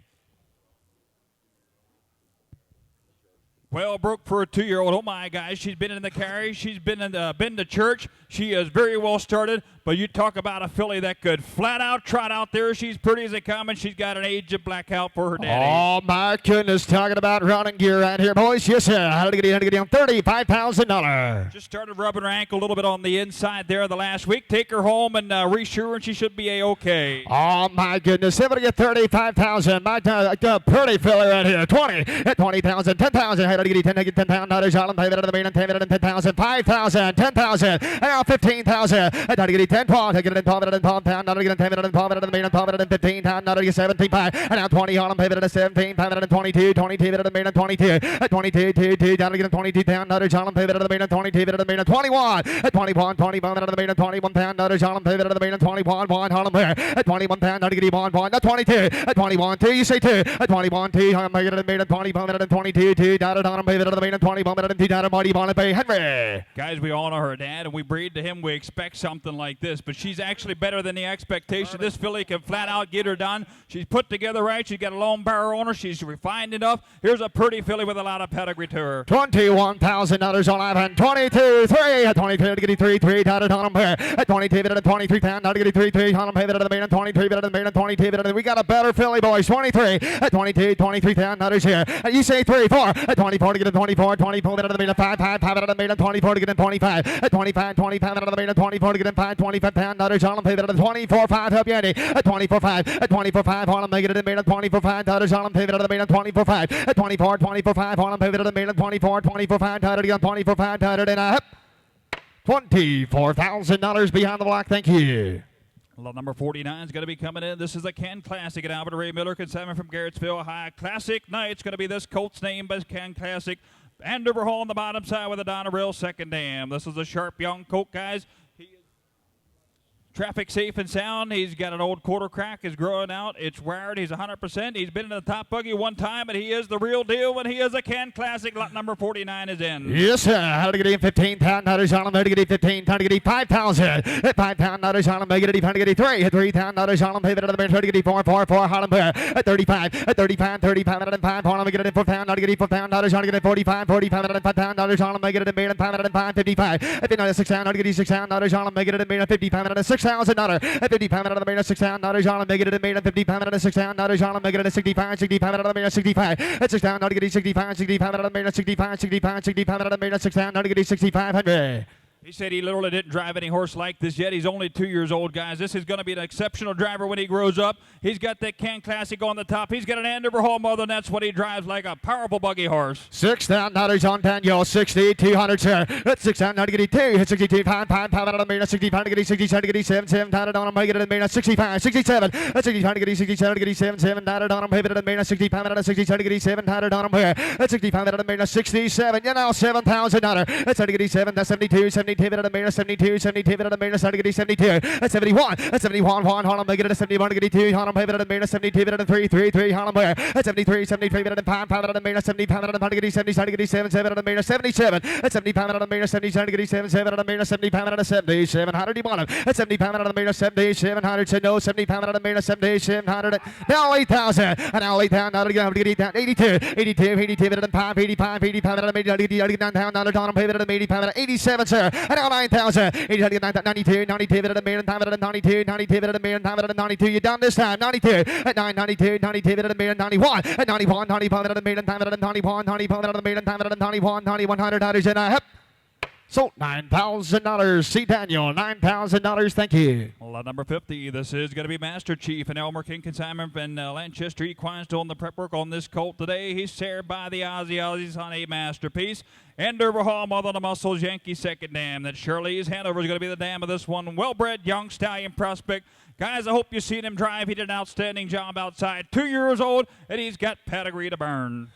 Well, broke for a 2-year-old. Oh, my, guys. She's been in the carry. She's been to church. She is very well started. but you talk about a filly that could flat out trot out there. She's pretty as they come, and she's got an age of blackout for her daddy. Oh, my goodness. Talking about running gear right here, boys. Yes, sir. How to get down $35,000. Just started rubbing her ankle a little bit on the inside there the last week. Take her home and reassure her she should be A-OK. Oh, my goodness. Able to get $35,000. My pretty filly right here. 20 at $20,000. $10,000. How to get $10,000. All pay better than the main and $10,000. $5,000. $10,000. And now $15,000. How to get $10,000. Take it in $12,000. Now to get $10,000. $12,000 the main and $12,000. $15,000. Now to get $17,500. And now $20,000. All pay better than $17,500. $22,000. $22,000 the main and $22,000. At $22,000. Down to get $22,000. All pay better than the main and $22,000 the main and $21,000. At $21,000. $21,000 the main and $21,000. All pay better than the main and $21,000. All pay at $21,000. Now to get $1,100. At $22,000. At $21,200. You say $2. At $21,200. All pay better than the main and $20,000. Down to $2,000. Pay better than the main and $20,000. Money want to pay Henry. Guys, we all know her dad, and we breed to him. We expect something like this, but she's actually better than the expectation. This filly can flat out get her done. She's put together right. She's got a lone barrow on her. She's refined enough. Here's a pretty filly with a lot of pedigree to her. $21,000 on Ivan. 22,300. At 22 to get 3,300. Down to $2,000. At 22 to 23,000. Now to get 3,300. $1,000. Pay better than the main and 23 better than the main and 22 better than. We got a better filly, boys. 23 at 22. $23,000 here. You say 3, 4 at 24 to get a 24. 24 better than the main and 5 better than the main and 24 to get in 25 at 25 better than the main and 24 to get in 5 $25,000. All pay better than 24,500. Help you, Andy. At 24,500 at 24,500. All make it in the main and 24,500. All pay better than the main and 24,500 at 24,500. All pay better than the main and 24,500 again 24,500 and up. $24,000 behind the block. Thank you. Lot number 49 is going to be coming in. This is a Ken Classic at Albert Ray Miller, consignment from Garrettsville High. Classic Night's going to be this colt's name by Ken Classic. Andover Hall on the bottom side with a Donnerell second dam. This is a sharp young colt, guys. He is traffic safe and sound. He's got an old quarter crack. Is growing out. It's wired. He's 100%. He's been in the top buggy one time, and he is the real deal when he is a Ken Classic. Lot number 49 is in. Yes, sir. How to get in $15,000 on him. How to get 15. Time to get $5,000. At $5,000 on him. Make it 3. At $3,000 on him. Pay it to the man. Try to get 4. Holland Bear. At 35. At 35. 35 on him. Make it in $4,000. Now to get $4,000 on him. Get 45. $5,000 on him. Make it in $1,000. 505. 55. At $6,000. Now to get $6,000 on him. Make it in $1,000. 55. $6,000. At 55 out of the main, $6,000 on him. Make it in $1,000. 55 out of $6,000 on him. Make it in 65. 65 out of the main, 65. At $6,000 to get 65. 65 out of the main, 65. 65 out of the main, $6,000 to get 6,500. He said he literally didn't drive any horse like this yet. He's only 2 years old, guys. This is going to be an exceptional driver when he grows up. He's got that Ken Classic on the top. He's got an Andover Hall mother, and that's what he drives, like a powerful buggy horse. $6,000 on Daniel. 6,200, sir. That's $6,000 to get 2. 62, 5 out of the main, 65 to get 67 to get 7 on him. Make it in the main, 65, 67. That's 65 to get 67 to get 7 on him. Make it in the main, 65 out of 67 to get 7 on him. That's 65 out of the main, 67. You know, $7,000. That's 77. That's 72. 72 out of the main, 72. 72 out of the main, 72. That's 71. That's 71. Harlem, make it a 71 to get 2. Harlem, pay it at the main, 72 out of 3. Harlem, that's 73. 73 out of 5 out of the main, 75 out of the get 77 to get 7 out of the main, 77. That's 75 out of the main, 77 to get 7 out of the main, 75 out of 7700. You want him? That's 75 out of the main, 7700. Said no, 75 out of the main, 7700. Now 8,000. And now 8,000. Now to get 82. 82 out of the 5. 85 out of the main, 89 down on pay it at the main, 85 out of 87, sir. And now 9,000. 92 out of the main, 5 out of the 92 out of the main, 5 out of the 92. You're done this time. 92 at 92 out of the main, 91 at 91, 95 out of the main, 5 out of the 91, 95 out of the main, 5 out of the 91, $9,100 and a hep. So $9,000. See Daniel, $9,000. Thank you. Lot number 50. This is going to be Master Chief and Elmer King consignment from Lanchester Equine doing the prep work on this colt today. He's shared by the Aussies on a masterpiece. Andover Hall, Mother of the Muscles, Yankee second dam. That Shirley's Hanover is going to be the dam of this one. Well-bred young stallion prospect. Guys, I hope you've seen him drive. He did an outstanding job outside. 2 years old, and he's got pedigree to burn.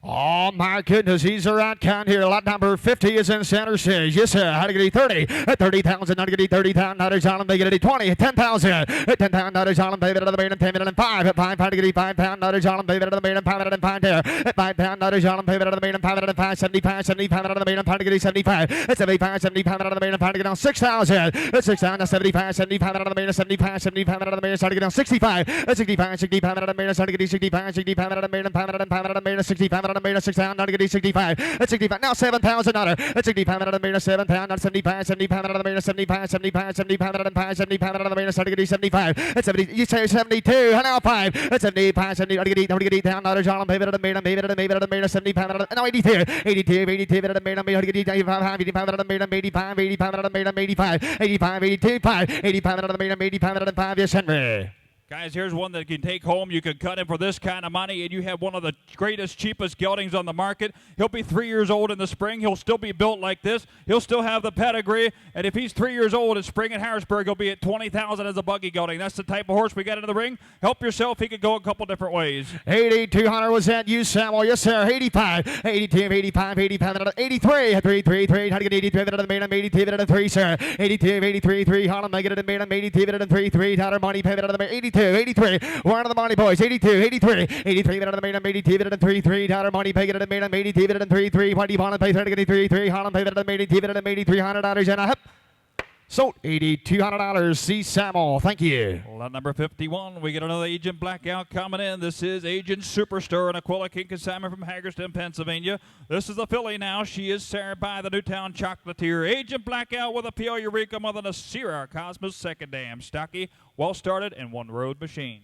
Oh, my goodness. He's around count here. Lot number 50 is in center stage. Yes, sir. How to get 30 at 30,000. How to get $30,000 on him. They get 20 at 10,000. At $10,000 on him. They get the main and 10 and 5. At 5 to get $5,000 on him. They get the main and 5 and 5 there. At $5,000 on him. They get the main and 5 and 5. 75 out of the main and 5 to get 75. At 75 out of the main and 5 to get down 6,000. At 6,000. 75 out of the main and 75 out of the main. Starting to get down 65. At 65 out of the main. Starting to get 65 out of the main and 5 out of the main. 65 out out of the 6 down, not to get 65. At 65, now $7,000. At 65 out of the 7 down, not 75, 75 out of the 75, 75, 75 out of the 5, 75 out of the start to get 75. At 70, you say 72, and now 5. At 75, 70, not to get 8 down, not a John, pivot out of the pivot out of the 75 out of the, no 82, 82, 82 out of the main, not to get 85, 85 out of the main, 85, 85 out of the main, 85, 85, 82, 5, 85 out of the main, 85 out of the 5, yes, Henry. Guys, here's one that you can take home. You can cut him for this kind of money, and you have one of the greatest, cheapest geldings on the market. He'll be 3 years old in the spring. He'll still be built like this. He'll still have the pedigree, and if he's 3 years old in spring in Harrisburg, he'll be at $20,000 as a buggy gelding. That's the type of horse we got into the ring. Help yourself. He could go a couple different ways. 8200 was that you, Samuel? Yes, sir. 85, 82, 85, 85, 83, 3, 3, 3, how to get 83 out of the main, 83 out of the 3, sir. 82, 83, 3, how to make it at the main, 83 out of the 3, 3, how to money, pay out of the main, 82, 83. One of the money boys, 82, 83, 83 out of the main, 82 out of the 3, 3, dollar money, pay it at the main, 82 out of the 3, 3, what do you want to pay 33, 3, Holland, pay it at the main, 82 out of the main, $300, and a hip. Sold $8,200. C. Samuel, thank you. Lot number 51, we get another Agent Blackout coming in. This is Agent Superstar and Aquila King consignment from Hagerstown, Pennsylvania. This is a filly now. She is served by the Newtown Chocolatier. Agent Blackout with a PO Eureka Mother and a Sierra Cosmos second dam. Stocky, well started, and one road machine.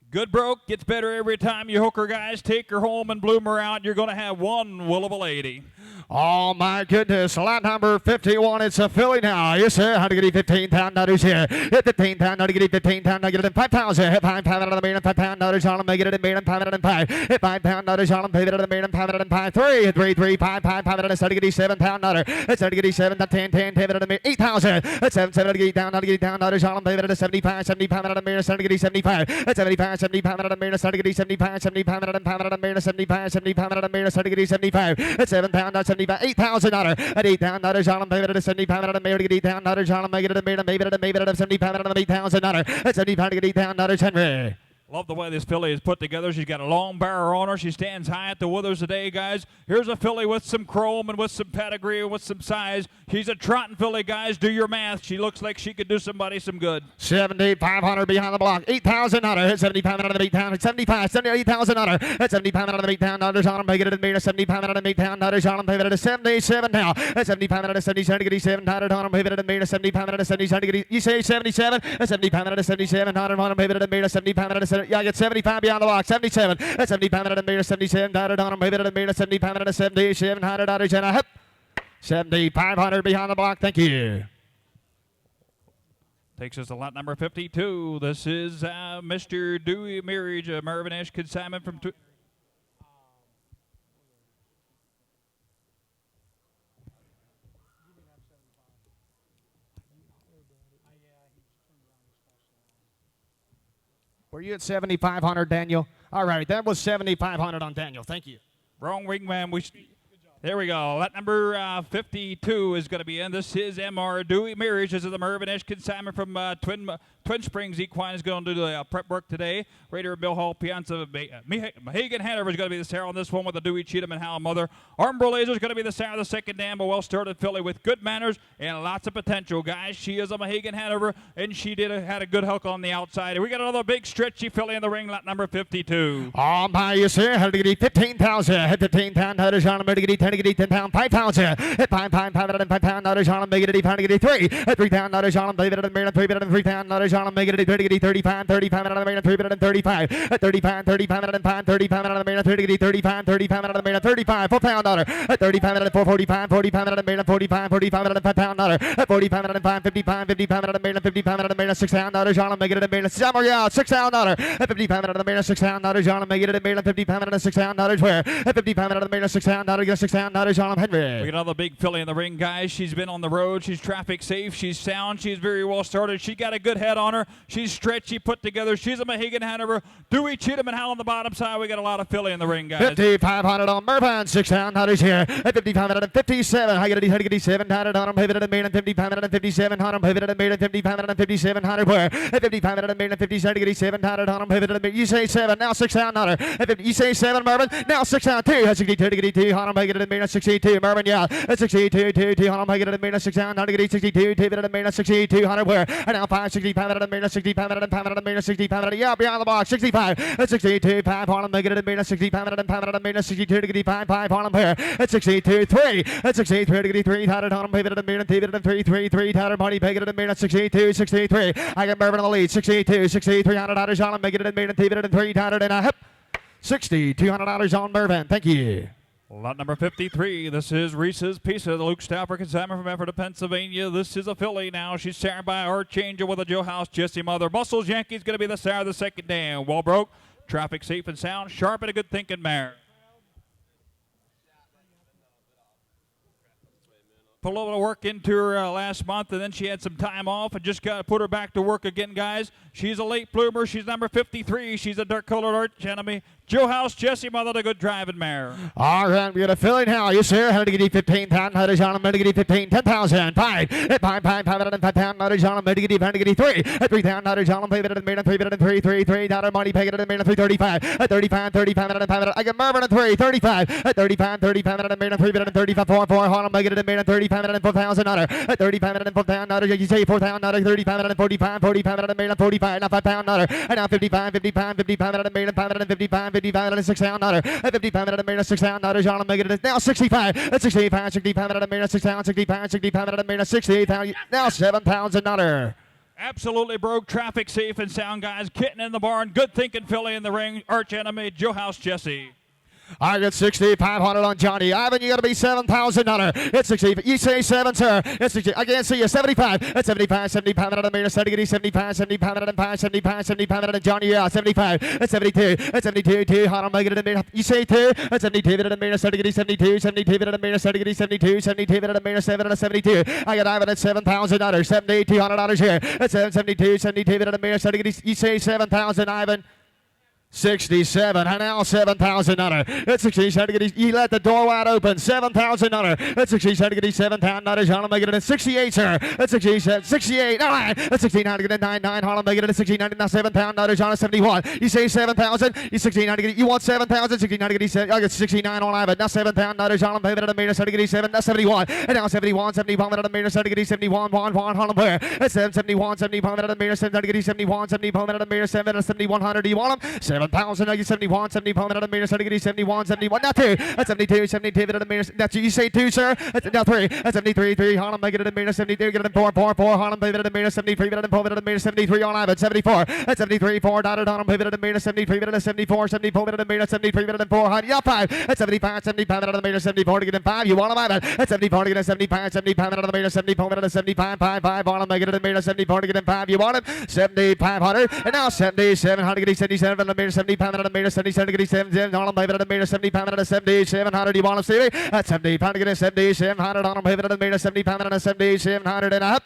Good broke, gets better every time you hook her, guys. Take her home and bloom her out. You're going to have one will of a lady. Oh, my goodness. Lot number 51. It's a filly now. Yes, sir. How to get $15,000 here. Hit $15,000. How to get $15,000. Get it in 5,000. Hit $5,000 out of the main and $5,000 on them. Make it in main and $5,005. Hit $5,000 on them. Pay it out of the main and $5,005. 3, 3, 3, 5, 5, 5 out of the to get $7,000. It's to get 7, 10, 10, 10 out of the main. 8,000. It's 7, 7 to get down. How to get down. $1 on them. Pay it out of 75, 75 out of the main. It's to get 75. It's 75, 75 out of the main. It's to get 75, 75 out of the 5 out of the main. 75, 75 out of the main. It's to get 75. It's 7,000, 75, $8,000. At $8,000 on them, maybe at 75 out of the mayor to get $8,000 on them, make it at the mayor, maybe at 75 out of the $8,000. At 75 to get $8,000, Henry. Love the way this filly is put together. She's got a long barrow on her. She stands high at the withers today, guys. Here's a filly with some chrome and with some pedigree and with some size. She's a trotting filly, guys. Do your math. She looks like she could do somebody some good. 7,500 behind the block. 8,000 on her. 75 out of the 8,000. 75, 78,000 on her. At 75 out of the $8,000 on her. Make it at the mayor. 75 out of the $8,000 on her. Pay it at 77 now. At 75 out of 77 to get 700 on her. Pay it at the mayor. 75 out of 77 to get. You say 77? At 75 out of 77 on her. Pay it at the mayor. 75 out of yeah, I get 75 beyond the block. 77. That's 75 out of the mayor. 77 on her. Maybe at the mayor. 75 out of 77 $100 and a hip. 7,500 behind the block. Thank you. Takes us to lot number 52. This is Mr. Dewey Marriage, a Marvin Ash consignment from. Were you at 7,500, Daniel? All right, that was 7,500 on Daniel. Thank you. Wrong Ringman. There we go. Lot number 52 is going to be in. This is Mr. Dewey Marriage. This is the Mervyn Ish consignment from Twin Springs. Equine is going to do the prep work today. Raider Bill Hall, Piazza, Mahagan Hanover is going to be the sire on this one with the Dewey Cheatham and Hal Mother. Armbro Laser is going to be the sire of the second dam, a well-started filly with good manners and lots of potential, guys. She is a Mahagan Hanover, and she had a good hook on the outside. And we got another big stretchy filly in the ring, lot number 52. On by you, sir. How to get 15,000. Hit 15,000. How to get 10 to get 10 pound, 5,000. Hit 5 pound, 5 out of 5 pound. Not on make it 8 pound to get 3. At 3 pound, not on play it at the main, 3 pound, 3 pound, not on make it 30 get 35, 35 out of the main, 3 pound, 35. At 35, 35 out of the pound, 30 pound out of the main, 30 get 35, 30 pound out of the main, 35, 4 pound dollar. At 35 out of the 445, 40 pound out of the main, 45, 45 out of the 5 pound dollar. At 45 out of the 5, 55, 50 pound out of the main, 50 pound out of the main, 6 pound dollars on make it at the main, summer yeah, 6 pound dollar. At 50 pound out of the main, 6 pound dollars on make it at the main, 50 pound out of the 6 pound dollars where? At 50 pound out of the main, 6 pound dollars, get 6 pound dollars on Henry. We got another big filly in the ring, guys. She's been on the road. She's traffic safe. She's sound. She's very well started. She got a good head on her. She's stretchy, put together. She's a Mahagan Hanover. Dewey Cheatham and Hal on the bottom side. We got a lot of filly in the ring, guys. 5,500 on Mervyn, 6 pound dollars here. At 5,557, I got a 700 on him. Pivot at the main, 5,557 on him. Pivot at the main, 5,557 where? At 5,500 at the main, 5700 on him. Pivot at the main. You say 7, now 6 pound dollar. You say 7, Mervyn, now 6 pound 2. That's 62 to get 2 on him. Make it at the the main 62. Mervin, yeah. 62, 2, on make it the main 6 down. 62, 2, the main 62, 100 where. And now 565 out of the main 65 out of the 5 out of the main 65 out of yeah, behind the box. 65, 62, 5 on make it the main 65 out of the 5 out of the main 62 to get 5 on them here. At 62, 3. At 63 to get 3. Tied on him, pivot at the main 3, 3, 3. Tied money, peg it at the main 62, 63. I got Mervin in the lead. 62, 6300 dollars on him, make it at the main 3, tied and a hip. $6,200 on Mervin. Thank you. Lot number 53. This is Reese's Pizza, the Luke Stauffer consignment from Effort, Pennsylvania. This is a filly now. She's started by Archangel with a Joe House Jesse mother. Muscles Yankee's going to be the sire of the second dam. Well broke. Traffic safe and sound. Sharp and a good thinking mare. Put a little bit of work into her last month, and then she had some time off and just got to put her back to work again, guys. She's a late bloomer. She's number 53. She's a dark-colored arch enemy. Joe House, Jesse Mother, the good driving mare. All right, we got a filly now. Yes, sir. How to get 15 pound? How to John? How to get 15? 10,000. 5. 5 out of 5 pound. How to John? How to get 3. 3 pound. How to John? Pay it at the main 3. Dollar money. Pay it at the main 335. 35. 35 out of 5. I get Mervin at 3. 35. 35. 35 out of the main 3. 35. 4. Harlem. Make it at the main 35 out of 4,000. 35 out of 4 pound. You say 4,000. 35 out of 45. 45 out of the main 45. Now 5 pound. And now 55. 55. 55 out of the main 5 out of 55. 55 out of 6 pound. 55 out of the main 6 pound. John make it now 65. 65. 65 out of the main 6 pound. 65. 65 out of the main 60 pound. Now $7,000. Absolutely broke. Traffic safe and sound, guys. Kitten in the barn. Good thinking filly in the ring. Arch enemy. Joe House Jesse. I got 6,500 on Johnny. Ivan, you got to be $7,000. It's 60. You say 7, sir. It's 60. I can't see you. 75. It's 75. 75 out of the main. 75. 75 out of 5. 75. 75 out of Johnny. Yeah. 75. It's 72. It's 72. 2. How to make it in the main. You say 2. It's 72 out of the main. 72. 72 out of the main. 72. 72 out of the main. 7 out of 72. I got Ivan at $7,000. $7,200 here. It's 72. 72 out of the main. 72. You say 7,000, Ivan. 67, and now $7,000. It's 67. You let the door wide open. $7,000. It's 67. $7,000. Harlem make it in 68, sir. It's 67. 68. All right. It's 69. 99. Harlem make it in 69. Now $7,000 on 71. You say 7,000. You 69. You want 7,000. 69. I got 69 on Ivan. Now $7,000. Harlem make it in the 77. Now 71. And now 71. 71 out of the meter. 71. Harlem where? It's 71. 71 out of the meter. 71. 71 out of the meter. 7,100. Do you want them? 7,000, 71, 70 out of the meter, 71, 71, now 2, that's 72, 72 out of the meter, that's you say 2, sir, that's now 3, that's 73, 3, Harlem, make it at the meter, 72, get it in 4, Harlem, pivot at the meter, 73, get it in 4, at the meter, 73 on Ivan, 74, that's 73, 4, dotted on him, pivot at the meter, 73, get it in 74, 74 at the meter, 73, get it in 4, yeah, 5, that's 75, 75 out of the meter, 74 to get in 5, you want him, Ivan, that's 74 to get in 75, 75 out of the meter, 74 out of 75, 5, Harlem, make it at the meter, 74 to get in 5, you want him, 7,500, and now 77, get 77 out of the meter, 75 out of the meter, 77, get 77, on him, pivot at the meter, 75 out of 7700, you want him, Stevie, that's 75 to get in 7700, on him, pivot at the meter, 75 out of 7700, and up.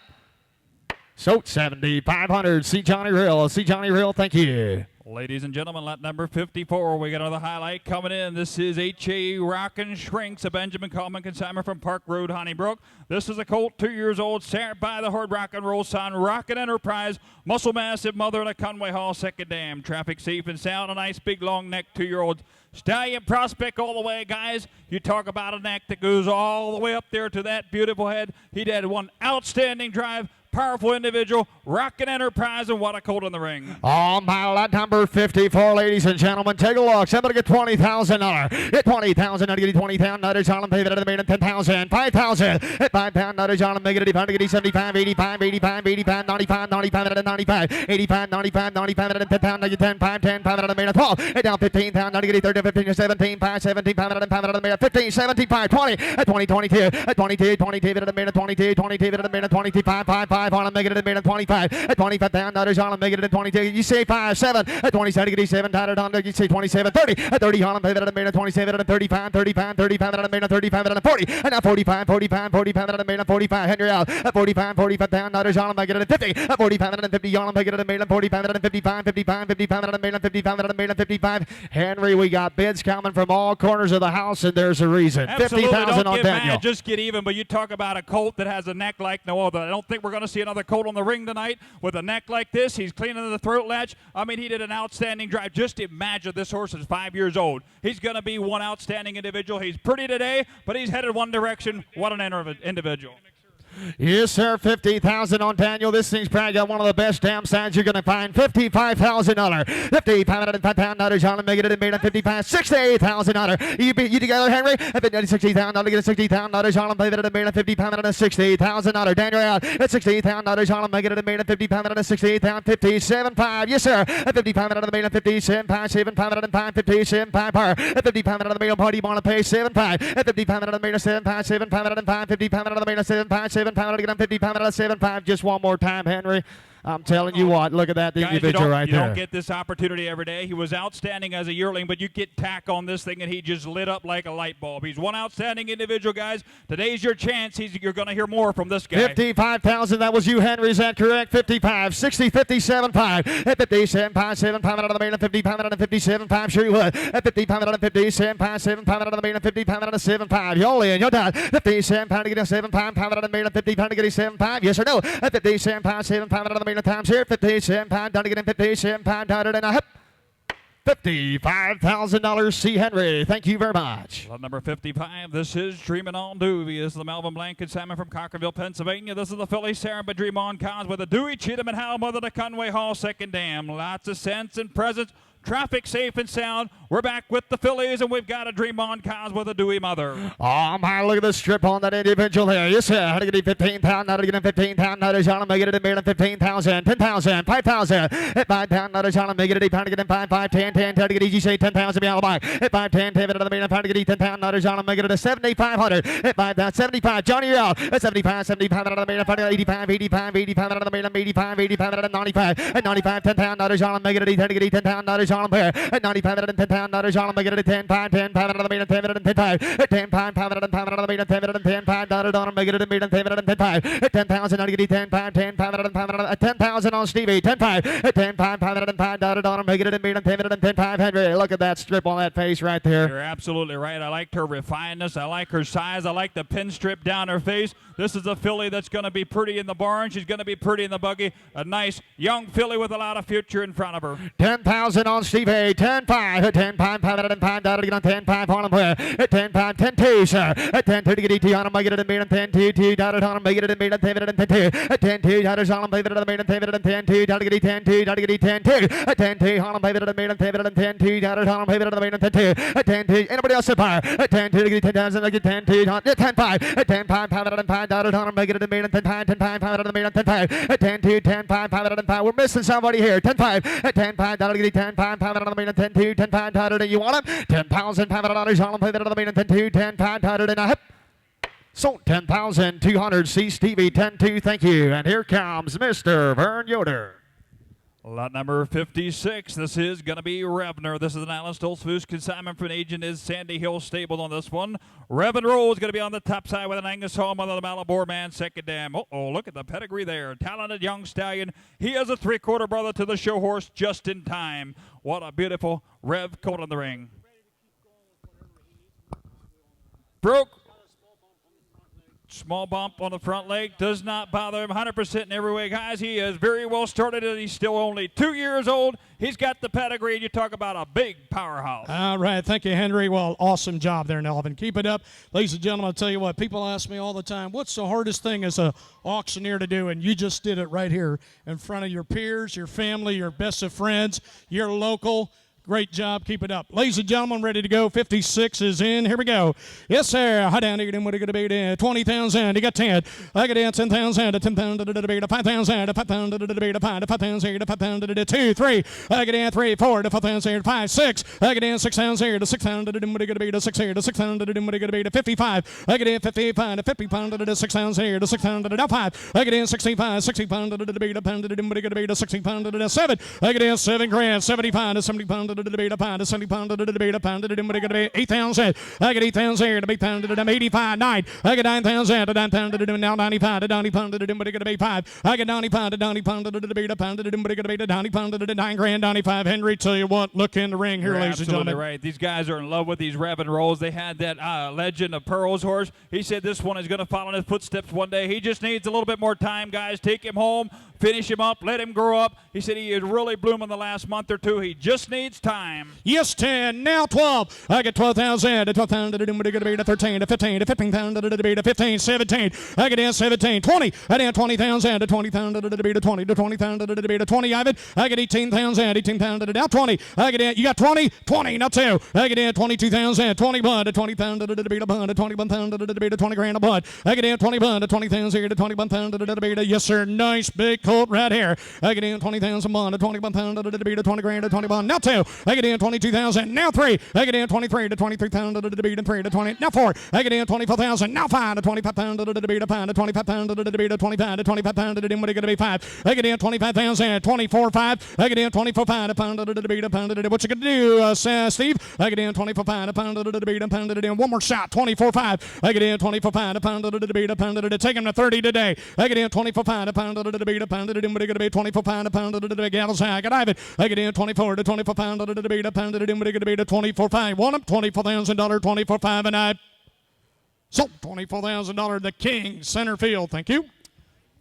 So 7,500. See Johnny Real. Thank you. Ladies and gentlemen, lot number 54. We got another highlight coming in. This is H.A. Rockin' Shrinks, a Benjamin Coleman consignment from Park Road, Honeybrook. This is a colt, 2 years old, started by the hard rock and roll son, Rockin' Enterprise, muscle massive mother, and a Conway Hall second dam. Traffic safe and sound, a nice big long neck, 2-year-old stallion prospect all the way, guys. You talk about a neck that goes all the way up there to that beautiful head. He had one outstanding drive. Powerful individual, Rockin' Enterprise, and what a colt in the ring. On my lot number 54, ladies and gentlemen, take a look. Somebody get $20,000. Get $20,000. Now to get $20,000. Harlem, pay it at the main, $10,000. $5,000. At £5,000. Harlem, make it at $85, 85, 85, 85, 95, 95 at 95, 85, 95, 95 at £10, 10, 5, 10, 5 at the main, 12. And down $15,000. Now to get 30, 15, 17, 5, 17, 5 at the main, 15, 17, 5, 20. At 20, 22. At 22, 22 at the main, 22, 22 at the main, 22, 5, 5, 5. Harlem, make it at the main at 25. At $25,000, Harlem, make it at 22. You say 5, 7. At 27, get 7. Tied it on. You say 27, 30. At 30, Harlem, make it at the main at 27. At 35, 35, 35 at the main at 35 at 40. And now 45, 45, 45 at the main at 45. Henry out. At 45, $45,000, Harlem, make it at 50. At 45 at 50, Harlem, make it at the main at 45 at 55, 55, 55 at the main at 55 at the main at 55. Henry, we got bids coming from all corners of the house, and there's a reason. Absolutely. 50,000 Don't on get Daniel. mad, just get even. But you talk about a colt that has a neck like no other. I don't think we're going to see another colt on the ring tonight with a neck like this. He's cleaning the throat latch. I mean, he did an outstanding drive. Just imagine this horse is 5 years old. He's going to be one outstanding individual. He's pretty today, but he's headed one direction. What an individual. Yes, sir. 50,000 on Daniel. This thing's probably got one of the best damn signs you're going to find. $55,000. $55,000 on him. Make it made at 55. $68,000. You together, Henry? $60,000. Get $60,000 on him. Made it made at 55 and $60,000. Daniel out at $60,000 on him. Make it made at 55 and $68,000. 57.5. Yes, sir. At 55 and made at 57.5. 7.5 and 5. 57.5 par. At 55 and the made party want to pay 7.5. At 55 and the made 7.5. 7.5 and 5. 55 and the made 7.5. 7.5 to get on 55 out of 7.5. Just one more time, Henry. I'm telling you what, look at that individual right there. You don't get this opportunity every day. He was outstanding as a yearling, but you get tack on this thing, and he just lit up like a light bulb. He's one outstanding individual, guys. Today's your chance. You're going to hear more from this guy. 55,000. That was you, Henry. Is that correct? 55, 60, 57.5. At 57.5, 7.5 out of the main, 55 out of 57.5. Sure you would. At 55 out of 57.5, 7.5 out of the main, 55 out of 7.5. You're in. You're done. 57 to get a 7.5 out of the main, 55 to get a 7.5. Yes or no? At 57 7.5 out of the main times here. 57 pound down to get in 57 pound down and a hip. $55,000 C. Henry. Thank you very much. Lot number 55. This is Dreamin' On Dewey. This is the Melvin Blanket Salmon from Cockerville, Pennsylvania. This is the Philly Sarah, but Dream On Cons with the Dewey, Cheatham, and Howell, Mother to Conway Hall, second dam. Lots of sense and presence. Traffic safe and sound. We're back with the fillies, and we've got a Dream On Cons with a Dewey mother. Oh, my, look at the strip on that individual there. Yes, sir. How to get 15 pound, how to get 15 pound, how to John, make it a million, 15,000, 10,000, 5,000. At 5 pound, how to John, make it a 8 pound to get in 5, 5, 10, 10, 10 to get easy, say 10,000 beyond the mark. At 5, 10, 10, at the million, pound to get 10 pound, how to John, make it a 7,500. At 5 down, 75, Johnny, you're out. At 75, 75 out of the million, pound 85, 85, 85 out of the million, 85, 85 out of 95. At 95, 10 pound, how to John, make it a 10 to get 10 pound, how to John, here. At 95 out of 10 pound, how to John, make it a 10, 5, 10, 5 out of the million, 10 out of 10, 5. At 10 pound, 5 out of 5 out of the million, 10 out of 10, 5, how to John, make it a million, 10 out of 10, 5. At 10,000, how to get 10, 5, 10, 5 out of 5 out of 10,000 on Stevie, 10, 5. At 10, 5, 5 out of 5, how to John, make it a million, 10 out of 10, 5. Henry, look at that strip on that face right there. You're absolutely right. I liked her refinedness. I like her size. I like the pin strip down her face. This is a filly that's going to be pretty in the barn. She's going to be pretty in the buggy. A nice young filly with a lot of future in front of her. 10,000 on Stevie, 10, 5. At 10, 5, 5 out of 5, how to get on 10, 5 on him here. At 10, 5, 10, 2, sir. At 10, 2 to get 80 on him, make it a million, 10, 2, 2, how to make it a million, 10, 10, 2. At 10, 2, how to John, make it a million, 10, 10, 2, how to get 10, 2, how to get 10, 2. At 10, 2, on him, make it a million, 10, 10, 2, how to John, make it a million, 10, 2. At 10, 2, anybody else at fire? At 10, 2 to get 10,000, get 10, 2, 10, 5. At 10, 5, 5 out of 5, how to John, make it a million, 10, 5, 10, 5, 5 out of the million, 10, 5. At 10, 2, 10, 5, 5 out of 5. We're missing somebody here. 10, 5. At 10, 5, how to get 10, 5, 5 out of the million, 10, 2, 10, 5, how to you want him? 10,000, 5 out of John, play that out of the million, 10, 2, 10, 5, how to hip. So 10,200. See Stevie 10-2. Thank you. And here comes Mr. Vern Yoder. Lot number 56. This is going to be Revner. This is an Alan Stoltzfus consignment from an agent is Sandy Hill Stable on this one. Rev and Roll is going to be on the top side with an Angus Hall, Mother of the Malabor man, second dam. Uh-oh, look at the pedigree there. Talented young stallion. He is a three-quarter brother to the show horse just in time. What a beautiful Rev coat on the ring. Broke. Small bump on the front leg does not bother him. 100% in every way. Guys, he is very well started, and he's still only 2 years old. He's got the pedigree, and you talk about a big powerhouse. All right. Thank you, Henry. Well, awesome job there, Nelvin. Keep it up. Ladies and gentlemen, I'll tell you what, people ask me all the time, what's the hardest thing as an auctioneer to do? And you just did it right here in front of your peers, your family, your best of friends, your local. Great job. Keep it up. Ladies and gentlemen, ready to go. 56 is in. Here we go. Yes, sir. High down. What are going to be there? 20,000. You got 10. I got 10,000 to 10,000 to 5,000 to 5,000 to 5,000 to 5,000 to 2, 3. I got 3, 4 to 5,000 5, 6. I got 6,000 to 6,000 to what are going to be to 6 here to 6,000 to what are going to be to 55. I got 55 to 50 pound to 6,000 here to 6,000 to 5. I got 65, 60 pound to the pound to what are going to be to 60 pound to 7. I got 7 grand, 75 to 70 pound to the beat, a pound, 70 pound to the beat, a pound to the beat, 8,000. I get 8,000 here to be pound to the 85, 9. I get 9,000 to 9 pound to the now 95 to 90 pound to the beat, a 5. I get 90 pound to 90 pound to the beat, a pound to the beat, a 90 pound to the 9 grand, 95. Henry, tell you what, look in the ring here, You're ladies and absolutely gentlemen. right. These guys are in love with these Rev and Rolls. They had that Legend of Pearls horse. He said this one is going to follow in his footsteps one day. He just needs a little bit more time, guys. Take him home, finish him up, let him grow up. He said he is really blooming the last month or two. He just needs time. Yes, 10, now 12. I get 12,000 to 12,000 to the beat, a 13 to 15 to 15,000 to the beat, a 15, 17. I get in 17, 20. I get 20,000 to 20,000 to the beat, a 20 to 20,000 to the beat, a 20. I get 18,000, 18,000 to the now 20. I get in, you got 20, 20, now 2. I get in 22,000, 21 to 20,000 to the beat, a bun to 21,000 to the beat, a 20 grand a bud. I get in 21 to 20,000 here to 21,000 to the beat, yes sir, nice big coat right here. I get in 20,000 bun to 21,000 to the beat, a 20 grand to 20 bun. Now 2. I get in 22,000, now 3. I get in 23 to 23,000 to the beat, and 3 to 20. Now 4. I get in 24,000, now 5 to 25,000 to the beat, a pound to 25,000 to the beat, a 25 to 25,000 to the beat, going to be 5. I get in 25,000, 24, 5. I get in 24, 5 a pound to the beat, a pound to the what you gonna do, Steve? I get in 24, 5 a pound to the beat, a pound to the one more shot, 24, 5. I get in 24, 5 a pound to the beat, a pound to the take him to 30 today. I get in 24, 5 a pound to the beat, a pound to the what are going to be 24, 5 a pound to the gals. I get Ivan. I get in 24 to 24 pound to the beat, a pound to the what are going to be 24, 5. Want him $24,000, 24, 5 and I. So $24,000, the king, center field. Thank you.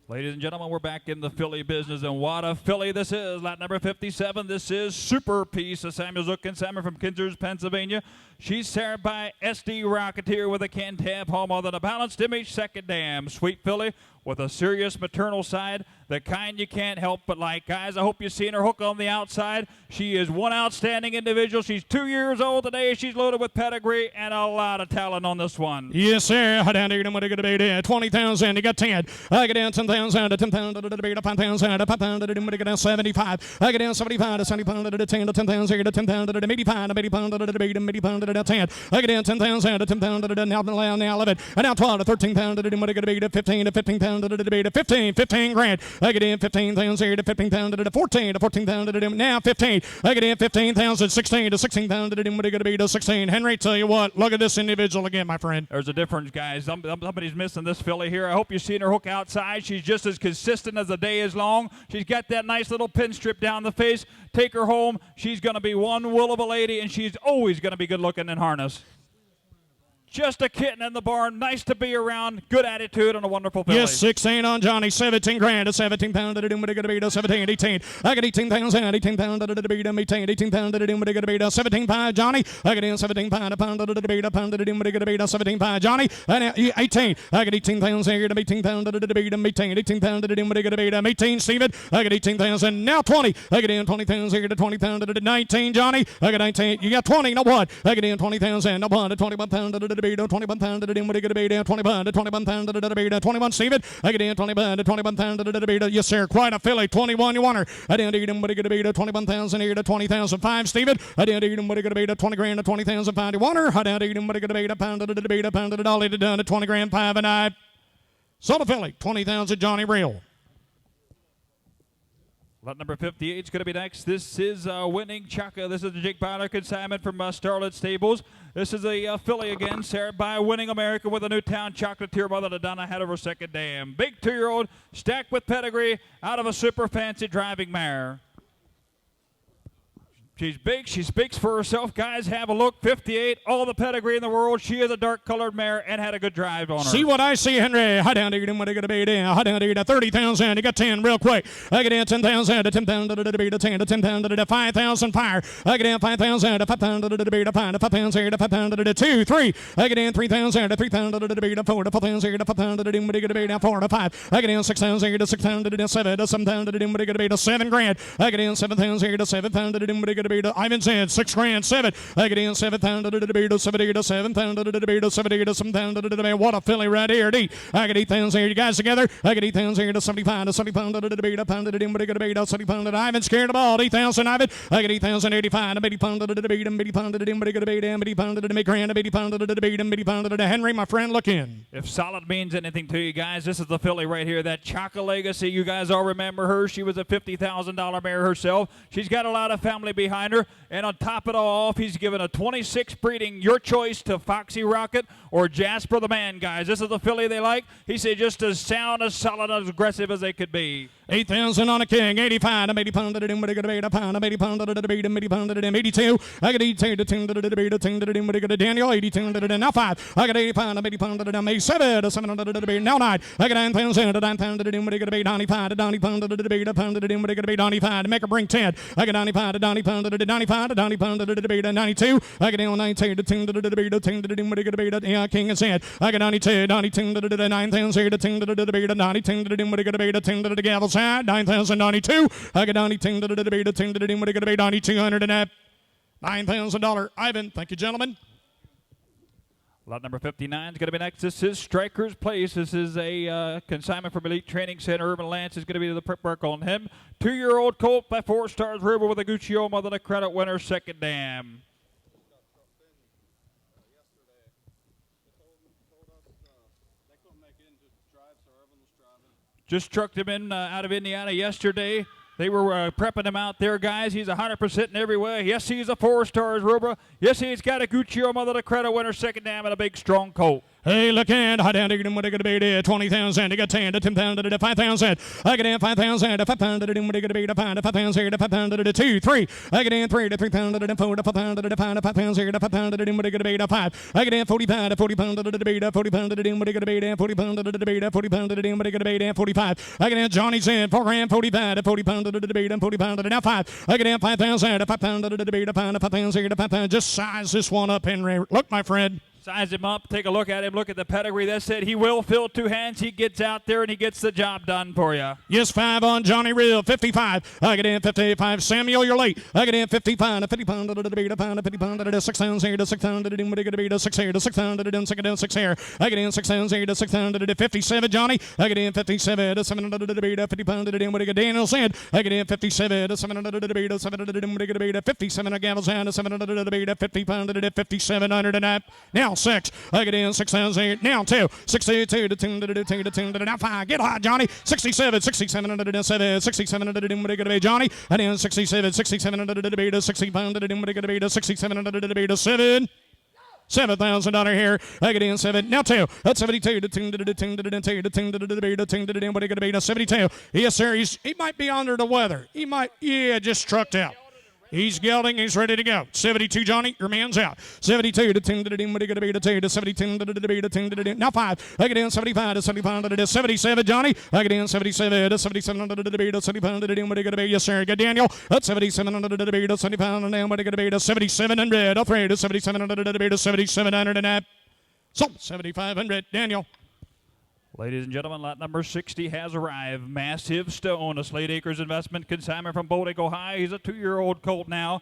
Ladies and gentlemen, we're back in the Philly business, and what a Philly this is. Lot number 57, this is Super Piece of Samuel Zook and Salmon from Kinzers, Pennsylvania. She's served by SD Rocketeer with a Cantab home on the balanced image second dam. Sweet Philly with a serious maternal side, the kind you can't help but like. Guys, I hope you've seen her hook on the outside. She is one outstanding individual. She's 2 years old today. She's loaded with pedigree and a lot of talent on this one. Yes, sir. I down to what are going to be there. 20,000. You got 10. I get down 10,000 to 10,000 to the beat, 5,000 to 5,000 to the down 75. I get down 75 to 70 to the 10 to 10,000 to 10,000 to the 85 to 80 to the beat, 80 to the 10. I get down 10,000 to 10,000 to the now 11 and now 12 to 13,000 to the what are going to be to 15 to 15,000 to the beat, 15 grand. I get in 15,000 here to 15,000 to the 14 to 14,000 to the now 15. I get in 15,000, 16 to 16,000 to the what are going to be to 16. Henry, tell you what, look at this individual again, my friend. There's a difference, guys. Somebody's missing this filly here. I hope you've seen her hook outside. She's just as consistent as the day is long. She's got that nice little pin strip down the face. Take her home. She's going to be one will of a lady, and she's always going to be good looking in harness. Just a kitten in the barn. Nice to be around. Good attitude and a wonderful filly. Yes, 16 on Johnny. 17 grand to 17 pound to the doom. What are going to be to 17, 18. I get 18,000, 18 pound to the beat. 18 pound to the doom. What are going to be to 17 pound Johnny. I get in 17 pound to the beat. A pound to the doom. What are going to be to 17 pound Johnny. And 18. I get 18,000 here to 18 pound to the beat. 18 pound to the doom. What are going to be to 18 Steven. I get 18,000. Now 20. I get in 20,000 here to 20 pound to the 19 Johnny. I get 19. You got 20. No what? I get in 20,000. No one to 21 pound to the beat. 21 pound to the what are going to be down 21 to 21 pound to the beat. 21 Steven. I get in 21 to 21 pound to the beat. Yes sir, quite a filly. 21 you want her. I didn't eat him what are going to be to 21,000 here to 20,005 Steven. I didn't eat him what are going to be to 20 grand to 20,005 you want her. I didn't eat him what are going to be to pound to the beat. A pound to the dolly to done to 20 grand 5 and I. Sold a filly. 20,000 Johnny Real. Lot number 58 is going to be next. This is Winning Chaka. This is the Jake Bonner consignment from Starlet Stables. This is a filly again, served by Winning America with a Newtown Chocolatier mother that Donna had over second dam. Big 2-year-old, stacked with pedigree, out of a super fancy driving mare. She's big. She speaks for herself. Guys, have a look. 58, all the pedigree in the world. She is a dark-colored mare and had a good drive on her. See what I see, Henry. High down to what are going to be down. High down to 30,000. You got 10 real quick. I get in 10,000 to 10,000 to the beat. 10 to 10,000 to the 5,000 fire. I get in 5,000 to 5,000 to the beat. 5 to 5,000 to 5,000 to the 2, 3. I get in 3,000 to 3,000 to the beat. 4 to 4,000 to 5,000 to the what are going to be down. 4 to 5. I get in 6,000 to 6,000 to the 7 to 7,000 to the what are going to be to 7 grand. I get in 7,000 to 7,000 to the what are going to be to Ivan's in. 6 grand, 7. I get in 7,000 to the beat, 70 to 7,000 to the beat, 70 to 7,000 to the beat. What a filly right here, D. I get 8,000 here, you guys together. I get 8,000 here to 75 to 70 pound to the beat, a pound to the what are going to be to 70 pound to the Ivan. Scared of all, 8,000 Ivan. I get 8,085 to 80 pound to the beat, 80 pound to the what are going to be, 80 pound to the grand, 80 pound to the beat, 80 pound to the Henry, my friend, look in. If solid means anything to you guys, this is the filly right here, that Chaka Legacy. You guys all remember her. She was a $50,000 mare herself. She's got a lot of family behind finder. And on top of it all off, he's given a 26 breeding, your choice, to Foxy Rocket or Jasper the Man, guys. This is the filly they like. He said just as sound, as solid, as aggressive as they could be. 8,000 on a king, 85, 80 pound, but it could be a pound, 80 pound, 80 pound, 82. I got 82 to 10 to the debate, 10 to the debate, Daniel, 82 to the now 5. I got 80 pound, 80 pound, 7 to 7 to the debate, now 9. I got 9,000 to 9 pound to the debate, 95 to 90 pound to the debate, a pound to the debate, 95. Make her bring 10. I got 95 to 90 pound to the 95 to 90 pound to the debate, 92. I got 19 to 10 to the debate, 10 to the debate, yeah, king is head. I got 92, 92 to the 9,000 to 10 to the debate, 90 to the debate, 10 to the gavel side, 9,092. I got 90 to the debate, 10 to the debate, 9,200 and that. $9,000. Ivan, thank you, gentlemen. Lot number 59 is going to be next. This is Striker's Place. This is a consignment from Elite Training Center. Urban Lance is going to be the prep work on him. 2-year-old colt by 4 Stars River with a Guccio Mother, the credit winner, second dam. Just trucked him in out of Indiana yesterday. They were prepping him out there, guys. He's 100% in every way. Yes, he's a 4 Stars River. Yes, he's got a Guccio Mother, the credit winner, second dam, and a big, strong colt. Hey, look in. High down to get what they got to be there. 20,000. They got 10 to 10,000 to 5,000. I get in 5,000 to 5 pound to the what they got to be to 5 to 5,000 to 5 pound to the 2, 3. I get in 3 to 3 pound to the 4 to 5 pound to the 5 to 5,000 to 5 pound to the what they got to be to 5. I get in 45 to 40 pound to the debate, 40 pound to the what they got to be to 40 pound to the debate, 40 pound to the what they got to be to 45. I get in Johnny's in 4 grand 45 to 40 pound to the debate and 40 pound to the now 5. I get in 5,000 to 5 pound to the debate, 5 to 5,000 to 5 pound. Just size this one up, Henry. Look, my friend. Size him up, take a look at him, look at the pedigree. That said, he will fill 2 hands. He gets out there and he gets the job done for you. Yes, 5 on Johnny Real, 55. I get in 55. Samuel, you're late. I get in 55 to 50 pound to the debate, a pound to 50 pound to the 6,000 here to 6,000 to the what to be to 6 here to 6,000 to the 6 here. I get in 6,000 here to 6,000 to the 57, Johnny. I get in 57 to 700 to the debate, 50 pound to the what to get Daniel said. I get in 57 to 700 to the debate, 700 to the what to get 57 of Gavel's hand to 700 to the debate, 50 pound to the 5,700 and that. Now 6. I get in 6,000 now 2. 62 to 10 to the 2 to 10 to the now 5. Get hot, Johnny. 67, 67 to the 7, 67 to the what to get Johnny. And then 67, 67 to the debate, 60 pound to the what to get 67 to the debate, 7. $7,000 here. I get in 7. Now 2. That's 72 to 10 to the 10 to the 10 to the 10 to the debate, 10 to the what to get 72. Yes, sir. He might be under the weather. He might, yeah, just trucked out. He's gelding. He's ready to go. 72, Johnny. Your man's out. 72 to 10 to the what to get to 2 to 72 to the debate, 10 to the now 5. I get in 75 to 70 pound to the 77, Johnny. I get in 77 to 77 to the debate, 70 pound to the what to get yes, sir. Get Daniel. That's 77 to the debate, 70 pound to the what to get 7,700. I'll trade to 7,700 to the debate, 7,700 and that. So 7,500. Daniel. Ladies and gentlemen, lot number 60 has arrived. Massive Stone, a Slade Acres investment consignment from Boulder, Ohio. He's a 2-year-old colt now.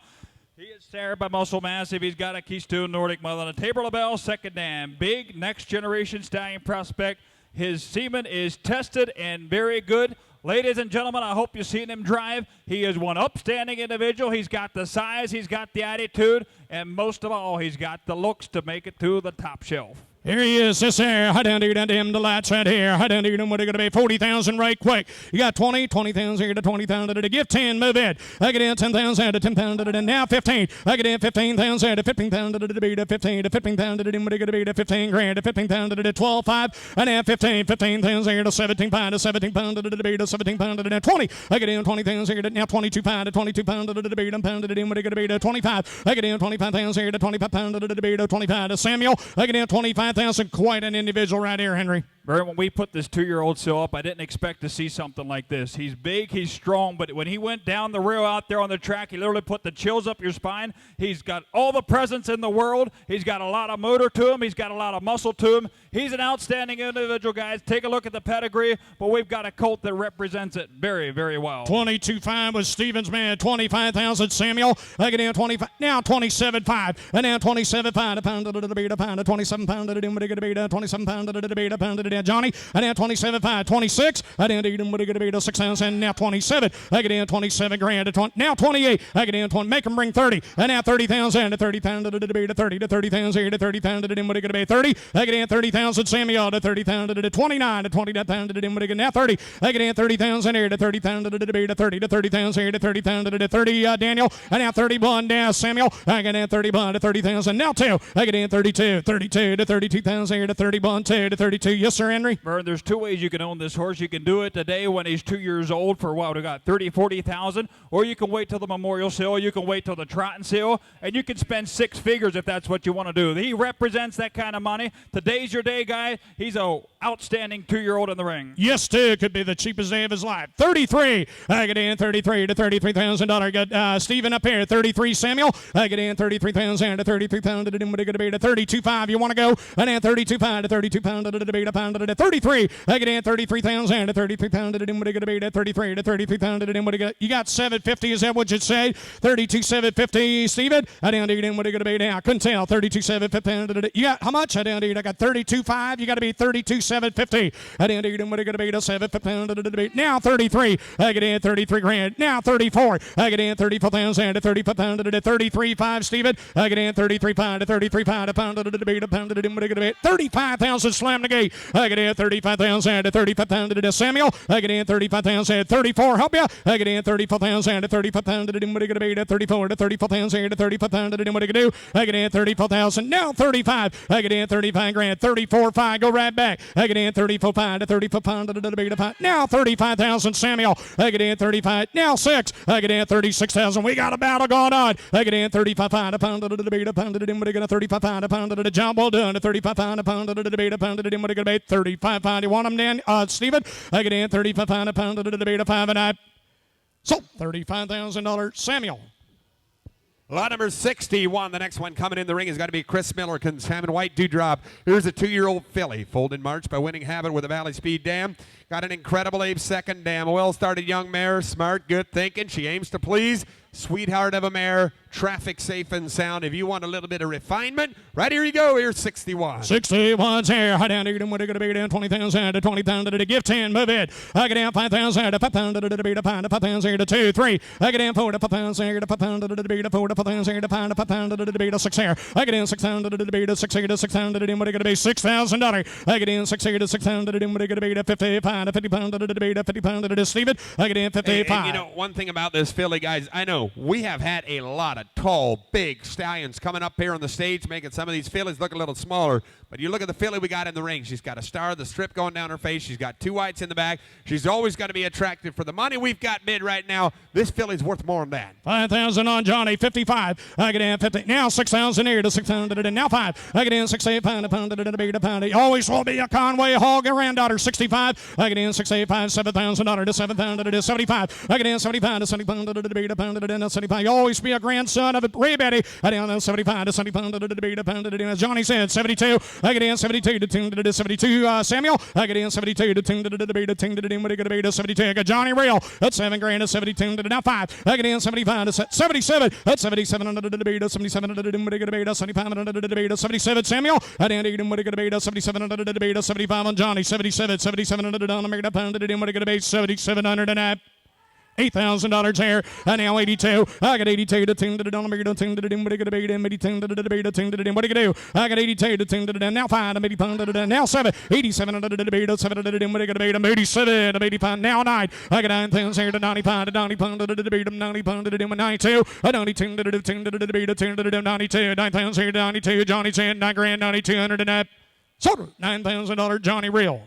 He is starred by Muscle Massive. He's got a Keystone Nordic mother and a Tabor LaBelle second dam. Big next generation stallion prospect. His semen is tested and very good. Ladies and gentlemen, I hope you've seen him drive. He is one upstanding individual. He's got the size, he's got the attitude, and most of all, he's got the looks to make it to the top shelf. Here he is, this there. High down to dim the lights right here. High down to what are going to be 40,000 right quick. You got 20,000 here to 20,000 to give 10, move in. I get in 10,000 to 10,000 to now 15. I get in 15,000 to 15,000 to be to 15 to 15,000 to what are going to be to 15 grand to 15,000 to 12 5 and then 15,000 here to 17 pound to 17 pound to be to 17 pound to 20. I get in 20,000 here to now 22 pound to 22 pound to be to pound to what are going to be to 25. I get in 25,000 here to 25 pound to be to 25 to Samuel. I get in 25,000. Quite an individual right here, Henry. When we put this 2-year-old show up, I didn't expect to see something like this. He's big, he's strong, but when he went down the rail out there on the track, he literally put the chills up your spine. He's got all the presence in the world. He's got a lot of motor to him. He's got a lot of muscle to him. He's an outstanding individual, guys. Take a look at the pedigree, but we've got a colt that represents it very, very well. 22.5 was Stevens, man. 25,000 Samuel. I get in 25. Now 27.5. And now 27.5. A pound to the beat, a pound to 27 pound to the beat, a 27 pound to the beat, a pound to the down Johnny. I down 27.5, 26. I down to what are going to be to 6,000. Now 27. I get in 27 grand to 20. Now 28. I get in 20. Make them bring 30. And now 30,000 to 30,000 to be to 30 to 30,000 to 30,000 to what are going to be 30. I get in 30,000 Samuel to 30,000 to 29 to 29,000 to what are now 30. I get in 30,000 here to 30,000 to be to 30 to 30,000 here to 30,000 to 30 Daniel. And now 31 down Samuel. I get in 31 to 30,000. Now 2. I get in 32 to 32,000 here to 31 2 to 32. Yes, sir, Henry. Vern, there's two ways you can own this horse. You can do it today when he's 2 years old for what we got 30, 40,000, or you can wait till the memorial sale. You can wait till the trotting sale, and you can spend six figures if that's what you want to do. He represents that kind of money. Today's your day, guy. He's a outstanding 2-year-old in the ring. Yes, too. Could be the cheapest day of his life. 33. I get in 33 to $33,000. Got Stephen up here. 33 Samuel. I get in 33,000 to 33,000 to what are going to be to 32.5. You want to go? And then 32.5 to 32 to be to pound to 33. I get in 33,000 to 33,000 to what are going to be to 33 to 33,000 to what you got 750. Is that what you'd say? 32,750. Stephen. I down to what are going to be now. I couldn't tell. 32,750. You got how much? I down to I got 32.5. You got to be 32,750. I down to what are going to be to 750. Now 33. I get in 33 grand. Now 34. I get in 34,000 to 35,000 to 33.5. Stephen. I get in 33.5 to 33.5 to pound to be to pound to what are going to be 35,000. Slam the gate. I get in 35,000 to 35,000 to Samuel. I get in 35,000 34. Help you. I get in 34,000 to 35,000 to what are going to be to 34 to 34,000 to 35,000 to what are going to do. I get in 34,000. Now 35. I get in 35 grand. 34.5. Go right back. I get in 34.5 to 34,000 to be to now 35,000 Samuel. I get in 35. Now 6. I get in 36,000. We got a battle going on. I get in 35.5 to pound to be to pound to what are going to 35.5 to pound to the job well done to 35.5 to pound to be to pound to what are going to be 35.5. You want them, Dan? Stephen? I get in 35.5 to pound to be to 5 and I. So $35,000 Samuel. Lot number 61. The next one coming in the ring is going to be Chris Miller, Consalmon White Dewdrop. Here's a 2-year-old filly, foaled in March by Winning Habit with a Valley Speed dam. Got an incredible Abe second dam. A well-started young mare, smart, good thinking. She aims to please. Sweetheart of a mare, traffic safe and sound. If you want a little bit of refinement, right here you go. Here's 61. 61's here. I down to what are going to be down 20,000 to 20,000 to give 10. Move it. I get down 5,000 to 5,000 to be to pound to 5,000 to 2, 3. I get down 4 to 5,000 to 5,000 to be to 4 to 5,000 to pound to 5,000 to be to 6 here. I get in 6,000 to be to 6 here to 6,000 to what are going to be $6,000. I get in 6 here to 6,000 to what are going to be to 55 to 50 pound to be to 50 pound to Stephen. I get in 55. And you know, one thing about this filly, guys, I know we have had a lot of tall, big stallions coming up here on the stage, making some of these fillies look a little smaller. But you look at the filly we got in the ring. She's got a star of the strip going down her face. She's got 2 whites in the back. She's always going to be attractive. For the money we've got bid right now, this filly's worth more than that. 5,000 on Johnny. 55. I get in 50. Now 6,000 here to 6,000 to now 5. I get in 6,8 pound to pound to be to pound. Always will be a Conway Hog granddaughter. 65. I get in 6,8 $7,000 to 7,000 to 75. I get in 75 to 75 to be to pound to 75. You always be a grandson of Ray Betty. I get in 75 to 75 to be to pound to as Johnny said 72. I get in 72 to 72. Samuel. I get in 72 to be to what are going to be to 72. I got Johnny Real. That's 7 grand to 72 to now 5. I get in 75 to 77. That's 77 to be to 77 to what are going to be to 75 to be to 77. Samuel. I didn't even what are going to be to 77 to be to 75 on Johnny. 77 to make it a pound to what are going to be 7,700 and a $8,000 here. And now 82. I got 82 to 10 to the dollar. To 10 to the what are going to be to 10 to the debate to 10 to the what are you going to do? I got 82 to 10 to the now 5 to 80 pound to the now 7. 87 to the debate to 7 to the what are going to be to 87 to 85 now 9. I got 9,000 here to 95 to 90 pound to the debate to 90 pound to the 92. I 92 to the 10 to the debate to 10 to the 92. 9,000 here to 92. Johnny 10 9 grand 9,200 and that. So $9,000 Johnny Real.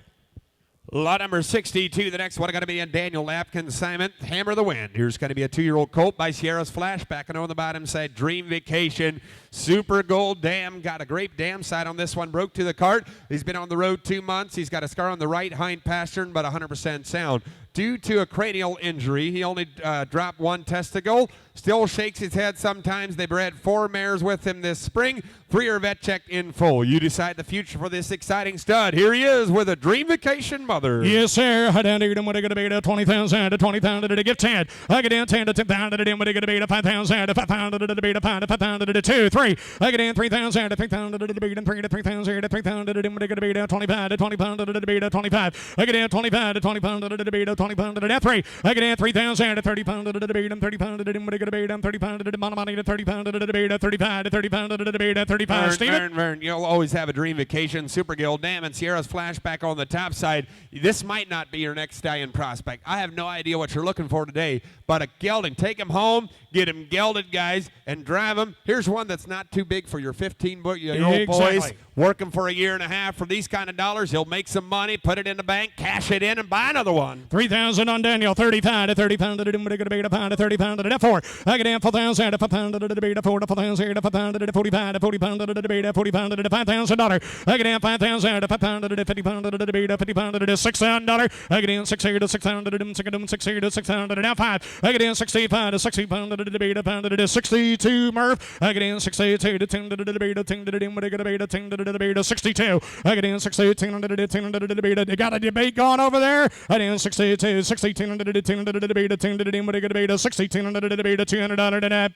Lot number 62. The next one going to be in Daniel Lapkin's assignment. Hammer the Wind. Here's going to be a 2-year-old colt by Sierra's Flash. Backing on the bottom side. Dream Vacation. Super Gold Dam. Got a grape dam side on this one. Broke to the cart. He's been on the road 2 months. He's got a scar on the right hind pastern, but 100% sound. due to a cranial injury. He only dropped one testicle. Still shakes his head sometimes. They bred 4 mares with him this spring. 3 are vet checked in full. You decide the future for this exciting stud. Here he is with a dream vacation mother. Yes, sir. I down to what are going to be to 20,000 to 20,000 to give 10. I get down 10 to 10,000 to what are going to be to 5,000 to 5,000 to be to 5,000 to 2, 3. I get in 3,000 to 3,000 to be to 3 to 3,000 to 3,000 to what are going to be to 25 to 25 to be to 25. I get in 25 to 20 to be to 20 to 3. I get in 3,000 to 30 pounds to be to 30 pounds to what are going to be to 30 pounds to money to 30 pounds to be to 35 to 30 pounds to be to 35. Steven? Vern, you'll always have a dream vacation. Super Gill, Dam, and Sierra's flashback on the top side. This might not be your next stallion prospect. I have no idea what you're looking for today, but a gelding. Take him home, get him gelded, guys, and drive him. Here's one that's not too big for your 15-year-old boys. Working for a year and a half for these kind of dollars. He'll make some money, put it in the bank, cash it in, and buy another one. 3,000 on Daniel. 35 to 30 pounds to the going to be to pound to 30 pounds to the 4. I get in 4,000 to 5 pounds to the be to 4 to 4,000 to 5 pounds to the 45 to 40 pounds to the be to 40 pounds to the $5,000. I get in 5,000 to 5 pounds to the 50 pounds to the be to 50 pounds to the $6,000. I get in 6 here to 6,000 to the 6 here to 6,000 to the now 5. I get in 65 to 60 pounds to the be to pound to the 62 Murph. I get in 62 to 10 to the be to 10 to the going to be to 10 to the be to 62. I get in 62 10 to the 10 to the be to. You got a debate going over there. I get in 62 60 10 to the 10 to the be to 10 to the going to be to 60 10 to the be to $200 to that.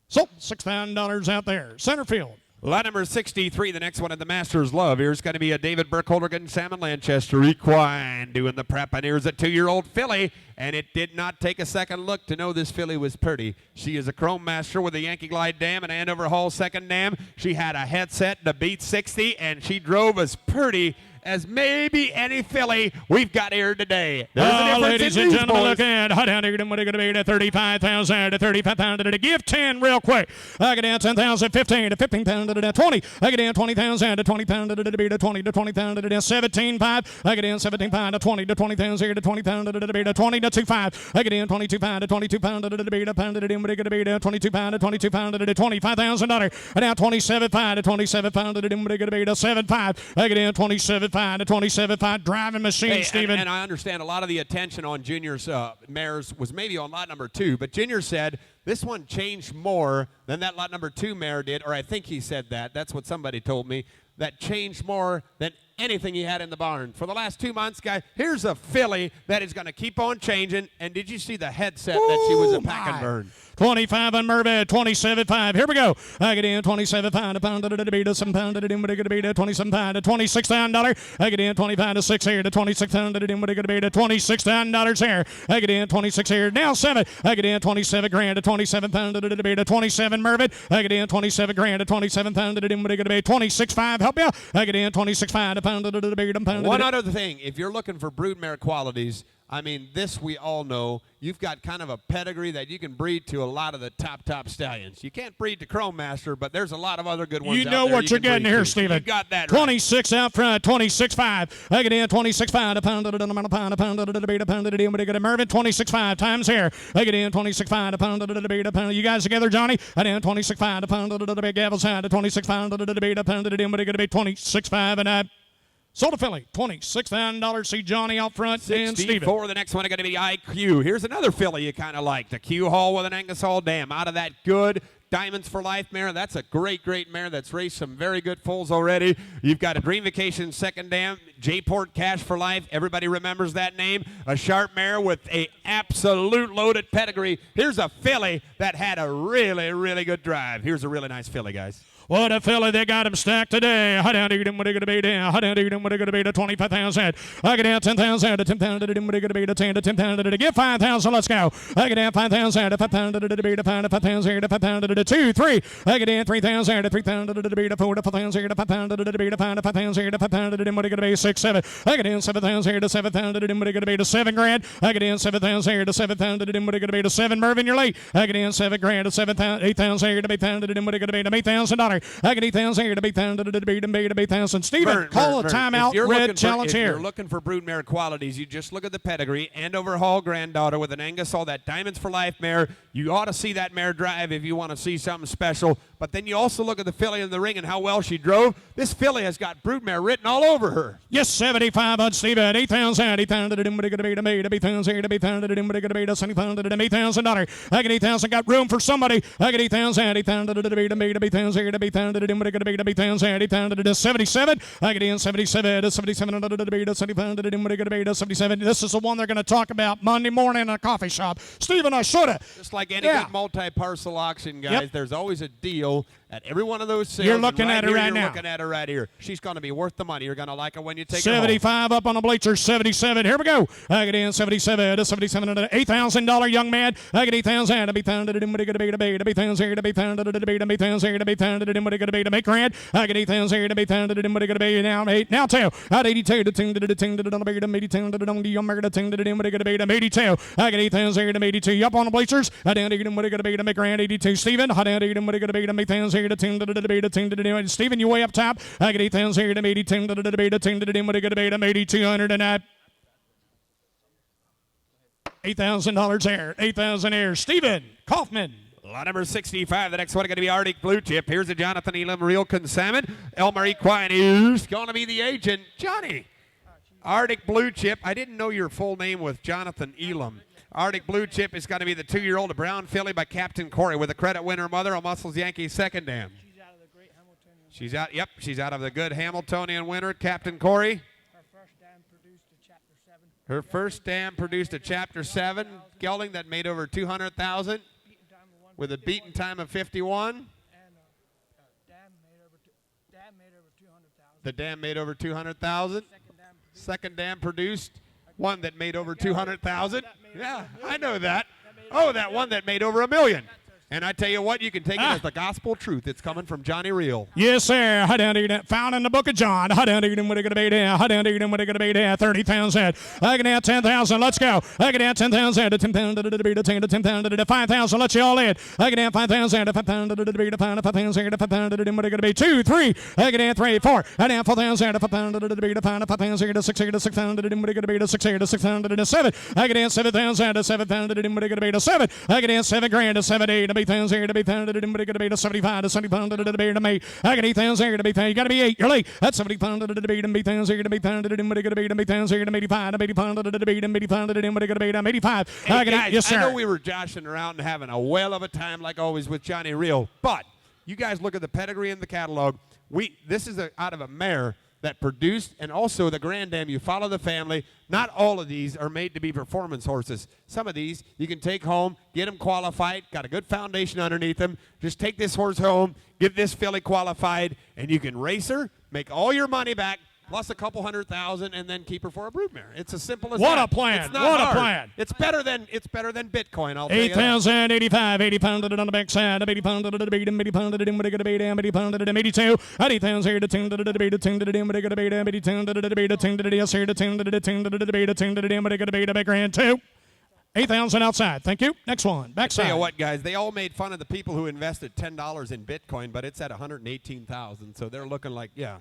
So $6,000 out there. Center field. Lot number 63, the next one in the Masters Love. Here's going to be a David Burkholder Salmon Lanchester Equine doing the prep. And here's a 2-year-old filly, and it did not take a second look to know this filly was pretty. She is a Chrome Master with a Yankee Glide dam and Andover Hall second dam. She had a headset to beat 60, and she drove as pretty as maybe any filly we've got here today. Ladies and gentlemen, look at hot down here. What are going to be to 35,000 to 35,000 to give 10 real quick. I get down 10,000, 15 to 15,000 to 20. I get down 20,000 to 20,000 to be to 20 to 20,000 to 17,5. I get down 17,500 to 20 to 20,000 here to 20,000 to be to 20 to 25. I get down 22,500 to 22,000 to be to pound to what are going to be to 22,500 to 22,000 to $25,000. I down 27,500 to 27,500 to what are going to be to 7,5. I get down 27,500 to 27,500 driving machine, hey, Stephen. And I understand a lot of the attention on Junior's mares was maybe on lot number 2, but Junior said this one changed more than that lot number 2 mare did, or I think he said that. That's what somebody told me. That changed more than anything he had in the barn. For the last 2 months, guys, here's a filly that is going to keep on changing. And did you see the headset that she was a pack and burn? 25 on Mervet, 27.5. Here we go. I get in 27.5 to pound to be to some pound to what are going to be to 27.5 to $26,000. I get in 25 to 6 here to 26,000 to what are going to be to $26,000 here. I get in 26 here now 7. I get in 27 grand to 27 pound to be to 27 Mervet. I get in 27 grand to 27 pound to what are going to be 26.5. Help you. I get in 26.5 to pound to be to pound. One other thing, if you're looking for broodmare qualities, I mean, this we all know. You've got kind of a pedigree that you can breed to a lot of the top stallions. You can't breed to Chrome Master, but there's a lot of other good ones. You know what you're getting here, Stephen. You got that 26 out front, 26.5. I get in 26.5 to pound to the beat, a pound to the deal, but I get a Mervin 26.5 times here. I get in 26.5 to pound to the beat, a pound. You guys together, Johnny? I get in 26.5 to pound to the big Gavel's side to 26.5 to the beat, a pound to the deal, but I get a 26.5 and I. Sold a filly, $26,000. See Johnny out front and Steven. The next one is going to be IQ. Here's another filly you kind of like. The Q Hall with an Angus Hall dam. Out of that good Diamonds for Life mare. That's a great mare that's raced some very good foals already. You've got a Dream Vacation second dam. J-Port Cash for Life. Everybody remembers that name. A sharp mare with a absolute loaded pedigree. Here's a filly that had a really good drive. Here's a really nice filly, guys. What a filly, they got him stacked today. Hot down to them, what are going to be down. Hot down to them, what are going to be to 25,000. I get down 10,000 to 10,000 to them, what are going to be to 10 to 10,000 to give 5,000. Let's go. I get down 5,000 to 5,000 to be to 5,000 to 5,000 to 2, 3. I get down 3,000 to 3,000 to be to 4 to 5,000 to 5,000 to be to 5,000 to 5,000 to them, what are going to be 6, 7. I get down 7,000 to 7,000 to them, what are going to be to $7 grand. I get down 7,000 to 7,000 to them, what are going to be to 7. Mervin, you're late. I get in $7,000 to $7,000, $8,000 here to be $10,000 to be $8,000. I get $8,000 here to be $10,000 to be $8,000. Stephen, call a timeout. Red challenge If here. you're looking for broodmare qualities, you just look at the pedigree. Andover Hall granddaughter with an Angus Hall, that Diamonds for Life mare. You ought to see that mare drive if you want to see something special. But then you also look at the filly in the ring and how well she drove. This filly has got broodmare written all over her. Yes, 75 on Stephen. 8,000. 8,000 to be $8,000 here to be $10,000 to be $8,000. I get 8,000. Got room for somebody. I get 8,000. 8,000 to be $8,000 here to be $10,000 to be $8,000. 8,000 to 77. I get in 77 to 77 to be 75 to 77. This is the one they're going to talk about Monday morning in a coffee shop. Stephen, I should have. Just like any good multi-parcel auction, guys, there's always a deal at every one of those sales. You're looking at her right now. You're looking at her right here. She's going to be worth the money. You're going to like her when you take her 75 up on the bleachers. 77. Here we go. I get in 77 to 77 to $8,000 young man. I get 8,000 to be $10,000 to be $8,000 here to be $10,000 to be $8,000 here to be $10,000 to be $8,000. I get 8,000 here to be $10,000 to be now 8 now 2. At 82 to 10 to the 10 to the 82 to the young man to 10 to the 82. I get 8,000 here to be 82 up on the bleachers. I down to be to make grand 82. Stephen, I down to be to make 1,000 here to 10 to the 10 to the Stephen, you way up top. I get 8,000 here to be 10 to the 10 to the 8,200 and that. $8,000 there. 8,000 there. Stephen Kaufman. Lot number 65. The next one is going to be Arctic Blue Chip. Here's a Jonathan Elam Real Consalmon. Elmer Equine is going to be the agent. Johnny. Arctic Blue Chip. I didn't know your full name was Jonathan Elam. Arctic Blue Chip is going to be the 2-year-old, a brown filly by Captain Corey with a credit winner mother, a Muscles Yankee second dam. She's out of the great Hamiltonian. She's out of the good Hamiltonian winner, Captain Corey. Her first dam produced a Her first dam produced a Chapter Chapter 7. 7 gelding that made over 200,000 with a beaten time of 51. And dam made over 200,000. The dam made over 200,000. Second dam produced one that made over 200,000. Yeah, I know that. Oh, that one that made over $1 million. And I tell you what, you can take it as the gospel truth. It's coming from Johnny Reel. Yes, sir. Found in the book of John. 30,000. I can add 10,000. Let's go. I can add 10,000 to 10,000 to 10,000 to 10,000 to 5,000. Let's you all in. I can add 5,000 to 5,000 to 5,000 to 5,000 to 2, 3. I can add 3, 4. I can add 4,000 to 5,000 to 5,000 to 6,000 to 6,000 to 6,000 to 6,000 to 7. I can add 7,000 to 7,000 to 7. I can add $7,000 to 7,800 to be 1,000 to be 1,000 to 75 to 75 to be to me. I got 8,000 to be 1,000. You got to be 8. You're late. That's 75 to be 1,000 to be 1,000 to be 1,000 to 85 to 85 to be 85 to be 85. Hey, guys, yes, sir. I know we were joshing around and having a whale of a time like always with Johnny Reel, but you guys look at the pedigree in the catalog. This is out of a mare that produced, and also the Grand Dam. You follow the family. Not all of these are made to be performance horses. Some of these you can take home, get them qualified, got a good foundation underneath them. Just take this horse home, get this filly qualified, and you can race her, make all your money back, plus a couple $100,000, and then keep her for a broodmare. It's as simple as What that. a plan. It's not What a hard. plan. It's better than Bitcoin, I'll tell you that. 8,000, 85, 80 pounded on the backside, 80 pounded to the beat, 80 pounded to the beat, 80 pounded to the 82, 80,000 here to 10 to the beat, 10 to the beat, 80 10 to the beat, 10 to the yes here to 10 to the 10 to the beat, 10 to the beat, a big grand 2. 8,000 outside. Thank you. Next one. Backside. Tell you what, guys, they all made fun of the people who invested $10 in Bitcoin, but it's at 118,000, so they're looking like, yeah.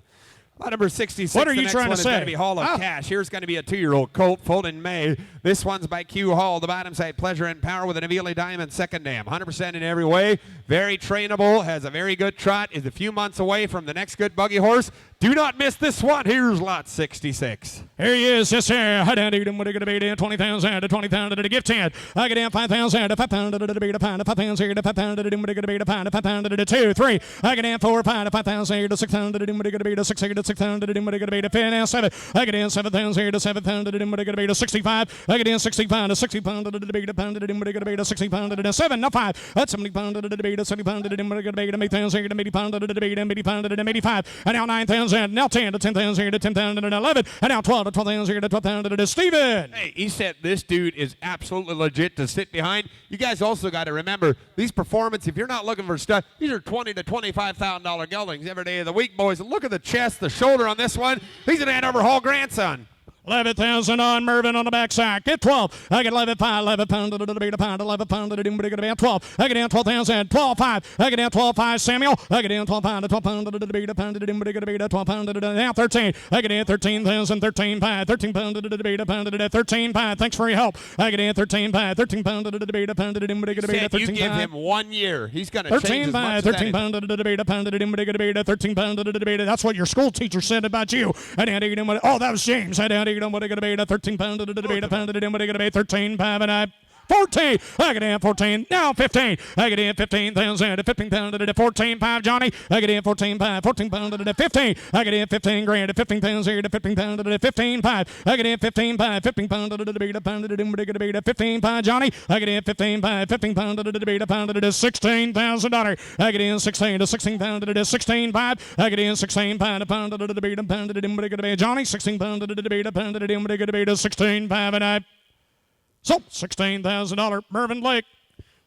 Lot number 66. What are the you next trying one to is going say? to be Hall of Cash. Here's going to be a 2-year-old colt, foaled in May. This one's by Q Hall. The bottom side, Pleasure and Power with an Avila Diamond second dam. 100% in every way. Very trainable. Has a very good trot. Is a few months away from the next good buggy horse. Do not miss this one. Here's lot 66. Here he is, yes, sir. I down to him. What are going to be down? 20,000 to 20,000 to gift 10. I get down 5,000 to 5,000 to be to pound to 5,000 to 5,000 to what are going to be to pound to 5,000 to 2, 3. I get down 4, 5 to 5,000 to 6,000 to what are going to be to 6,000 to 6,000 to what are going to be to 10 and 7. I get down 7,000 to 7,000 to what are going to be to 65. I get down 65 to 60 pound to be to pound to what are going to be to 60 pound to 7. Now 5. That's 70 pound to be to 70 pound to what are going to be to 8,000 to 80 pound to be to 80 pound to 85. And now 9,000. Now 10 to 10,000 here to 10,000 and 11, and now 12 to 12,000 here to 12,000 to Steven. Hey, he said this dude is absolutely legit to sit behind. You guys also got to remember these performance. If you're not looking for stuff, these are $20,000 to $25,000 geldings every day of the week, boys. And look at the chest, the shoulder on this one. He's an Andover Hall grandson. 11,000 on Mervin on the backside. Get 12. I get 11, 5, 11 pound to the beat a pound, 11 pound to the doom, 12. I get down 12,000, 12, 5. I get down 12, 5, Samuel. I get down 12 pound to 12 pound to the beat a pound to the doom, 12 pound to the down 13. I get down 13,000, 13, 5, 13 pound to the beat a pound to the 13, 5. Thanks for your help. I get down 13, 5, 13 pound to the beat a pound to the doom, Said 13, you give 5. him 1 year. He's going to change 13 as much by as 13 that. pound to the debate, a pound to the debate, 13 pound to the debate. That's what your school teacher said about you. I didn't eat him. Oh, that was James. I didn't eat him. What a debate, 13 pound to the debate, a pound to the debate, 13 5 and I. 14. I get in 14. Now 15. I get in 15,000 to 15 pound to the 14 5 Johnny. I get in 14 5. 14 pound to the 15. I get in 15 grand to 15,000 to 15 pound to the 15 5. I get in 15 5. 15 pound to the debate, a pound to the debate, 15 5 Johnny. I get in 15 5. 15 pound to the debate, a pound to the $16,000. I get in 16 to 16 pound to the 16 5. I get in 16 pound a pound to the debate, a pound to the debate Johnny. 16 pound to the debate, a pound to the debate, 16 5 and I. So, $16,000 Mervyn Lake.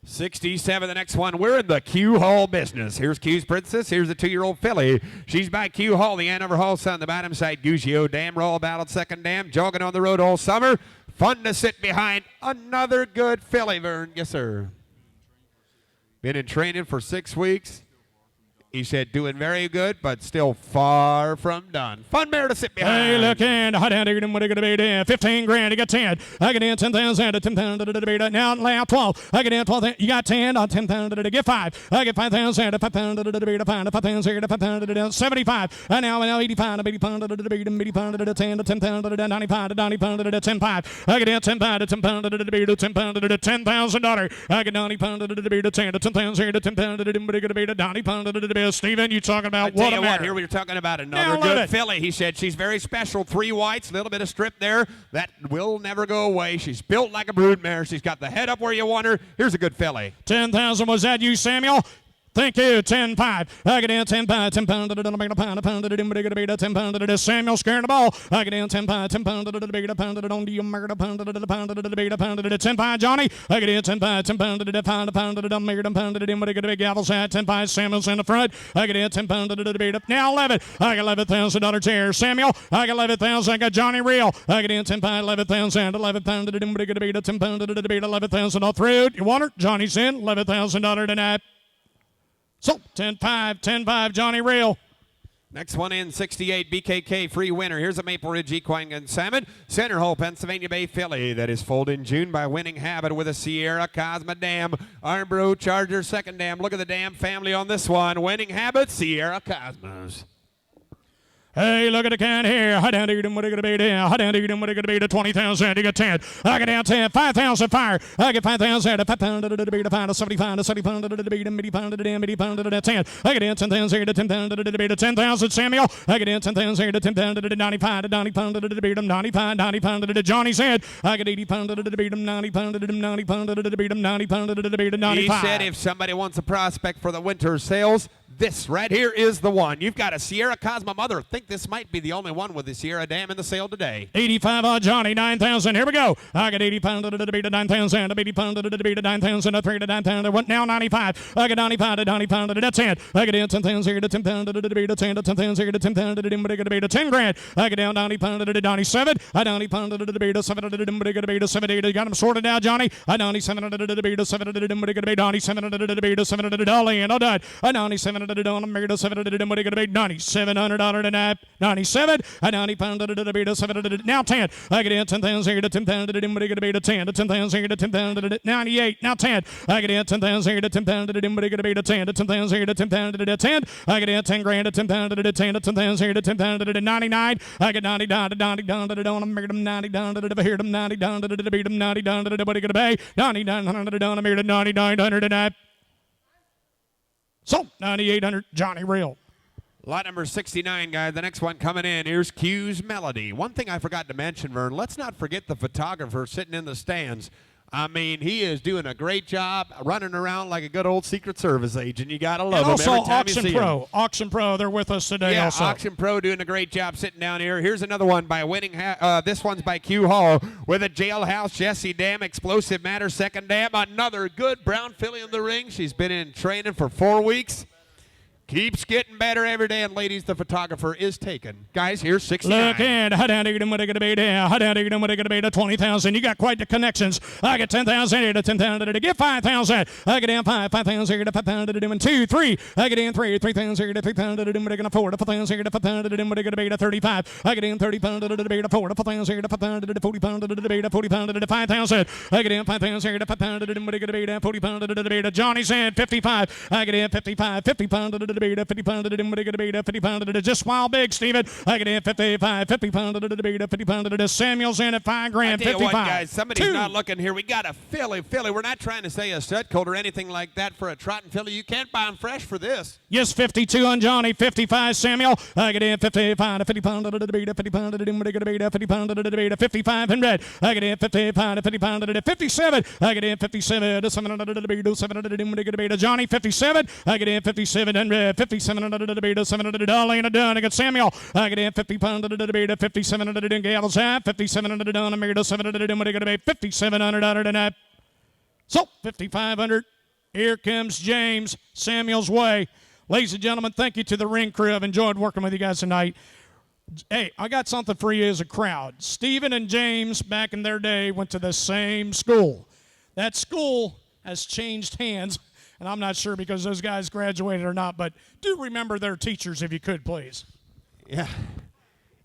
67, the next one. We're in the Q Hall business. Here's Q's Princess. Here's the 2-year-old filly. She's by Q Hall, the Andover Hall son, the bottom side. Gugio dam, roll battled second dam, jogging on the road all summer. Fun to sit behind. Another good filly, Vern. Yes, sir. Been in training for 6 weeks. He said doing very good, but still far from done. Fun mare to sit behind. Hey, look in. Hot down here. What are going to be there? 15 grand. You got 10. I get in 10,000 to 10,000 to the debate. Now, now 12. I get in 12. You got 10 on 10,000 to get 5. I get 5,000 to 5,000 to the debate. 5,000 to 5,000 to the 75. And now 85 to 80 pound to the debate. 80 pound to the 10 to 10,000 to the 95 to 90 pound to the 10 5. I get in 10 pound to 10 pound to the debate. 10 pound to the $10,000. I get 90 pound to the debate. 10 to 10,000 to 10 pound to the debate. 90 pound to the debate. Steven, you talking about I tell what you a what, mare. here we're talking about another Now, good it. filly. He said she's very special. 3 whites, a little bit of strip there. That will never go away. She's built like a brood mare. She's got the head up where you want her. Here's a good filly. 10,000. Was that you, Samuel? Thank you. 10-5. I get in 10-5. 10 pound to the pound, a pound to the 10 pound to the Samuel scaring the ball. I get in 10-5. 10 pound to the debate, a pound to the don't you murder, pound to the pound to the debate, a pound to the 10-5 Johnny. I get in 10-5. 10 pound to the pound, a pound to the dumb murder, pound to the dim, but I get a big gavel side. 10-5 Samuel's in the front. I get in 10 pound to the debate. Now 11. I got $11,000 chair. Samuel. I got 11,000. I got Johnny Real. I get in 10-5. 11,000. 11 pound to the dim, but I get a big 10 pound to the debate. 11,000 all through. You want her? Johnny's in. $11,000 tonight. So, 10-5, 10-5, Johnny Real. Next one in, 68, BKK free winner. Here's a Maple Ridge Equine and Salmon. Center Hole, Pennsylvania Bay filly that is foaled in June by Winning Habit with a Sierra Cosma dam. Armbro Charger second dam. Look at the dam family on this one. Winning Habit, Sierra Cosmos. Hey, look at the can here. Hot down to them. What are going to be there? Hot down to them. What are going to be the 20,000? You get 10. I get down 10. 5,000 fire. I get 5,000. 5 pound to the debate. A pound to 75 to 70 pound to the debate. 80 pound to the damn. 80 pound to the 10. I get down 10,000 to 10 pound to the debate. 10,000 Samuel. I get down 10,000 to 10 pound to the 95 to 90 pound to the debate. 95, 90 pound to the Johnny's head. I get 80 pound to the debate. 90 pound to the 90 pound to the debate. 90 pound to the debate. 95. He said if somebody wants a prospect for the winter sales, this right here is the one. You've got a Sierra Cosma mother. I think this might be the only one with the Sierra dam in the sale today. 85 on Johnny, 9,000. Here we go. I got 80 pound to the debate, 9,000. 80 pound to the debate, 9,000. 3 to 9,000. Now 95. I got 95 to 90 pound to the 10. I get 10,000 to 10 pound to the debate, 10 to 10,000 to 10 pound to the debate, 10 grand. I get down 90 pound to the 97. I 90 pound to the debate, 7 to the debate, 78. You got them sorted out, Johnny. I 97 to the debate, 7 to the debate, 97 to the debate, 7 to the dolly, and I died. I 97 to the dollar, married 7 to the debate, $9,700 tonight. 97. I 90 pound to the debate, 7 to the now 10. I get in 10,000 to 10 pound to the debate, 10 to 10,000 to 10 pound to the 98. Now 10. I get in 10,000 to 10 pound to the debate, 10 to 10,000 to 10 pound to the 10. I get in 10 grand to 10 pound to the 10 to 10,000 to 10 pound to the 99. I get 90 down to 90 down to the down. I married them 90 down to the hear them 90 down to the debate, 90 down to the debate, get a bay 9900 down. I married 9900 tonight. So 9,800 Johnny Real. Lot number 69, guys. The next one coming in. Here's Q's Melody. One thing I forgot to mention, Vern, let's not forget the photographer sitting in the stands. I mean, he is doing a great job running around like a good old Secret Service agent. You got to love And him also every time you see him. AuctionPro, they're with us today Yeah, also. AuctionPro doing a great job sitting down here. Here's another one by Winning. This one's by Q Hall with a Jailhouse Jesse Dam, Explosive Matter second dam. Another good brown filly in the ring. She's been in training for 4 weeks. Keeps getting better every day, and ladies, the photographer is taken. Guys, here's 69. Look at how down to what it gonna be there. How down to what it gonna be to 20,000. You got quite the connections. I get 10,000 here to 10,000 to get 5,000. I get in 5,000 here to 5,000 to doing 2, 3. I get in 3,000 here to 3,000 to doing what it gonna 4 to 5,000 here to 5,000 to doing what it gonna be to 35. I get in 30,000 to debate to 4 to 5,000 here to 5,000 to 40,000 to debate to 40,000 to 5,000. I get in 5,000 here to 5,000 to doing what it gonna be to 40,000 to debate to Johnny's in 55. I get in 55, 50,000 to debate to 50,000 to what it gonna be to 50,000 to just wild big, Steven. I get in 55, 50,000 to debate to 50,000 to Samuel's in at $5 grand, I tell you 55. what, guys, somebody's 2. not looking here. We got a filly. We're not trying to say a stud coat or anything like that for a trotting filly. You can't buy them fresh for this. Yes, 52 on Johnny, 55 Samuel. I get in 55 to 50,000 to debate to 50,000 to what it gonna be to 50,000 to debate to 55 in red. I get in 55 to 50,000 to 57. I get in 57 to 700 to debate to 700 to what it gonna be to Johnny, 57. I get in 57 in red, 57 to debate to 700 to Darlene done. I got Samuel. I get in 50 pounds to the debate, 57 to the Gales half, 57 to the done, I'm to 7 to the what it gonna be, 5,700 out of the net. So 5,500. Here comes James Samuel's way. Ladies and gentlemen, thank you to the ring crew. I've enjoyed working with you guys tonight. Hey, I got something for you as a crowd. Stephen and James, back in their day, went to the same school. That school has changed hands, and I'm not sure because those guys graduated or not, but do remember their teachers if you could, please.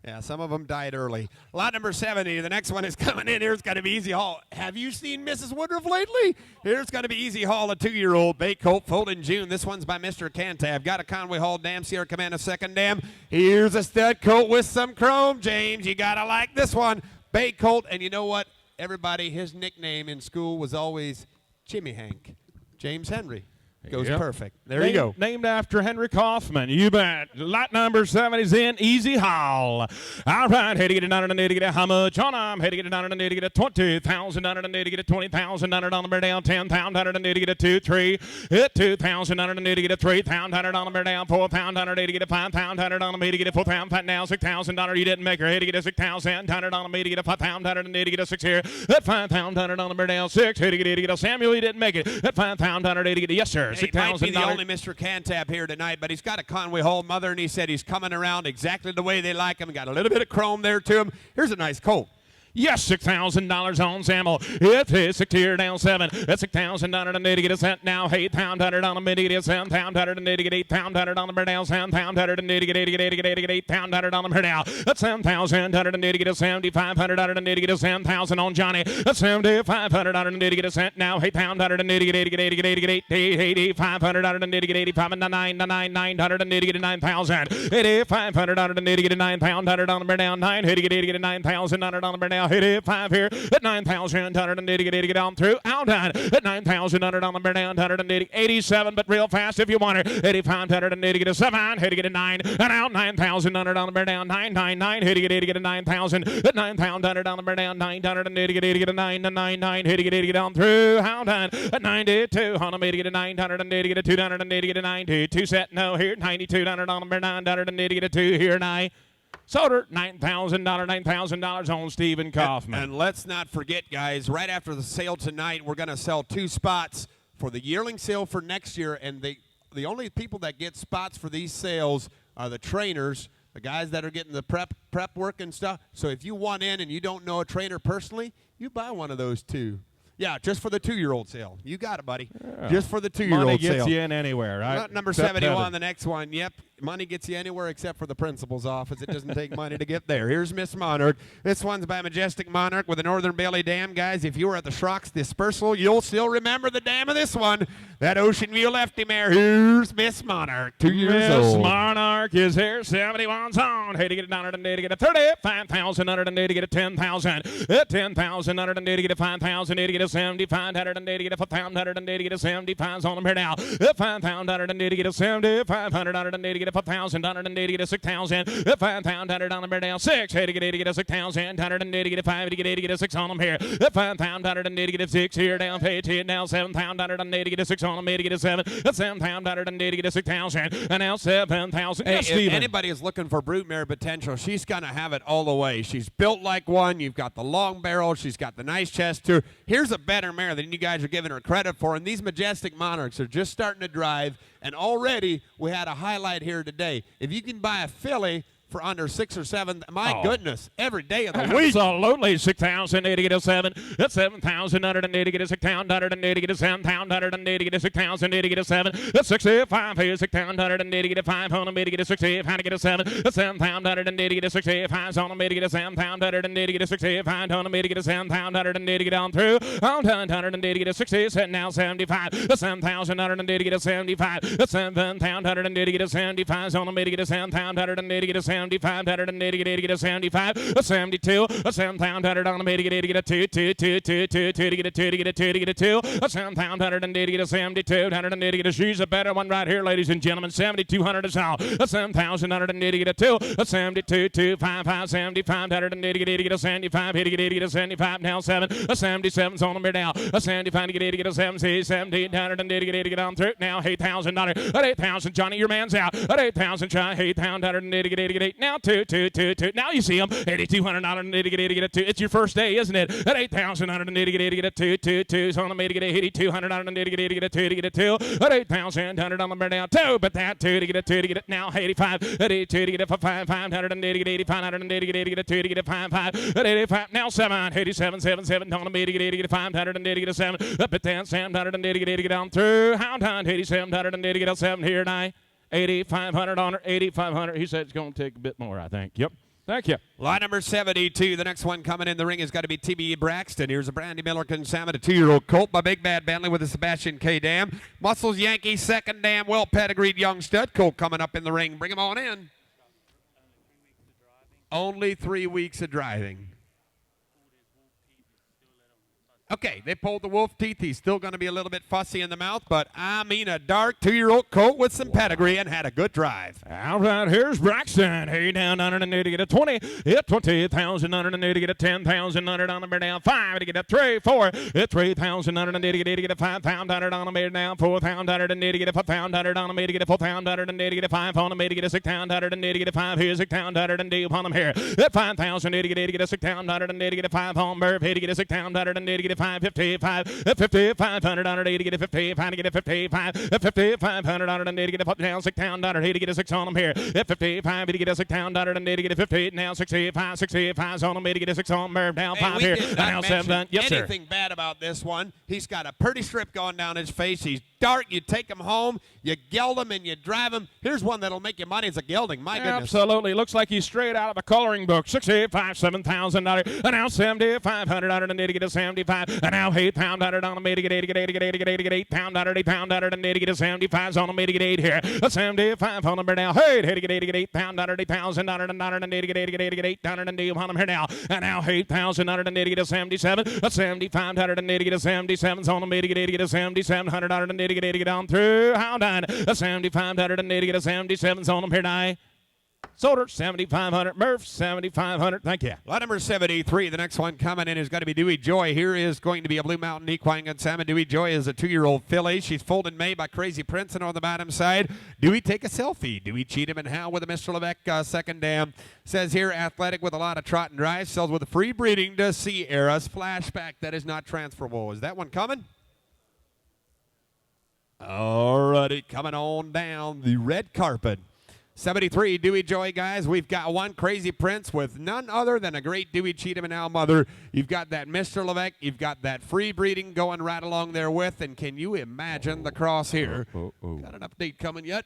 Yeah, some of them died early. Lot number 70. The next one is coming in. Here's got to be Easy Haul. Have you seen Mrs. Woodruff lately? Here's got to be Easy Haul, a 2-year-old bay colt, foaled in June. This one's by Mr. Cantab. Got a Conway Hall dam, Sierra Command a second dam. Here's a stud colt with some chrome. James, you got to like this one. Bay colt, and you know what? Everybody, his nickname in school was always Jimmy Hank. James Henry. Goes perfect. There you go. Named after Henry Kaufman. You bet. Lot number 70's in Easy Haul. All right. Had to get it down and need to get it. How much on them? Had to get it down and need to get it. 20,000 on it and need to get it. 20,000 on it on the down. 10,000 on it and need to get it. 2, 3. Hit 2,000 on it and need to get it. 3,000 on it on the down. 4,000 on it need to get it. 5,000 on it on the need to get it. 4,000 now. 6,000 on it. You didn't make her. Had to get it. 6,000 on it on the need to get it. 5,000 on it and need to get a 6 here. At 5,000 on it on the down. 6. Had to get a Samuel. You didn't make it. At 5,000 on it need to get it. Yes, sir. He might be the $6,000. only Mr. Cantab here tonight, but he's got a Conway Hall mother, and he said he's coming around exactly the way they like him. Got a little bit of chrome there to him. Here's a nice colt. Yes, $6,000 on Samuel. It is 6 here down 7. That's $6,000 and need to get a cent now. 8,000 on the mid to get 7,000 and need to get 8,000 on the mid down. 7,000 and need to get 8,000 on the mid down. That's 7,000 and need to get a 7,500 and need to get a 7,000 on Johnny. That's 7,500 and need to get a cent now. 8,000 and need to get 8,500 and need to get 85 and 900 and need to get 9,000. 8,500 and need to get 9,000 on the mid down. 9 hit to get 9,000 on the mid down. Hit it 5 here at 9,000 and need to get down through out at 9,000 on the mid down 87, but real fast if you want her. 8,500 and need to get a 7. Hit to get a 9 and out 9,000 on the mid down 999. Hit to get a 9,000 at 9,000 on the mid down 900 and need to get a 999. Hit to get down through out at 92 on the mid to get a 900 and need to get a 200 and need to get a 92 set no here 92 on the mid 900 and need to get a 2 here 9. Sold her $9,000 on Stephen Kaufman. And let's not forget, guys, right after the sale tonight, we're going to sell 2 spots for the yearling sale for next year. And the only people that get spots for these sales are the trainers, the guys that are getting the prep work and stuff. So if you want in and you don't know a trainer personally, you buy one of those 2. Yeah, just for the 2-year-old sale. You got it, buddy. Yeah. Just for the 2-year-old Money sale. gets you in anywhere, right? Lot number 71, the next one. Yep, money gets you anywhere except for the principal's office. It doesn't take money to get there. Here's Miss Monarch. This one's by Majestic Monarch with a Northern Belly Dam. Guys, if you were at the Schrocks Dispersal, you'll still remember the dam of this one. That Ocean View lefty mare. Here's Miss Monarch, 2 years old. Miss Monarch is here. 71's on. Hey, to get it down and to get a 35,000 under and to get a 10,000. 10,000 under and to get a 5,000. To get a 7,500 and to get a 5,000 and to get a 75's on them here now. 5,000 and to get a 7,500 and to get a 5,000 and to get a 6,000. 5,000 on them here now. 6. Hey, to get a 6,000 and to get a 5 to get a 6 on them here. 5,000 and to get a 6 here down. Pay 10 now. 7,000 and to get a 6 on them here to get a 7. 7,000 and to get a 6,000 and now 7,000. Hey, yes, if Steven. anybody is looking for broodmare potential, she's going to have it all the way. She's built like one. You've got the long barrel. She's got the nice chest too. Here's a better mare than you guys are giving her credit for. And these Majestic Monarchs are just starting to drive, And already we had a highlight here today. If you can buy a filly for under 6 or 7, my goodness, every day of the week. Absolutely, 6,080 get a 7. That's 7,180 get a 6,180 get a 7,180 get a 6,080 get a 7. That's 65 here, 6,180 get a 500 get a 65 get a 7. That's 7,180 get a 65 on get a 7,180 get a 65 get a 7,180 get on through. 180 get a 67 now 75. That's 7,180 get a 75. That's 7,180 get a 75 on get a 7,180 get a 75. 180 get a 75, a 72, a 7,100 on a 80 get a 2, 2, 2, 2, 2, 2 to get a 2 to get a 2 to get a 2, a 7,180 get a 72, 180 get a she's a better one right here, ladies and gentlemen. 7,200 is all, a 7,180 get a 2, a 72, 2, 5, 5, 75, 180 get 80 get a 75, 80 get 80 get a 75 now 7, a 77's on them here now, a 75 get 80 get a 70, 1,780 get 80 get on through now $8,000, at 8,000 Johnny your man's out, at 8,000 try 8,180 get 80 get 8. Now 2, 2, 2, 2. Now you see them. $8,280 get 80 get a 2. It's your first day, isn't it? At 8,180 get 80 get a 2, 2, 2. So on the to get a 8,280 get 80 get a 2 to get a 2. At 8,100 on the now 2. But that 2 to get a 2 to get it now 85. At 82 to get a 5, 580 get 8,580 get 80 get a 2 to get a 5, 5. At 85 now 7, 87, 7, 7 on the to get 80 get a 580 get a 7. Up at 10, 780 get 80 get on through. Hound 8780 get a 7 here tonight. 8,500 on her, 8,500. He said it's going to take a bit more, I think. Yep. Thank you. Line number 72. The next one coming in the ring has got to be TB Braxton. Here's a Brandy Miller Consalmon, a 2-year-old colt by Big Bad Bentley with a Sebastian K. Dam. Muscles Yankee, second dam, well pedigreed young stud colt coming up in the ring. Bring him on in. Only 3 weeks of driving. Okay, they pulled the wolf teeth. He's still going to be a little bit fussy in the mouth, but I mean a dark 2-year-old colt with some pedigree and had a good drive. All right, here's Braxton. Hey, down 180 get a 20. Hit 20,180 get a 10,100 on the mirror down. 5 to get a 3, 4. Hit 3,180 get 80 get a 5,100 on the mirror down. 4,180 get a 5,100 on the mirror get a 4,180 get a 5 on the mirror get a 6,180 get a 5. Here's 6,180 upon them here. Hit 5,080 get 80 get a 6,180 get a 5 on Murph. 80 get a 6,180 get a 55, 55, 180 get a 55 to get a 55, 5,500 180 get a pop down 6,180 get a 6 on them here. 55 to get a 6,180 get a 58 now 65, 65 on them 80 get a 6 on Murph down 5 here. Now 7. Yes, sir. Anything bad about this one? He's got a pretty strip going down his face. He's dark. You take him home, you geld him, and you drive him. Here's one that'll make you money. It's a gelding. My goodness. Absolutely. Looks like he's straight out of a coloring book. 65, $7,000. And now 7,500 180 get a 75. And now 8,000 on the 80 get 80 get 80 get 80 get 80 get 8,000 8,000 and 80 get a 75 on the 80 get 8 here. A 75 on the now. Hey, 80 get 80 get 8,000 8,000 and 80 get 80 get 80 get 8,000 and on them here now. And now 8,000 and 80 get a 77. A 7,500 and 80 get a 77 on the 80 get 80 get a 7,700 and 80 get 80 get on through. How done? A 7,500 and 80 get a 77 on them here now. Solder, 7,500. Murph, 7,500. Thank you. Lot number 73. The next one coming in is going to be Dewey Joy. Here is going to be a Blue Mountain Equine Consalmon. Dewey Joy is a 2-year-old filly. She's foaled in May by Crazy Prince, and on the bottom side, Dewey take a selfie. Dewey Cheatham and Hal with a Mr. Levesque second dam. Says here, athletic with a lot of trot and drive. Sells with a free breeding to Sierra. Splashback that is not transferable. Is that one coming? Alrighty, coming on down the red carpet. 73, Dewey Joy, guys. We've got one Crazy Prince with none other than a great Dewey Cheatham and Al Mother. You've got that Mr. Levesque. You've got that free breeding going right along there with. And can you imagine the cross here? Got an update coming yet?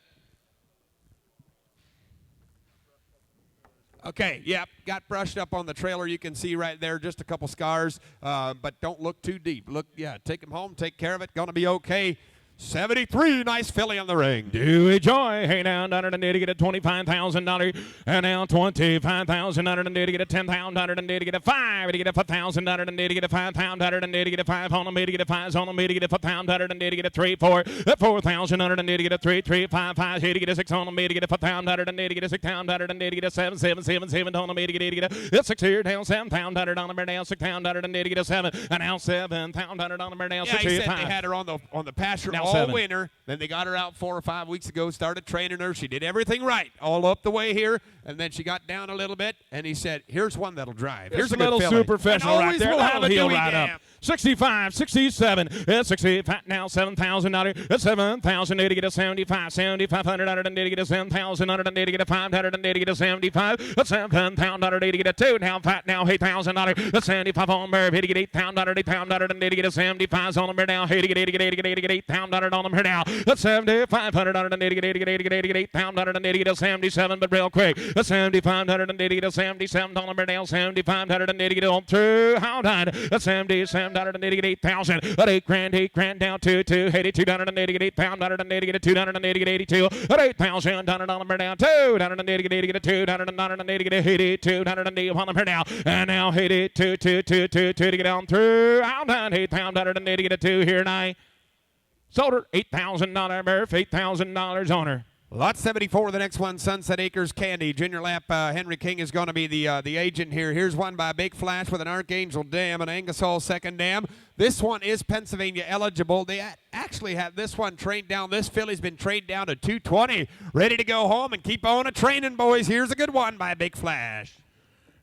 Okay, yep, got brushed up on the trailer. You can see right there just a couple scars, but don't look too deep. Look, yeah, take him home, take care of it. Going to be okay. 73, nice filly on the ring. Dewey Joy, hey now, 180 get a $25,000, and now 25,000 180 get a 10,000 180 get a 5 to get a 5,000 180 get a 5,000 180 get a 5 on the 80 get a 5 on the 80 get a 5,000 180 get a 3 4 4,000 180 get a 3 3 5 5 80 get a 6 on the 80 get a 5,000 180 get a 6,000 180 get a 7 7 7 7 on the 80 get 80 get a 6 here down 7,000 on the down 6,000 180 get a 7 and now 7,000 on the down 6 yeah, he said they had her on the pasture. Now all 7. winter. Then they got her out 4 or 5 weeks ago, started training her. She did everything right all up the way here, and then she got down a little bit, and he said, here's one that'll drive. Here's a good little filly. super professional And right always there. will have That'll a heel Dewey right Dam. up. 65, 67, it's 65 now, $7,000, it's 7,000, need to get a 75, 7,500, need to get a 7,000, need to get a 500, need to get a 75, that's $7,000, need to get a 2, now fat now, $8,000, that's 75 on Merv, need to get $8,000, $8,000, need to get a 75 on them here now, need to get $8,000 on them here now, that's 7,500, need to get $8,000, need to get a 77, but real quick, that's 7,500, need to get a 77 on them here now, 7,500, need to get on through, how done, that's 77. $8,000 need to get 8,000. At $8 grand down to $82 need to get $8,000 need to get a $2 need to get 82. At $8,000 number down $2 need to get a $2 need to get 82 need on them here now. And now 82 to get on through. Out done $8,000 need to get a 2 here now. Sold her $8,000 Murph, $8,000 on her. Lot 74, the next one, Sunset Acres Candy. Junior Lap, Henry King is going to be the agent here. Here's one by Big Flash with an Archangel Dam, an Angus second dam. This one is Pennsylvania eligible. They actually have this one trained down. This filly's been trained down to 220. Ready to go home and keep on a-training, boys. Here's a good one by Big Flash.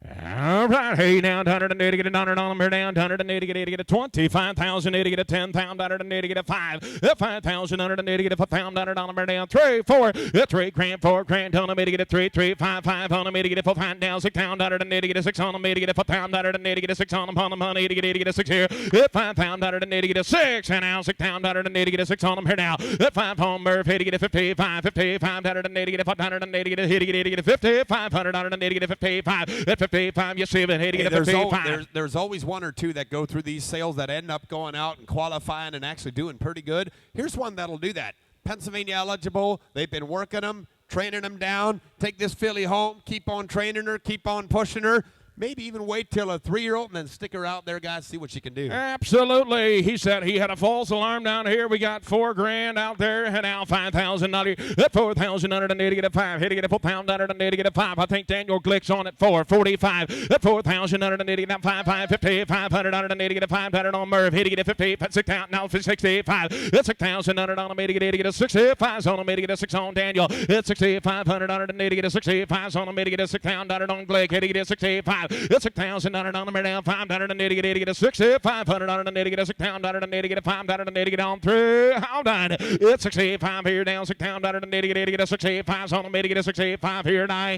All right, hey, down 100 need to get a $100 on them here, down 100 need to get a 25,000 need to get a 10,000 need to get a 5, 5,000 need to get a $5,000 on them here, down 3, 4, 3 grand, 4 grand on them need to get a 3, 3, 5, 5 on them need to get a 4, 5 down 6,000 need to get a 6 on them need to get a 4,000 need to get a 6 on them need to get a 6 here, 5,000 need to get a 6 and now 6,000 need to get a 6 on them here now, 5 home Murph need to get a 55, 500 need to get a 500 need to get a hit to get a 50, 500 need to get a 55, 55 you see it, hey, to get a 55. There's always one or two that go through these sales that end up going out and qualifying and actually doing pretty good. Here's one that'll do that. Pennsylvania eligible. They've been working them, training them down. Take this filly home, keep on training her, keep on pushing her. Maybe even wait till a 3-year-old and then stick her out there, guys, see what she can do. Absolutely. He said he had a false alarm down here. We got 4 grand out there, and now $5,000. That 4,000 need to get a 5. Hit to get a $4,000 need to get a 5. I think Daniel Glick's on at 4. 45. That 4,000 need to get a 5. 50. 500 need to get a 500 on Merv. Hit to get a 50. 6 out now for 65. That's 6,000 on me to get a 65 on me to get a 6 on Daniel. It's 6,500 need to get a 65 on me to get a 6,000 on Glick. Hit to get a 65. It's $6,000 on the down 500 need to get a 60, 500 need to get a 6,000 need to get a 500 need to get on through. How done? It's 65 here down 6,000 need to get a 65 on the need to get a 65 here now.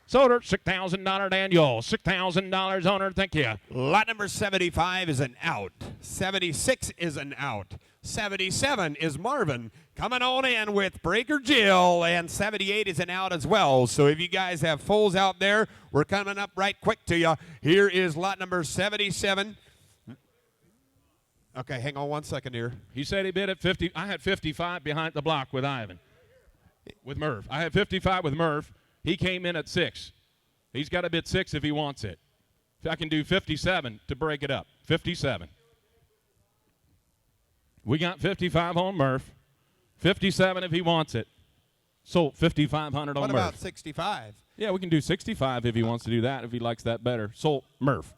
Sold her $6,000 Daniel, $6,000 on her. Thank you. Lot number 75 is an out. 76 is an out. 77 is Marvin coming on in with Breaker Jill, and 78 is an out as well. So if you guys have fulls out there, we're coming up right quick to you. Here is lot number 77. Okay, hang on one second here. He said he bid at 50. I had 55 behind the block with Ivan, with Merv. I had 55 with Merv. He came in at 6. He's got to bid 6 if he wants it. I can do 57 to break it up. 57. We got 55 on Murph, 57 if he wants it. Sold 5,500 on What Murph. about 65? Yeah, we can do 65 if he wants to do that, if he likes that better. Sold Murph.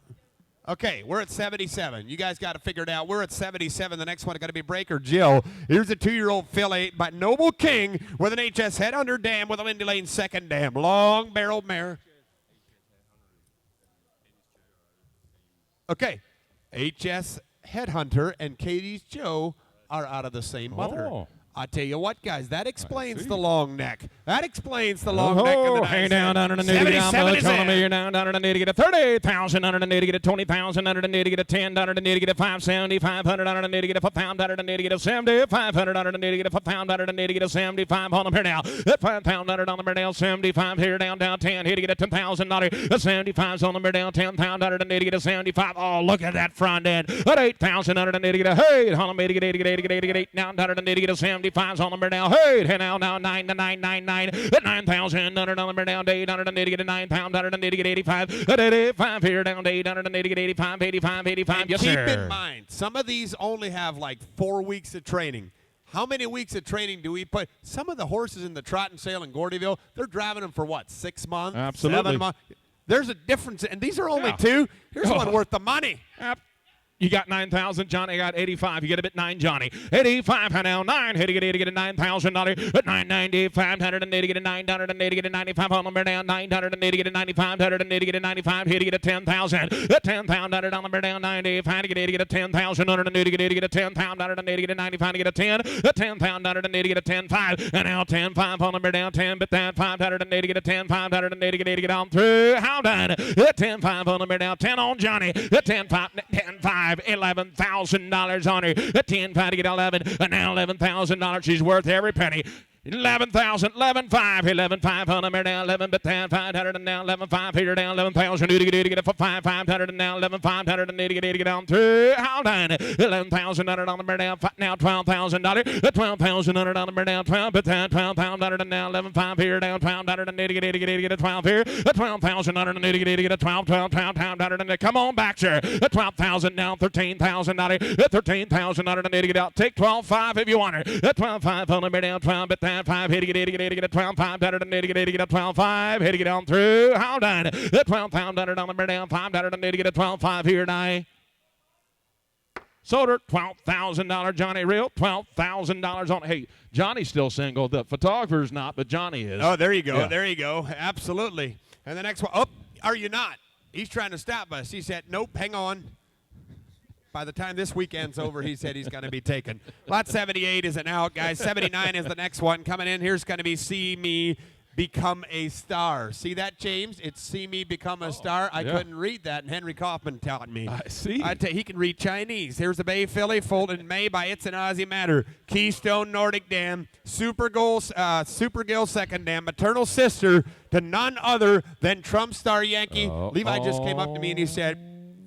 Okay, we're at 77. You guys got to figure it out. We're at 77. The next one is going to be Breaker Jill. Here's a 2-year-old filly by Noble King with an HS head under dam with a Lindy Lane second dam. Long barreled mare. Okay, HS Headhunter and Katie's Joe are out of the same mother. Oh. I tell you what, guys, that explains the long neck. That explains the long neck. And the Hang nice down head. under the knee, down 77 is on me, in. down under the knee to get a 30,000 under the knee to get a 20,000 under the knee to get a 10 under the knee to get a 575 under the knee to get a 5,000 under the knee to get a 75 under the knee to get a 5,000 under the knee to get a 75 on them here now. That 5,000 under on them here now, 75 here down 10 here to get a 10,000 under. The 75's on them here down 10,000 under the knee to get a 75. Oh, look at that front end. At 8,000 under the knee to get a 8 on them to get 8 down under the knee to get a 75's on them here now. Hey, now 9 to 999 at 9,000 under number down to 800 and to get a 9,000 under and to get 85 at 85 here down to 800 and to get 85 And yes keep sir. in mind, some of these only have like 4 weeks of training. How many weeks of training do we put? Some of the horses in the trot and sale in Gordyville, they're driving them for what, 6 months? Absolutely. 7 months? There's a difference, and these are only Yeah. 2. Here's Oh. one worth the money. You got 9,000. Johnny got 85. You get a bit 9, Johnny. 85 now 9. Hit to get a $9,000. At 990, 580 get a 980 get a 95 on number down. 980 get a 95. 180 get a 95. Hit to get a 10,000. At 10,000 on number down. 95 to get a 10,000. 180 get a 10,000. 180 get a 95 to get a 10. At 10,000 180 get a 10,5. And now 10,5 on number down. 10 but that 580 get a 10. 580 get on through. How done? At 10,5 on number down. 10 on Johnny. At 10,5. 10,5. $11,000 on her. At 10,5 to get 11. And now $11,000. She's worth every penny. 11,000, 11,5, 11,500 on down, 11, but then 500 and now 11,500 here down, 11,000, to get it for 500 and now 11,500 and get on through. How done? 11,000 on the down, now $12,000, 12,000 on the down, 12, but then 12,000 and now 11,500 here down, 12,000 and get a 12 here, 12,000 on the get a 12, 12,000 and come on back, sir. 12,000 now, 13,000 13,000 on the get out. Take 12,500 if you want her. 12,500 on the down, 12, but 5 hit to get a 12 5 better than to get a 12 5 hit to get on through. How done? The 12,500 on the down 5 better than to get a 12 5 here now. Sold her $12,000 Johnny Reel, $12,000 on. Hey, Johnny's still single. The photographer's not, but Johnny is. Oh, there you go. Yeah. There you go. Absolutely. And the next one. Oh, are you not? He's trying to stop us. He said, nope, hang on. By the time this weekend's over, he said he's going to be taken. Lot 78 isn't out, guys. 79 is the next one. Coming in, here's going to be See Me Become a Star. See that, James? It's See Me Become a Star. I couldn't read that, and Henry Kaufman taught me. I see. He can read Chinese. Here's a Bay filly folded in May by It's an Aussie Matter. Keystone Nordic Dam. Super Gill Second Dam. Maternal sister to none other than Trump Star Yankee. Levi just came up to me and he said,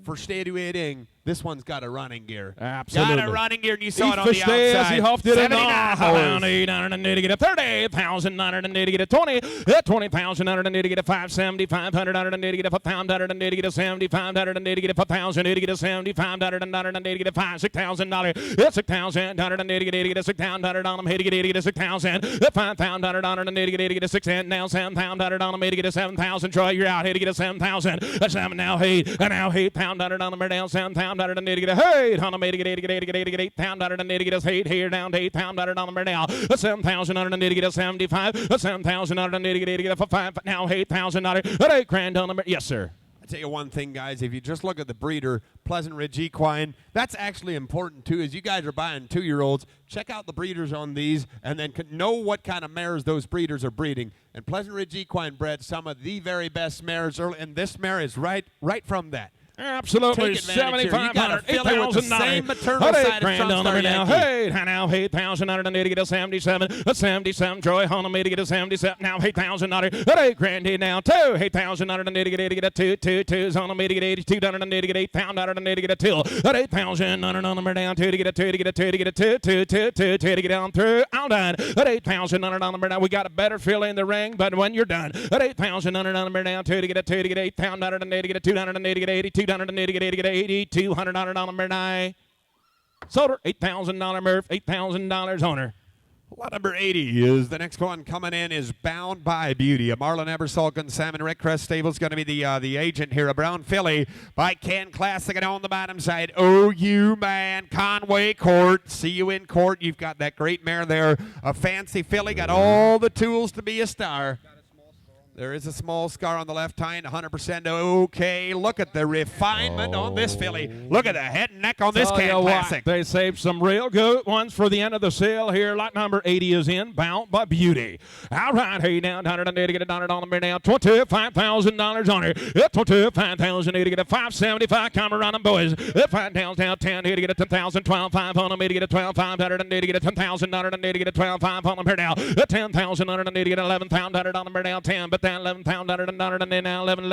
for Stadueting, this one's got a running gear. Absolutely. Got a running gear, and you saw it on the outside. He huffed it in 79 to get a 30,000 to get a 20, 20,000 to get a 570, 500 to get a 500 to get a 75 to get a 1,000 to get a 75 to get a 5 $6,000. It's 6,000 to get a 6,000 on them. Hit to get a 6,000. 5,000 to get a 6 and now 7,000 on them. Hit to get a 7,000. Troy, you're out. Hit to get a 7,000. 7 now 8 and now 8,000 on them. Down 7,000. To get a 8, on them 8 to get 8,000 to get us 8 here down to 8,000 on them now. 7,000 to get a 75. 7,000 to get a 5 now 8,000 at $8,000 on them. Yes, sir. I tell you one thing, guys. If you just look at the breeder, Pleasant Ridge Equine, that's actually important too. As you guys are buying 2-year-olds, check out the breeders on these, and then know what kind of mares those breeders are breeding. And Pleasant Ridge Equine bred some of the very best mares early, and this mare is right from that. Absolutely, 7,500, 8,000 same maternal side of Trump Star now. Yankee. Hey, now 8,000 to get a 77, a 77. Troy Hunter made to get a 77. Now 8,000 at $8,000 now too. 8,000 to get a 2 on me to get 82 to get 8,000 to get a 2 at 8,000 on number down 2 to get a 2 to get a 2 to get a 2 to get on through. All done at 8,000 on number down. We got a better fill in the ring, but when you're done at 8,000 on number down 2 to get a 2 to get 8,000 to get a 200 to get 82. $200 to get $8,200 number 9. Sold her $8,000 Murph, $8,000 on her. Lot number 80 is the next one coming in is Bound by Beauty. A Marlon Ebersalkin Salmon Redcrest stable is going to be the agent here. A brown filly by Ken Classic, and on the bottom side, oh you man, Conway Court. See you in court. You've got that great mare there. A fancy filly, got all the tools to be a star. There is a small scar on the left hind, 100% okay. Look at the refinement on this filly. Look at the head and neck on this Ken Classic. They saved some real good ones for the end of the sale here. Lot number 80 is in, Bound by Beauty. All right, hey, down, $100 to get a $100 on the now. $25,000 on her. $25,000 to get a 575. Come around them, boys. $5,000 down, 10 to get a 10,000. 12,500 on them to get a 12,500 to get a $10,000 to get a 12,500 on them here now. $10,000 to get 11,500 on them here now. 10, but then $11,000 and then now 11,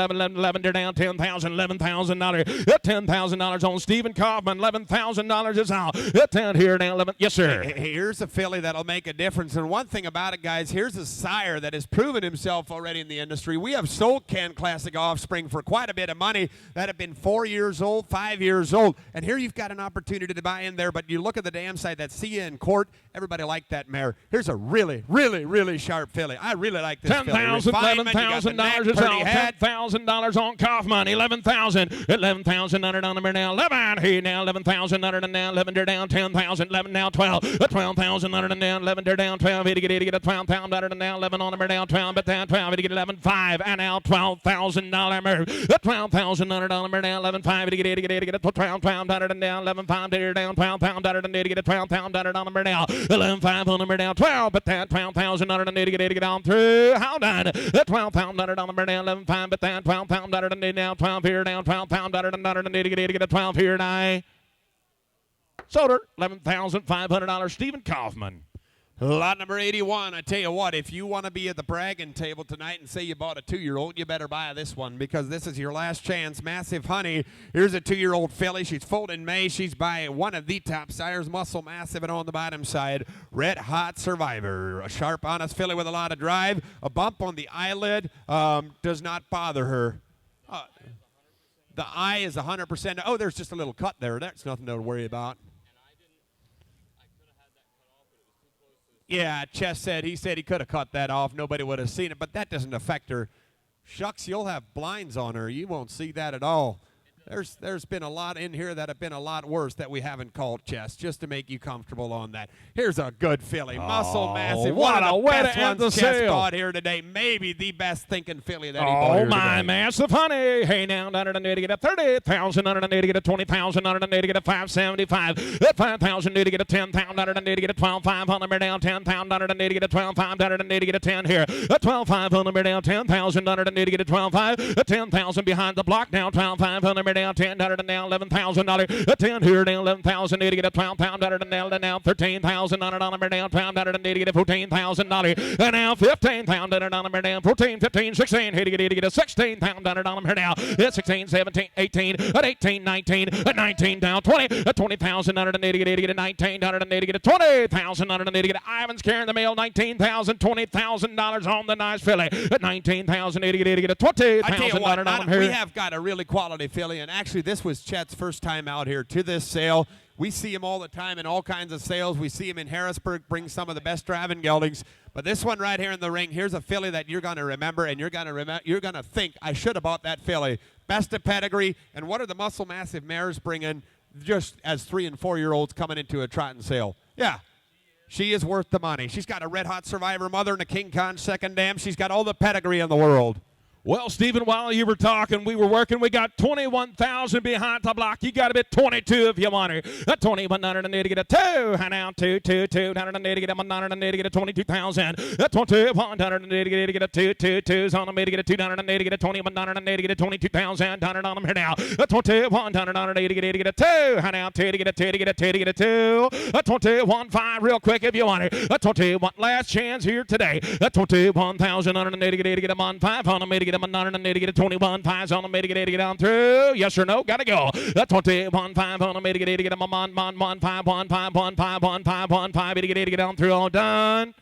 they're down $10,000, $11,000. $10,000 on Stephen Kaufman. $11,000 is out. 10 here now 11. Yes, sir. Here's a filly that'll make a difference. And one thing about it, guys, here's a sire that has proven himself already in the industry. We have sold Ken Classic offspring for quite a bit of money that have been 4 years old, 5 years old. And here you've got an opportunity to buy in there, but you look at the dam side that see you in court. Everybody liked that mare. Here's a really, really, really sharp filly. I really like this filly. 10,000, $11,000 is out. $10,000 on Kaufman. 11,000 under on number now. 11. Hey now 11,000 and now 11 they're down 10,000. 11 now 12. 12,000 under and now 11 they're down 12. He to get a 12 pound under and now 11 on number down 12. But down 12 to get 11.5 and now $12,000 move. 12,000 under on number now 11.5 to get a 12 pound under and now 11.5 they're down 12 pound under and to get a 12 pound under on number now 11.5 on number down 12. But that 12,000 under and to get on through. How done? 12 pound under on number now 11.5. But that 12 pound under and now 12 here down 12 pound under and to get a 12 here now. Soder, $11,500, Stephen Kaufman. Lot number 81. I tell you what, if you want to be at the bragging table tonight and say you bought a 2-year-old, you better buy this one because this is your last chance. Massive Honey. Here's a 2-year-old filly. She's foaled in May. She's by one of the top sires, Muscle Massive, and on the bottom side, Red Hot Survivor. A sharp, honest filly with a lot of drive. A bump on the eyelid does not bother her. The eye is 100%. Oh, there's just a little cut there. That's nothing to worry about. Yeah, Chess said he could have cut that off. Nobody would have seen it, but that doesn't affect her. Shucks, you'll have blinds on her. You won't see that at all. There's been a lot in here that have been a lot worse that we haven't called, Chess, just to make you comfortable on that. Here's a good filly. Muscle Massive. What a way to end the Chess sale. bought here today. Maybe the best thinking filly that he bought Oh, here my today. Massive Honey. Hey, now, under the to get a 30,000, under the to get a 20,000, under the to get a 575. At 5,000, need to get a 10,000, under the to get a 12,500, down 10,000, under the to get a 12,500, under the to get a 10 here. A 12,500, down 10,000, under the to get a 12,500. A 10,000 behind the block, down 12,500, down 10,000, down $11,000. A 10 here, down 11,000, need to get a 12 pound, under the now 13,000, under the down 12, under the need to get a $14,000. And now 15,000, under the down 14, 15, 16, here to get a 16,000, under the now. It's 16, 17, 18, at 18, 19, at 19 down 20, at 20,000, under the need to get a 19, under the need to get a 20,000, under the need to get a Ivan's carrying the mail, 19,000, $20,000 on the nice filly. At 19,000, need to get a 20,000, I tell you what, under we have got a really quality filly, and actually this was Chet's first time out here to this sale. We see him all the time in all kinds of sales. We see him in Harrisburg bring some of the best driving geldings. But this one right here in the ring, here's a filly that you're going to remember, and you're going to think, I should have bought that filly. Best of pedigree, and what are the Muscle Massive mares bringing just as 3- and 4-year-olds coming into a trotting sale? Yeah. She is worth the money. She's got a Red Hot Survivor mother and a King Khan second dam. She's got all the pedigree in the world. Well, Stephen, while you were talking, we were working. We got 21,000 behind the block. You got to be 22 if you want her. A 2100 need to get a 2. And now 2, 2, 200 need to get a 100 need to get a 22,000. A 2100 need to get a 2, 2, 2s on them need to get a 200 need to get a 2100 need to get a 22,000 on them here now. A 2100 need to get a 2. And now 2 to get a 2 to get a 2 to get a 2. A 21.5 real quick if you want her. A 21 last chance here today. A 21,000 need to get a 1.5 on them need to get a 100 need to get a 21.5s on them need to get on through. Yes or no? Gotta go. A 21.5 on them need to get a 1.5 need to get on through. All done.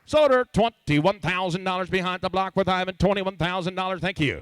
Soder, $21,000 behind the block with Ivan. $21,000. Thank you.